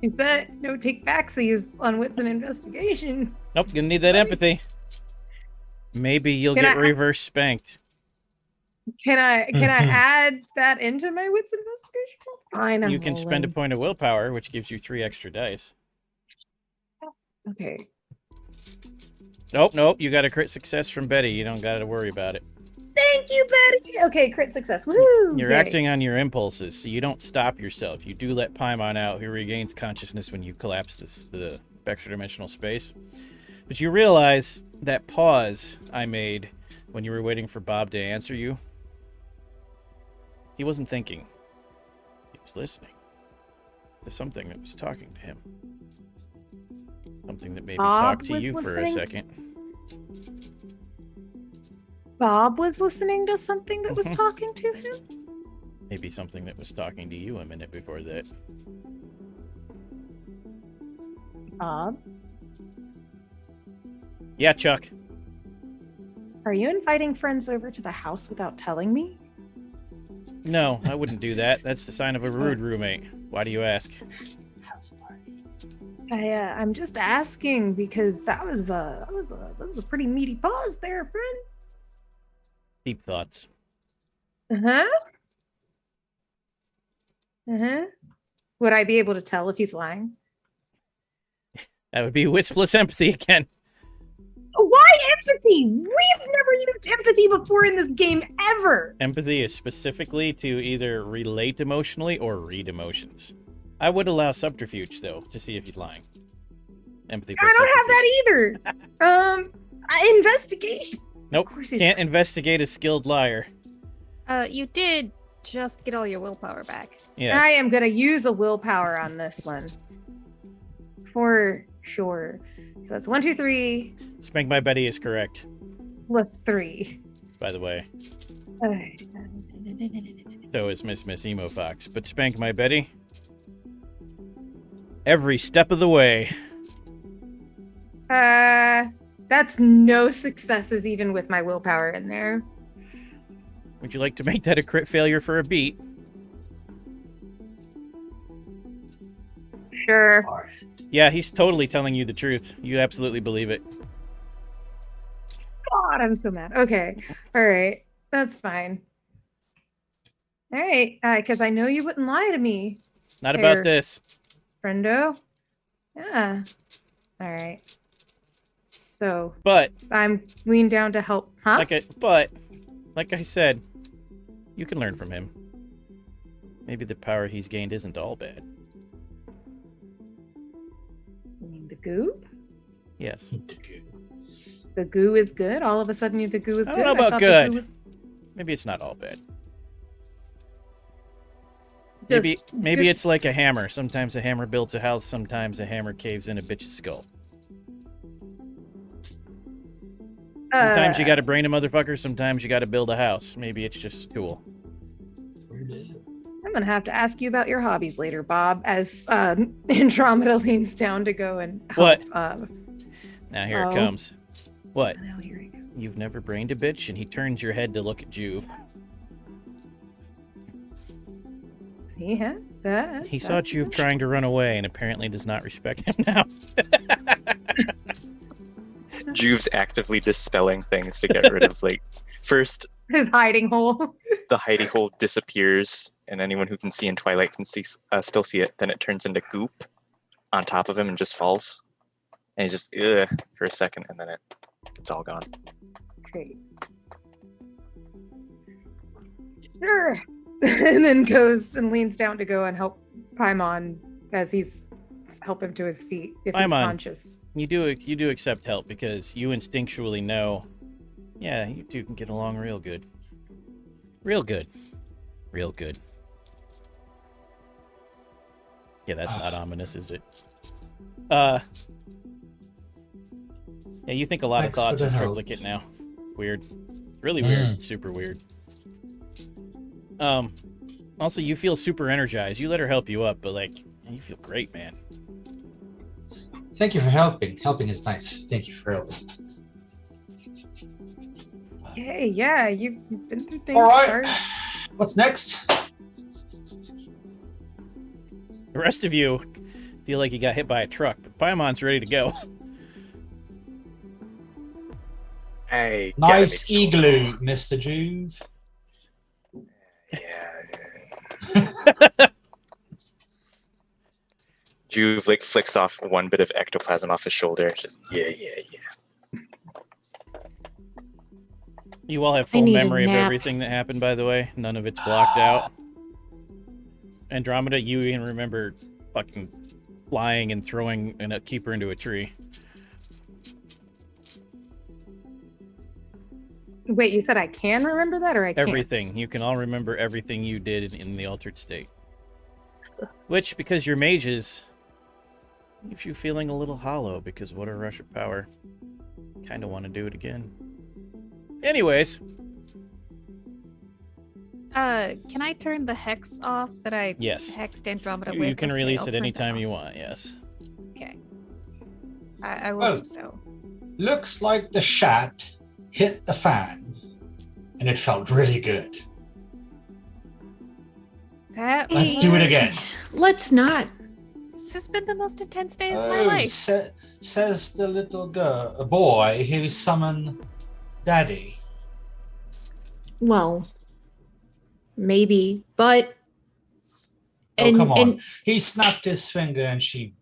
Is that no take backsies on wits and investigation? Nope, gonna need that empathy. Maybe you'll get reverse spanked. Can I add that into my wits investigation? Fine, I'm You can spend a point of willpower, which gives you 3 extra dice. Okay. Nope. You got a crit success from Betty. You don't got to worry about it. Thank you, Betty. Okay, crit success. Woo! You're acting on your impulses, so you don't stop yourself. You do let Paimon out, who regains consciousness when you collapse the extra-dimensional space. But you realize that pause I made when you were waiting for Bob to answer you, he wasn't thinking. He was listening to something that was talking to him. Something that maybe talked to you for a second. Bob was listening to something that was talking to him? Maybe something that was talking to you a minute before that. Bob? Yeah, Chuck. Are you inviting friends over to the house without telling me? No, I wouldn't do that. That's the sign of a rude roommate. Why do you ask? I'm just asking because that was a pretty meaty pause there, friend. Deep thoughts. Would I be able to tell if he's lying? That would be wits plus empathy again. Why empathy? We've never used empathy before in this game, ever. Empathy is specifically to either relate emotionally or read emotions. I would allow subterfuge, though, to see if he's lying. Empathy plus I don't have that either. Investigation. Nope, can't investigate a skilled liar. You did just get all your willpower back. Yes. I am gonna use a willpower on this one. For sure. So that's 1, 2, 3. Spank My Betty is correct. Plus 3. By the way. Okay. So is Miss Emo Fox. But Spank My Betty. Every step of the way. That's no successes even with my willpower in there. Would you like to make that a crit failure for a beat? Sure. Yeah, he's totally telling you the truth. You absolutely believe it. God, I'm so mad. Okay. All right. That's fine. All right. Because I know you wouldn't lie to me. Not about this. Friendo. Yeah. All right. So. But. I'm leaned down to help. Huh? Like I said, you can learn from him. Maybe the power he's gained isn't all bad. You mean the goo? Yes. The goo is good? All of a sudden the goo is good? I don't know about good. Maybe it's not all bad. Maybe it's like a hammer. Sometimes a hammer builds a house, sometimes a hammer caves in a bitch's skull. Sometimes you gotta brain a motherfucker, sometimes you gotta build a house. Maybe it's just a tool. I'm gonna have to ask you about your hobbies later, Bob, as Andromeda leans down to go and help. What? Now here it comes. What? Now here he goes. You've never brained a bitch? And he turns your head to look at Juve. Yeah, He saw Juve trying to run away and apparently does not respect him now. Juve's actively dispelling things to get rid of, like, first His hiding hole. the hidey hole disappears, and anyone who can see in Twilight can still see it. Then it turns into goop on top of him and just falls. And he just, for a second, and then it's all gone. Great. Sure. And then goes and leans down to go and help Paimon as he's help him to his feet if he's Paimon. conscious. You do accept help because you instinctually know, yeah, you two can get along real good. Real good. Real good. Yeah, that's not ominous, is it? Yeah, you think a lot of Thanks for thoughts the in help. triplicate now. Weird. Really weird. Super weird. Also, you feel super energized. You let her help you up, but, like, you feel great, man. Thank you for helping. Helping is nice. Thank you for helping. Hey, yeah, you've been through things. All right. Sorry. What's next? The rest of you feel like you got hit by a truck, but Paimon's ready to go. Hey, Nice igloo, Mr. Juve. Yeah. Juve like flicks off one bit of ectoplasm off his shoulder. Just yeah. You all have I full need a memory of nap. everything that happened, by the way. None of it's blocked out. Andromeda, you even remember fucking flying and throwing a keeper into a tree. Wait, you said I can remember that, or I can't? Everything. You can all remember everything you did in the altered state. Which, because you're mages, leaves you feeling a little hollow, because what a rush of power. Kind of want to do it again. Anyways. Can I turn the hex off that I Yes. hexed Andromeda You, with? you can Okay, release I'll it turn anytime that you off. want, yes. Okay. I will Well, do so. Looks like the shot hit the fan, and it felt really good. That Let's do it again. Let's not. This has been the most intense day of my Oh, life. says the little girl, a boy who summoned Daddy. Well, maybe, but. Oh, come on. He snapped his finger and she,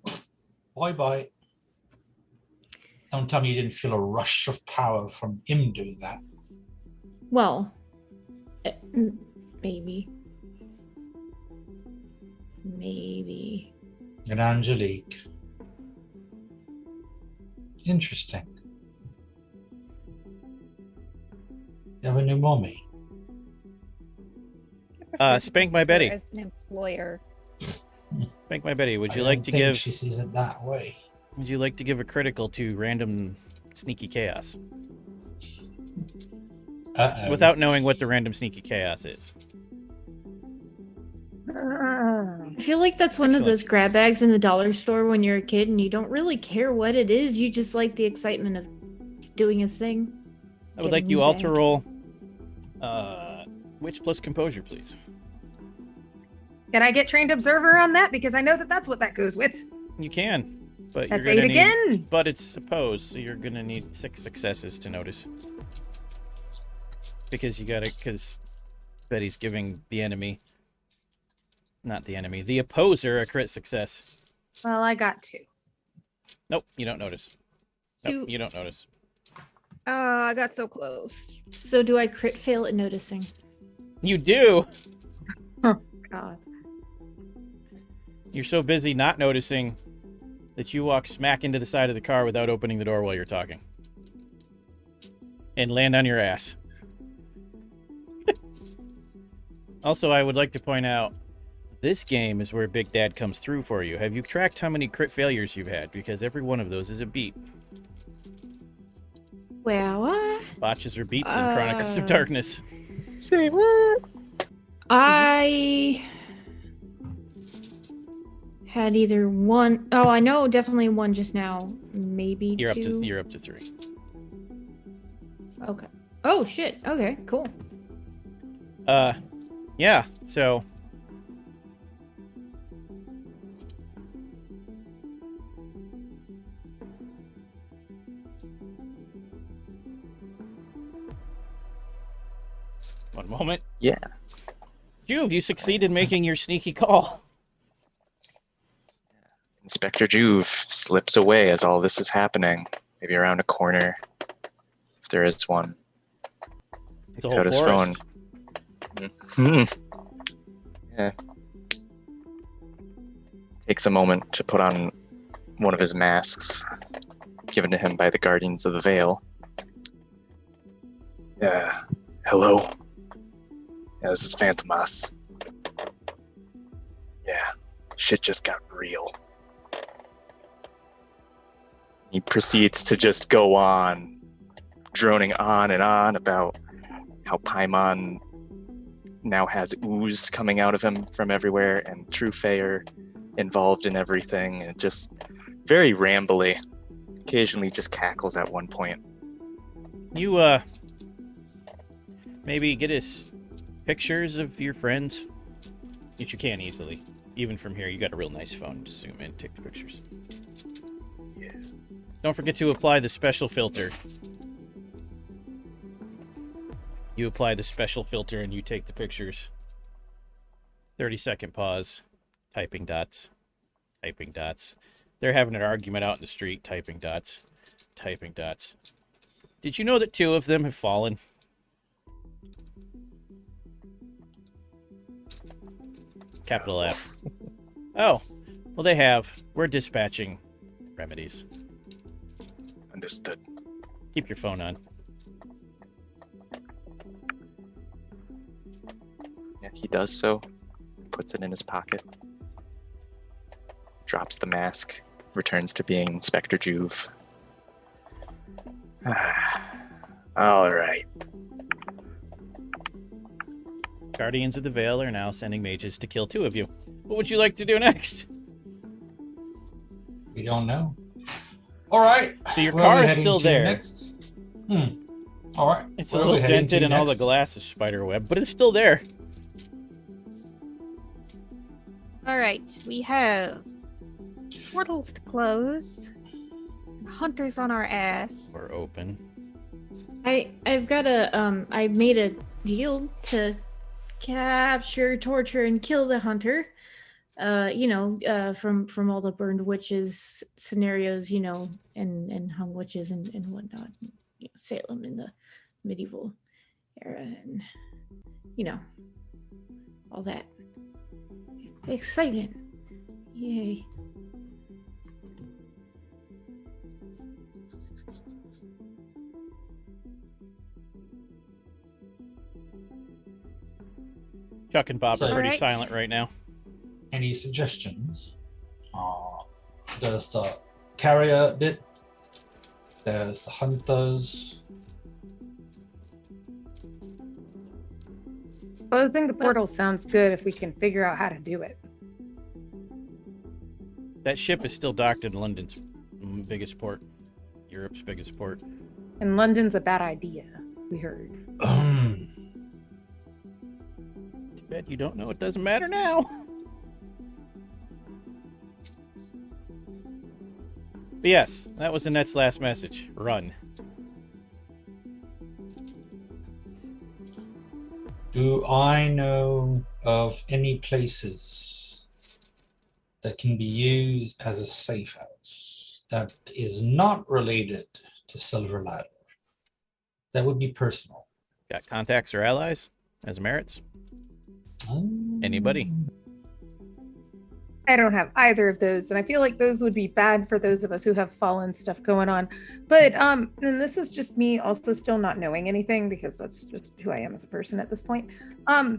bye. Don't tell me you didn't feel a rush of power from him doing that. Well, maybe. Maybe. And Angelique. Interesting. You have a new mommy. Spank my Betty. As an employer. Spank my Betty. Would you I like don't to think give? she sees it that way. Would you like to give a critical to random sneaky chaos Uh-oh. without knowing what the random sneaky chaos is? I feel like that's one of Excellent. those grab bags in the dollar store when you're a kid and you don't really care what it is. You just like the excitement of doing a thing. I would like Getting you all to back. roll witch plus composure, please. Can I get trained observer on that? Because I know that that's what that goes with. You can, but That's you're gonna 8 need. again. But it's opposed, so you're gonna need 6 successes to notice. Because because Betty's giving the enemy, not the enemy, the opposer a crit success. Well, I got 2. Nope, you don't notice. Nope, You- you don't notice. I got so close. So do I crit fail at noticing? You do. God. You're so busy not noticing that you walk smack into the side of the car without opening the door while you're talking. And land on your ass. Also, I would like to point out, this game is where Big Dad comes through for you. Have you tracked how many crit failures you've had? Because every one of those is a beat. Well, Botches or beats in Chronicles of Darkness. Say what? I had either one. Oh, I know definitely one just now. Maybe You're two. up to 3. Okay. Oh shit. Okay. Cool. Yeah, so One moment. Yeah. Juve, you succeed in making your sneaky call. Inspector Juve slips away as all this is happening. Maybe around a corner, if there is one. It's a Takes whole out his forest. phone. Yeah. Takes a moment to put on one of his masks, given to him by the Guardians of the Veil. Yeah. Hello. Yeah, this is Phantomas. Yeah. Shit just got real. He proceeds to just go on, droning on and on about how Paimon now has ooze coming out of him from everywhere, and True Fayer involved in everything, and just very rambly. Occasionally just cackles at one point. You, maybe get us pictures of your friends? Which you can easily. Even from here, you got a real nice phone to zoom in and take the pictures. Yeah. Don't forget to apply the special filter. You apply the special filter and you take the pictures. 30-second pause. Typing dots. Typing dots. They're having an argument out in the street. Typing dots. Typing dots. Did you know that 2 of them have fallen? Capital F. Oh, well they have. We're dispatching remedies. Understood. Keep your phone on. Yeah, he does so. Puts it in his pocket. Drops the mask. Returns to being Inspector Juve. All right. Guardians of the Veil are now sending mages to kill 2 of you. What would you like to do next? We don't know. All right. So your Where are we car is heading still to there. Next? All right. It's Where a are we little heading dented to and all the next? glass is spider web, but it's still there. All right, we have portals to close, hunters on our ass. We're open. I've got a I made a deal to capture, torture, and kill the hunter. From all the burned witches scenarios, and hung witches and whatnot. Salem in the medieval era, and all that. Excitement. Yay. Chuck and Bob So- are pretty Alright. silent right now. Any suggestions? There's the carrier bit. There's the hunters. Closing the portal sounds good if we can figure out how to do it. That ship is still docked in London's biggest port. Europe's biggest port. And London's a bad idea, we heard. Too bad you don't know. It doesn't matter now. But yes, that was Annette's last message. Run. Do I know of any places that can be used as a safe house that is not related to Silver Ladder? That would be personal. Got contacts or allies as merits? Anybody? I don't have either of those, and I feel like those would be bad for those of us who have fallen stuff going on. But and this is just me also still not knowing anything, because that's just who I am as a person at this point. I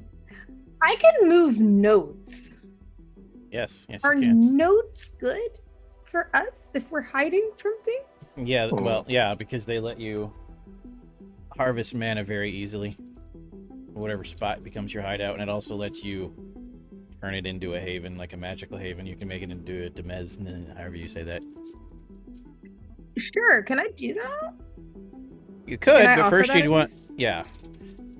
can move nodes. Yes, yes Are you can. nodes good for us if we're hiding from things? Yeah, well, yeah, because they let you harvest mana very easily. Whatever spot becomes your hideout, and it also lets you turn it into a haven, like a magical haven. You can make it into a demesne, however you say that. Sure, can I do that? You could, Can I but offer first that you'd at want... least? Yeah.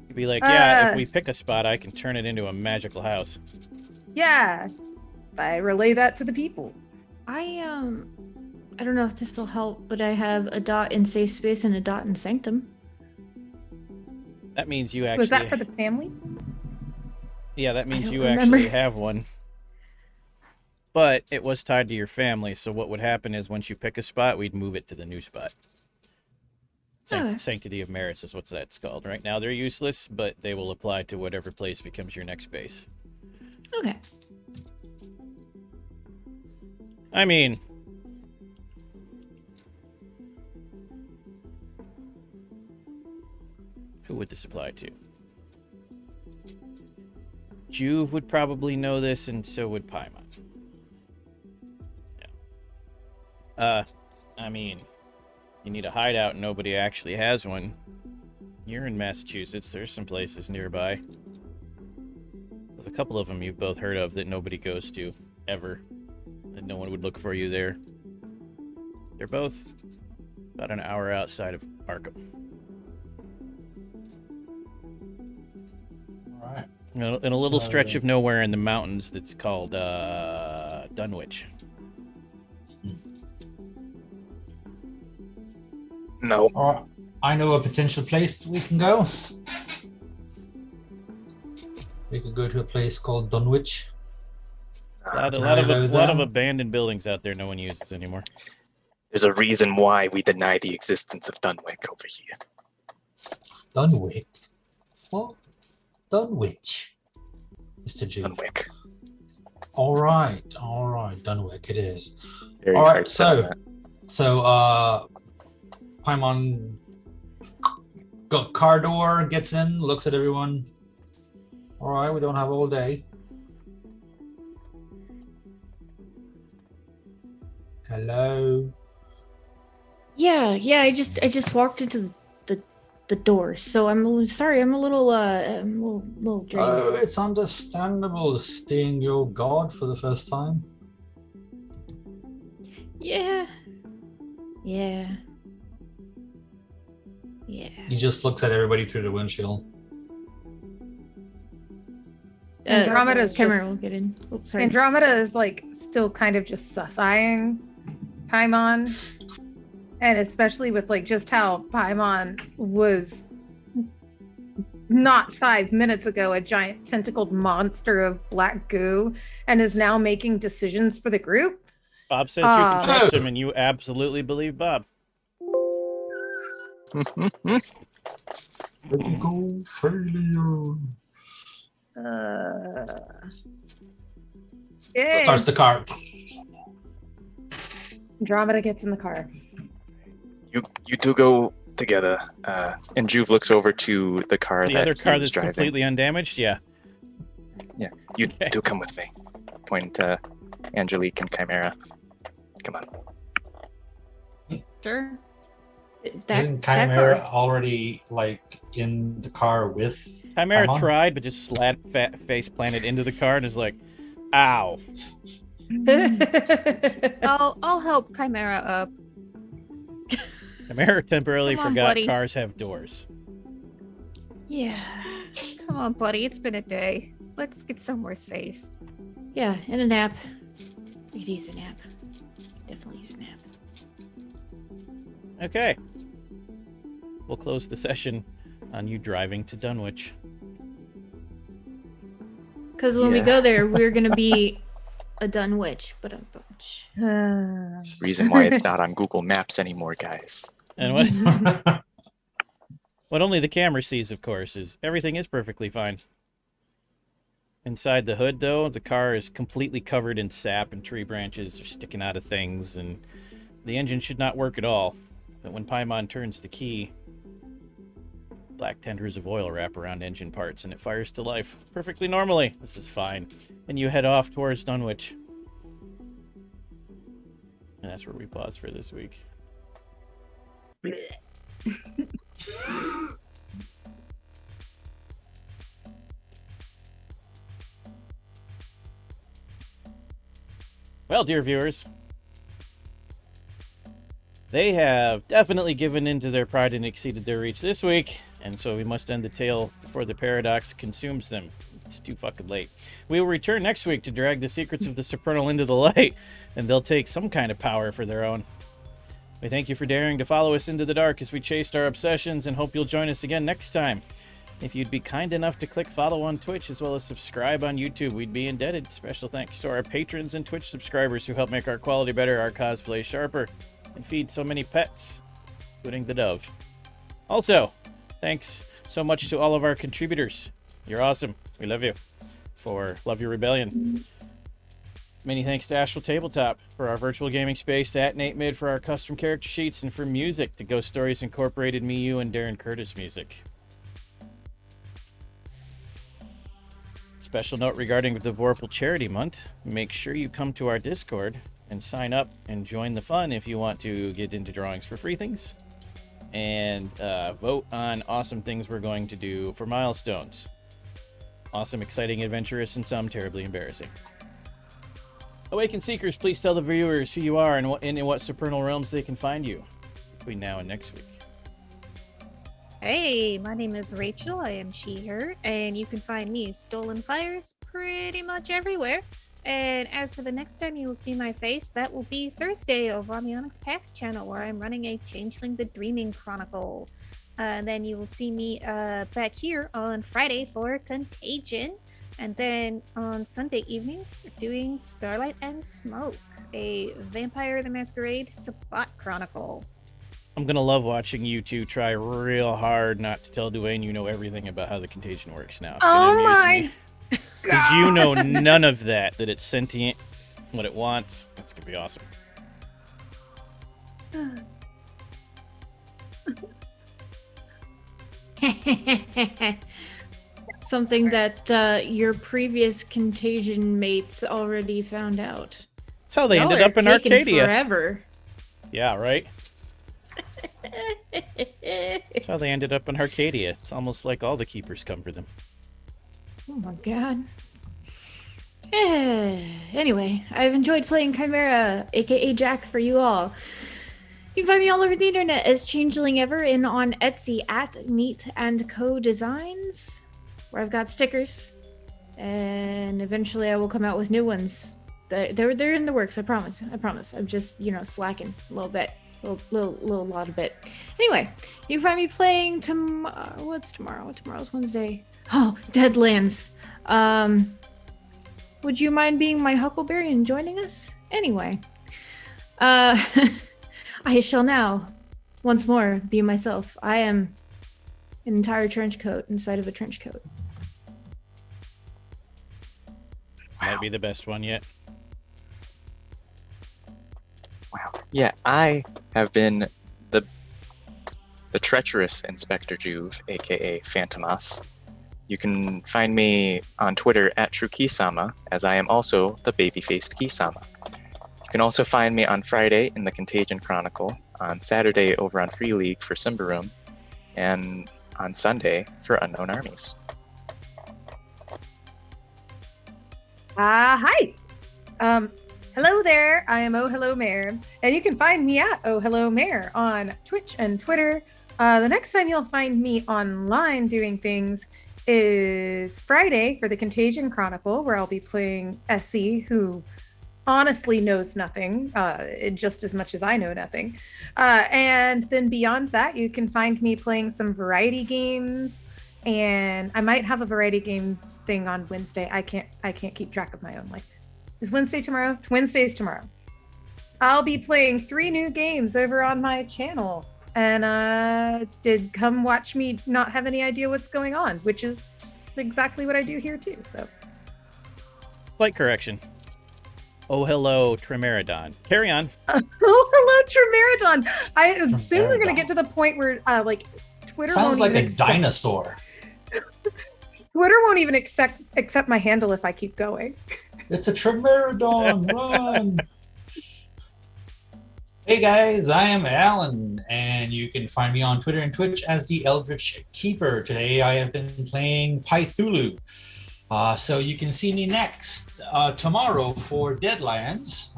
You'd be like, yeah, if Uh, we pick a spot, I can turn it into a magical house. Yeah. I relay that to the people. I don't know if this will help, but I have a dot in safe space and a dot in sanctum. That means you actually... Was that for the family? Yeah, that means don't you remember. actually have one. But it was tied to your family, so what would happen is once you pick a spot, we'd move it to the new spot. Okay. Sanctity of Merits is what that's called. Right now they're useless, but they will apply to whatever place becomes your next base. Okay. I mean... Who would this apply to? Juve would probably know this, and so would Paimon. Yeah. I mean, you need a hideout and nobody actually has one. You're in Massachusetts. There's some places nearby. There's a couple of them you've both heard of that nobody goes to, ever. And no one would look for you there. They're both about an hour outside of Arkham. All right. In a little So- stretch of nowhere in the mountains that's called Dunwich. No. All right. I know a potential place we can go. We could go to a place called Dunwich. A lot I know of them. abandoned buildings out there no one uses anymore. There's a reason why we deny the existence of Dunwick over here. Dunwick? What? Dunwich, Mr. Jude. Dunwick. All right, Dunwick it is. Very All right, hard to say that. So Paimon got car door, gets in, looks at everyone. All right, we don't have all day. Hello. Yeah. I just walked into the door, so I'm a little sorry. I'm a little drained. Oh, it's understandable seeing your god for the first time. Yeah. He just looks at everybody through the windshield. Andromeda's camera just- will get in. Oops, sorry. Andromeda is like still kind of just sus-eyeing Paimon, and especially with like just how Paimon was not 5 minutes ago a giant tentacled monster of black goo and is now making decisions for the group. Bob says you can trust him, and you absolutely believe Bob. Critical failure. Yay. Starts the car. Andromeda gets in the car. You two go together, and Juve looks over to the car The that other car he was that's driving. completely undamaged? Yeah. You Okay. do come with me. Point to Angelique and Chimera. Come on. Sure. Isn't that Chimera car. already like in the car with Chimera Paimon? tried, but just face planted into the car and is like, ow. I'll help Chimera up. Chimera temporarily Come on, forgot buddy. cars have doors. Yeah. Come on, buddy. It's been a day. Let's get somewhere safe. Yeah, and a nap. We could use a nap. Definitely use a nap. Okay. We'll close the session on you driving to Dunwich. Because when we Yeah. go there, we're gonna be a Dunwich, but a bunch. Reason why it's not on Google Maps anymore, guys. And what only the camera sees, of course, is everything is perfectly fine. Inside the hood, though, the car is completely covered in sap and tree branches are sticking out of things, and the engine should not work at all. But when Paimon turns the key, black tendrils of oil wrap around engine parts, and it fires to life. Perfectly normally. This is fine. And you head off towards Dunwich. And that's where we pause for this week. Well, dear viewers, they have definitely given in to their pride and exceeded their reach this week, and so we must end the tale before the paradox consumes them. It's too fucking late. We will return next week to drag the secrets of the Supernal into the light, and they'll take some kind of power for their own. We thank you for daring to follow us into the dark as we chased our obsessions, and hope you'll join us again next time. If you'd be kind enough to click follow on Twitch as well as subscribe on YouTube, we'd be indebted. Special thanks to our patrons and Twitch subscribers who help make our quality better, our cosplay sharper, and feed so many pets, including the dove. Also, thanks so much to all of our contributors. You're awesome. We love you. Love Your Rebellion. Many thanks to Astral Tabletop for our virtual gaming space, to @NateMid for our custom character sheets, and for music to Ghost Stories Incorporated, Me, You, and Darren Curtis Music. Special note regarding the Vorpal Charity Month, make sure you come to our Discord and sign up and join the fun if you want to get into drawings for free things, and vote on awesome things we're going to do for milestones. Awesome, exciting, adventurous, and some terribly embarrassing. Awakened Seekers, please tell the viewers who you are and in what supernal realms they can find you between now and next week. Hey, my name is Rachel. I am she, her, and you can find me Stolen Fires pretty much everywhere. And as for the next time you will see my face, that will be Thursday over on the Onyx Path channel, where I'm running a Changeling the Dreaming Chronicle. Then you will see me back here on Friday for Contagion. And then on Sunday evenings, doing Starlight and Smoke, a Vampire the Masquerade Sabbat Chronicle. I'm gonna love watching you two try real hard not to tell Dwayne you know everything about how the contagion works now. It's gonna amuse me. Because you know none of that it's sentient, what it wants. It's gonna be awesome. Something that your previous contagion mates already found out. That's how they Y'all ended are up in taking Arcadia. Forever. Yeah, right? That's how they ended up in Arcadia. It's almost like all the keepers come for them. Oh my god. Anyway, I've enjoyed playing Chimera, aka Jack, for you all. You can find me all over the internet as Changeling Ever and on Etsy at Neat and Co Designs, where I've got stickers, and eventually I will come out with new ones. They're in the works. I promise. I'm just slacking a little bit, lot of bit. Anyway, you can find me playing tomorrow. What's tomorrow? Tomorrow's Wednesday. Oh, Deadlands. Would you mind being my Huckleberry and joining us? Anyway, I shall now, once more, be myself. I am an entire trench coat inside of a trench coat. Might be the best one yet. Wow. Yeah, I have been the treacherous Inspector Juve, aka Phantomas. You can find me on Twitter at TrueKisama, as I am also the baby-faced Kisama. You can also find me on Friday in the Contagion Chronicle, on Saturday over on Free League for Simba Room, and on Sunday for Unknown Armies. Hi. Hello there. I am Oh Hello Mare, and you can find me at Oh Hello Mare on Twitch and Twitter. The next time you'll find me online doing things is Friday for the Contagion Chronicle, where I'll be playing SC, who honestly knows nothing, just as much as I know nothing. And then beyond that, you can find me playing some variety games, and I might have a variety games thing on Wednesday. I can't keep track of my own life. Is Wednesday tomorrow? Wednesday's tomorrow. I'll be playing 3 new games over on my channel, and did come watch me not have any idea what's going on, which is exactly what I do here too. So, Slight correction. Oh, hello, Trimeridon. Carry on. oh, hello, Trimeridon. I assume we're gonna get to the point where Twitter Sounds won't like even a dinosaur. Twitter won't even accept my handle if I keep going. It's a Trimeridon, run! Hey guys, I am Alan, and you can find me on Twitter and Twitch as the Eldritch Keeper. Today I have been playing Pythulu. So you can see me next tomorrow for Deadlands.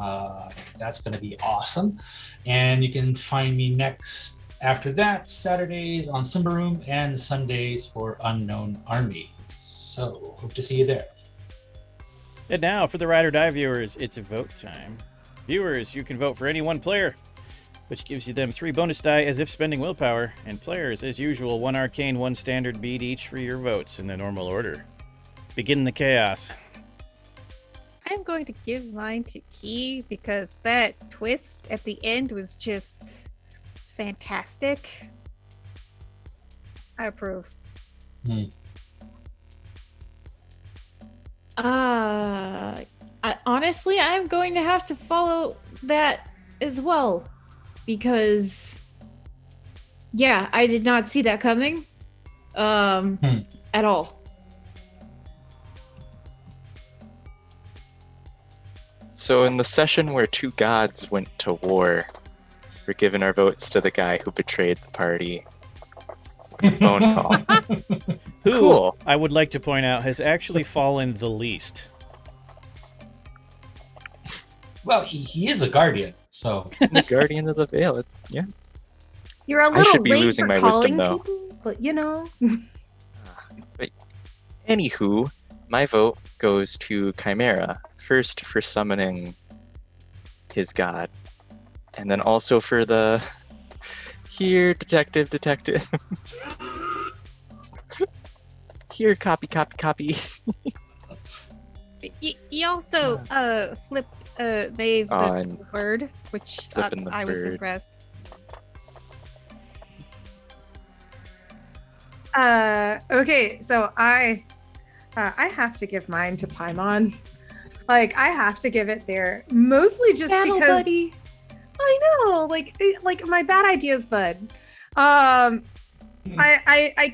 That's going to be awesome. And you can find me next after that, Saturdays on Simba Room and Sundays for Unknown Armies. So hope to see you there. And now, for the Ride or Die viewers, it's vote time. Viewers, you can vote for any one player. which gives you them 3 bonus die as if spending willpower, and players, as usual, 1 arcane, 1 standard bead each for your votes in the normal order. Begin the chaos. I'm going to give mine to Key because that twist at the end was just fantastic. I approve. Honestly, I'm going to have to follow that as well. Because, yeah, I did not see that coming. At all. So in the session where 2 gods went to war, we're giving our votes to the guy who betrayed the party. Phone call. Who, Cool. I would like to point out, has actually fallen the least. Well, he is a guardian, so The Guardian of the Veil. Yeah. You're a I little should be late losing for my wisdom, calling though. people, but you know. Anywho, my vote goes to Chimera. First for summoning his god. And then also for the... Here, detective. Here, copy. He also flipped Maeve And the bird, which flipping the I was bird. impressed. Okay, so I have to give mine to Paimon. Like, I have to give it there, mostly just Battle because buddy. I know, like my bad ideas, bud. I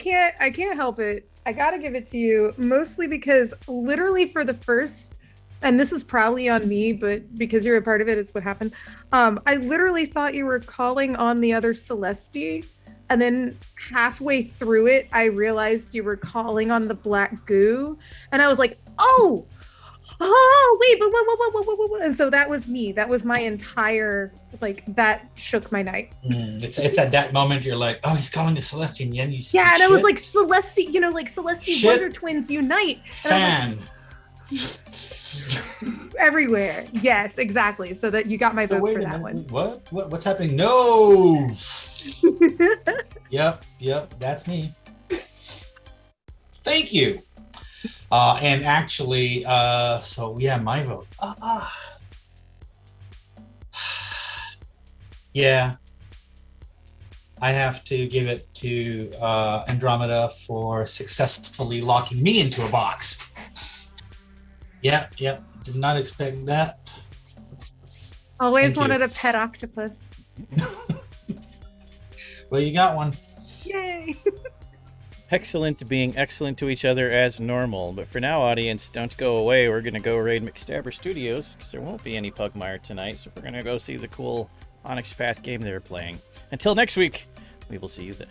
can't help it. I gotta give it to you, mostly because literally for the first, and this is probably on me, but because you're a part of it, it's what happened. I literally thought you were calling on the other Celesti, and then halfway through it, I realized you were calling on the black goo, and I was like, oh, wait, but what? And so that was me. That was my entire, like, that shook my night. it's at that moment you're like, oh, he's calling the Celestian, and then you see Yeah, and I was shit, like, Celesti, you know, like Celesti Shit. Wonder Twins unite. And I was fan. everywhere. Yes, exactly. So that you got my So vote wait for a that minute, one. what's happening? No. Yep, that's me. Thank you. And actually, so yeah, my vote. Yeah, I have to give it to Andromeda for successfully locking me into a box. Yep, did not expect that. Always Thank you. wanted a pet octopus. Well, you got one. Yay. Excellent being excellent to each other as normal. But for now, audience, don't go away. We're going to go raid McStabber Studios because there won't be any Pugmire tonight. So we're going to go see the cool Onyx Path game they're playing. Until next week, we will see you then.